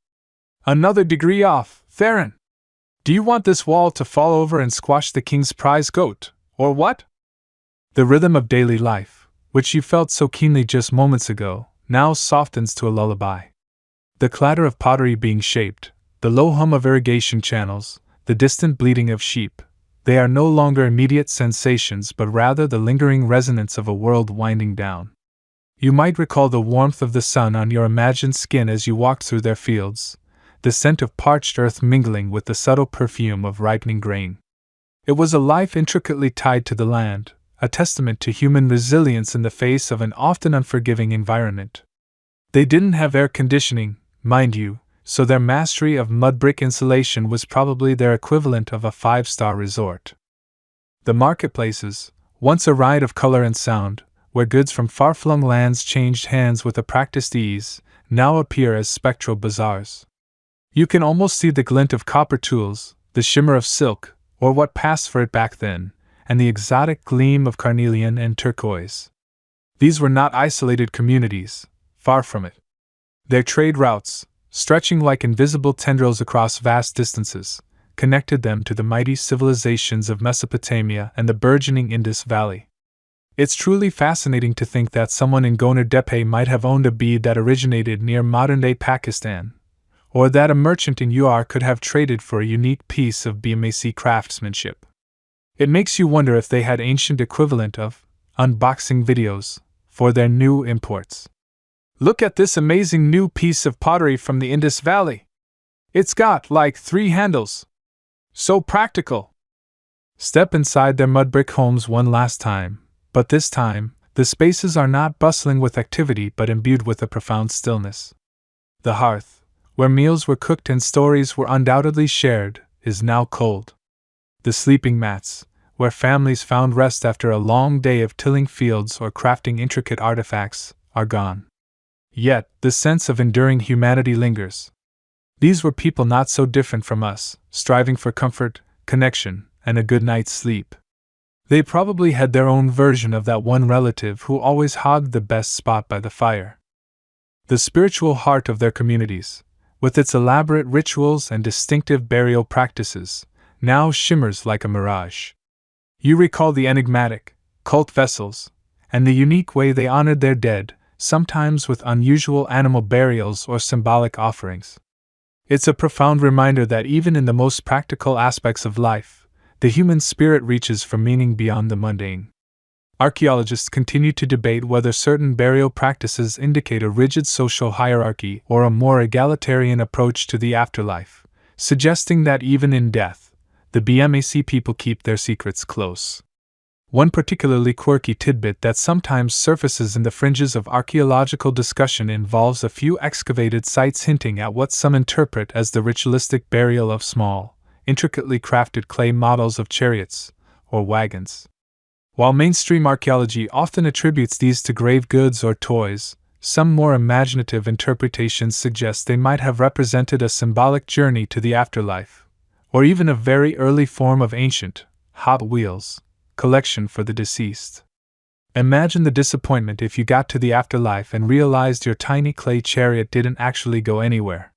Another degree off, Theron! Do you want this wall to fall over and squash the king's prize goat, or what? The rhythm of daily life, which you felt so keenly just moments ago, now softens to a lullaby. The clatter of pottery being shaped, the low hum of irrigation channels, the distant bleating of sheep. They are no longer immediate sensations but rather the lingering resonance of a world winding down. You might recall the warmth of the sun on your imagined skin as you walked through their fields, the scent of parched earth mingling with the subtle perfume of ripening grain. It was a life intricately tied to the land, a testament to human resilience in the face of an often unforgiving environment. They didn't have air conditioning, mind you, so their mastery of mud brick insulation was probably their equivalent of a 5-star resort. The marketplaces, once a riot of color and sound, where goods from far-flung lands changed hands with a practiced ease, now appear as spectral bazaars. You can almost see the glint of copper tools, the shimmer of silk, or what passed for it back then, and the exotic gleam of carnelian and turquoise. These were not isolated communities, far from it. Their trade routes, stretching like invisible tendrils across vast distances, connected them to the mighty civilizations of Mesopotamia and the burgeoning Indus Valley. It's truly fascinating to think that someone in Gonur Depe might have owned a bead that originated near modern-day Pakistan, or that a merchant in Ur could have traded for a unique piece of BMAC craftsmanship. It makes you wonder if they had ancient equivalent of unboxing videos for their new imports. Look at this amazing new piece of pottery from the Indus Valley. It's got, like, 3 handles. So practical. Step inside their mud brick homes one last time, but this time, the spaces are not bustling with activity but imbued with a profound stillness. The hearth, where meals were cooked and stories were undoubtedly shared, is now cold. The sleeping mats, where families found rest after a long day of tilling fields or crafting intricate artifacts, are gone. Yet, the sense of enduring humanity lingers. These were people not so different from us, striving for comfort, connection, and a good night's sleep. They probably had their own version of that one relative who always hogged the best spot by the fire. The spiritual heart of their communities, with its elaborate rituals and distinctive burial practices, now shimmers like a mirage. You recall the enigmatic, cult vessels, and the unique way they honored their dead, sometimes with unusual animal burials or symbolic offerings. It's a profound reminder that even in the most practical aspects of life, the human spirit reaches for meaning beyond the mundane. Archaeologists continue to debate whether certain burial practices indicate a rigid social hierarchy or a more egalitarian approach to the afterlife, suggesting that even in death, the BMAC people keep their secrets close. One particularly quirky tidbit that sometimes surfaces in the fringes of archaeological discussion involves a few excavated sites hinting at what some interpret as the ritualistic burial of small, intricately crafted clay models of chariots or wagons. While mainstream archaeology often attributes these to grave goods or toys, some more imaginative interpretations suggest they might have represented a symbolic journey to the afterlife, or even a very early form of ancient Hot Wheels collection for the deceased. Imagine the disappointment if you got to the afterlife and realized your tiny clay chariot didn't actually go anywhere.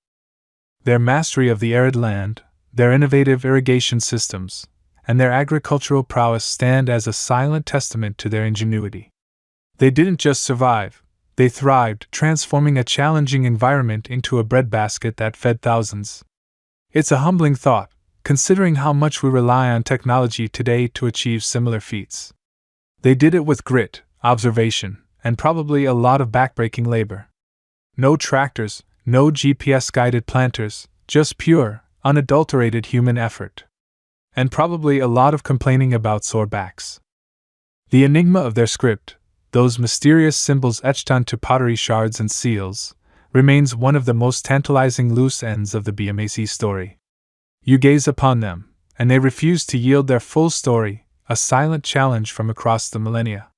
Their mastery of the arid land, their innovative irrigation systems, and their agricultural prowess stand as a silent testament to their ingenuity. They didn't just survive, they thrived, transforming a challenging environment into a breadbasket that fed thousands. It's a humbling thought, considering how much we rely on technology today to achieve similar feats. They did it with grit, observation, and probably a lot of backbreaking labor. No tractors, no GPS-guided planters, just pure, unadulterated human effort. And probably a lot of complaining about sore backs. The enigma of their script, those mysterious symbols etched onto pottery shards and seals, remains one of the most tantalizing loose ends of the BMAC story. You gaze upon them, and they refuse to yield their full story, a silent challenge from across the millennia.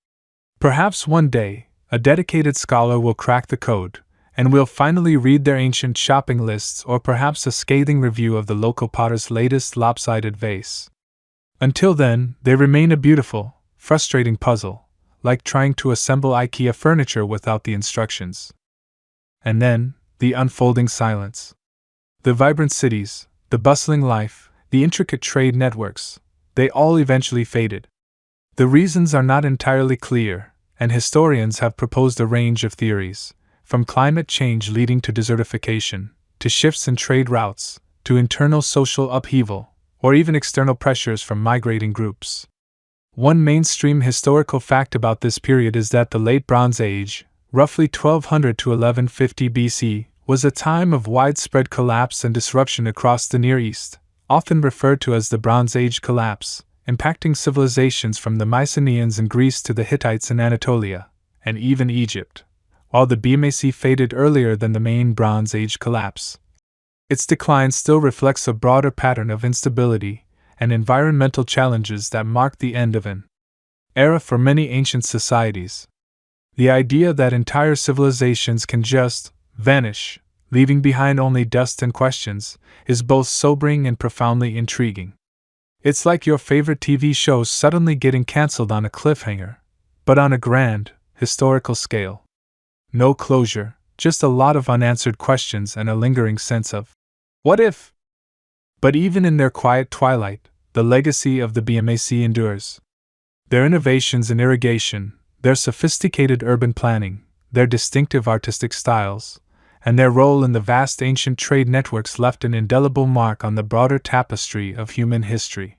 Perhaps one day, a dedicated scholar will crack the code, and we'll finally read their ancient shopping lists or perhaps a scathing review of the local potter's latest lopsided vase. Until then, they remain a beautiful, frustrating puzzle, like trying to assemble IKEA furniture without the instructions. And then, the unfolding silence. The vibrant cities, the bustling life, the intricate trade networks, they all eventually faded. The reasons are not entirely clear, and historians have proposed a range of theories, from climate change leading to desertification, to shifts in trade routes, to internal social upheaval, or even external pressures from migrating groups. One mainstream historical fact about this period is that the Late Bronze Age, roughly 1200 to 1150 BC, was a time of widespread collapse and disruption across the Near East, often referred to as the Bronze Age collapse, impacting civilizations from the Mycenaeans in Greece to the Hittites in Anatolia, and even Egypt, while the BMAC faded earlier than the main Bronze Age collapse. Its decline still reflects a broader pattern of instability and environmental challenges that marked the end of an era for many ancient societies. The idea that entire civilizations can just vanish, leaving behind only dust and questions, is both sobering and profoundly intriguing. It's like your favorite TV show suddenly getting cancelled on a cliffhanger, but on a grand, historical scale. No closure, just a lot of unanswered questions and a lingering sense of, what if? But even in their quiet twilight, the legacy of the BMAC endures. Their innovations in irrigation, their sophisticated urban planning, their distinctive artistic styles, and their role in the vast ancient trade networks left an indelible mark on the broader tapestry of human history.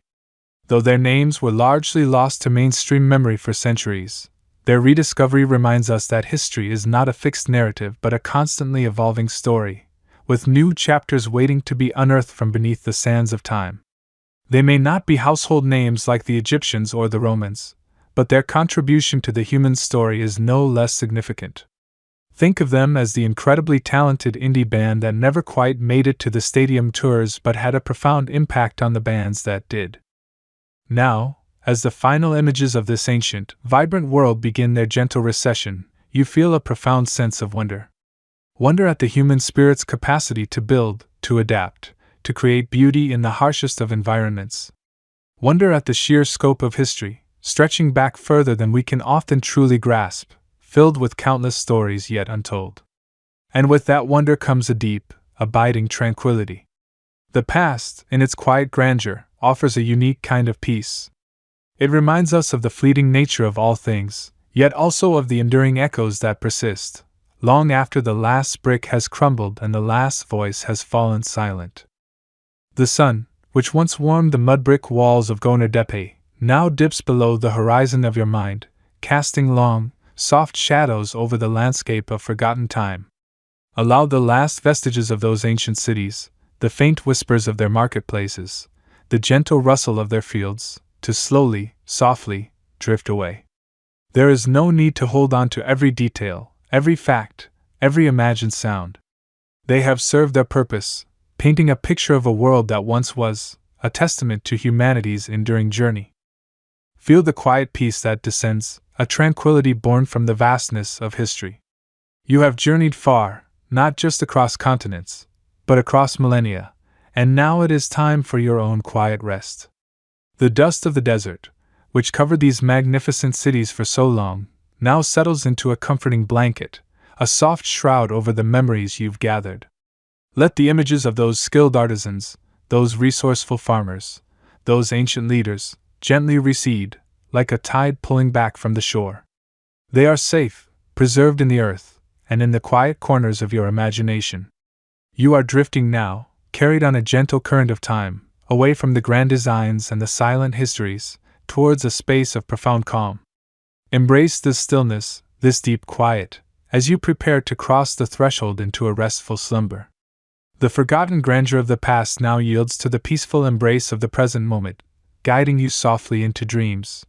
Though their names were largely lost to mainstream memory for centuries, their rediscovery reminds us that history is not a fixed narrative but a constantly evolving story, with new chapters waiting to be unearthed from beneath the sands of time. They may not be household names like the Egyptians or the Romans, but their contribution to the human story is no less significant. Think of them as the incredibly talented indie band that never quite made it to the stadium tours but had a profound impact on the bands that did. Now, as the final images of this ancient, vibrant world begin their gentle recession, you feel a profound sense of wonder. Wonder at the human spirit's capacity to build, to adapt, to create beauty in the harshest of environments. Wonder at the sheer scope of history, stretching back further than we can often truly grasp, filled with countless stories yet untold. And with that wonder comes a deep, abiding tranquility. The past, in its quiet grandeur, offers a unique kind of peace. It reminds us of the fleeting nature of all things, yet also of the enduring echoes that persist, long after the last brick has crumbled and the last voice has fallen silent. The sun, which once warmed the mud brick walls of Gonur Depe, now dips below the horizon of your mind, casting long, soft shadows over the landscape of forgotten time. Allow the last vestiges of those ancient cities, the faint whispers of their marketplaces, the gentle rustle of their fields, to slowly, softly, drift away. There is no need to hold on to every detail, every fact, every imagined sound. They have served their purpose, painting a picture of a world that once was, a testament to humanity's enduring journey. Feel the quiet peace that descends, a tranquility born from the vastness of history. You have journeyed far, not just across continents, but across millennia, and now it is time for your own quiet rest. The dust of the desert, which covered these magnificent cities for so long, now settles into a comforting blanket, a soft shroud over the memories you've gathered. Let the images of those skilled artisans, those resourceful farmers, those ancient leaders, gently recede, like a tide pulling back from the shore. They are safe, preserved in the earth, and in the quiet corners of your imagination. You are drifting now, carried on a gentle current of time, away from the grand designs and the silent histories, towards a space of profound calm. Embrace this stillness, this deep quiet, as you prepare to cross the threshold into a restful slumber. The forgotten grandeur of the past now yields to the peaceful embrace of the present moment, guiding you softly into dreams.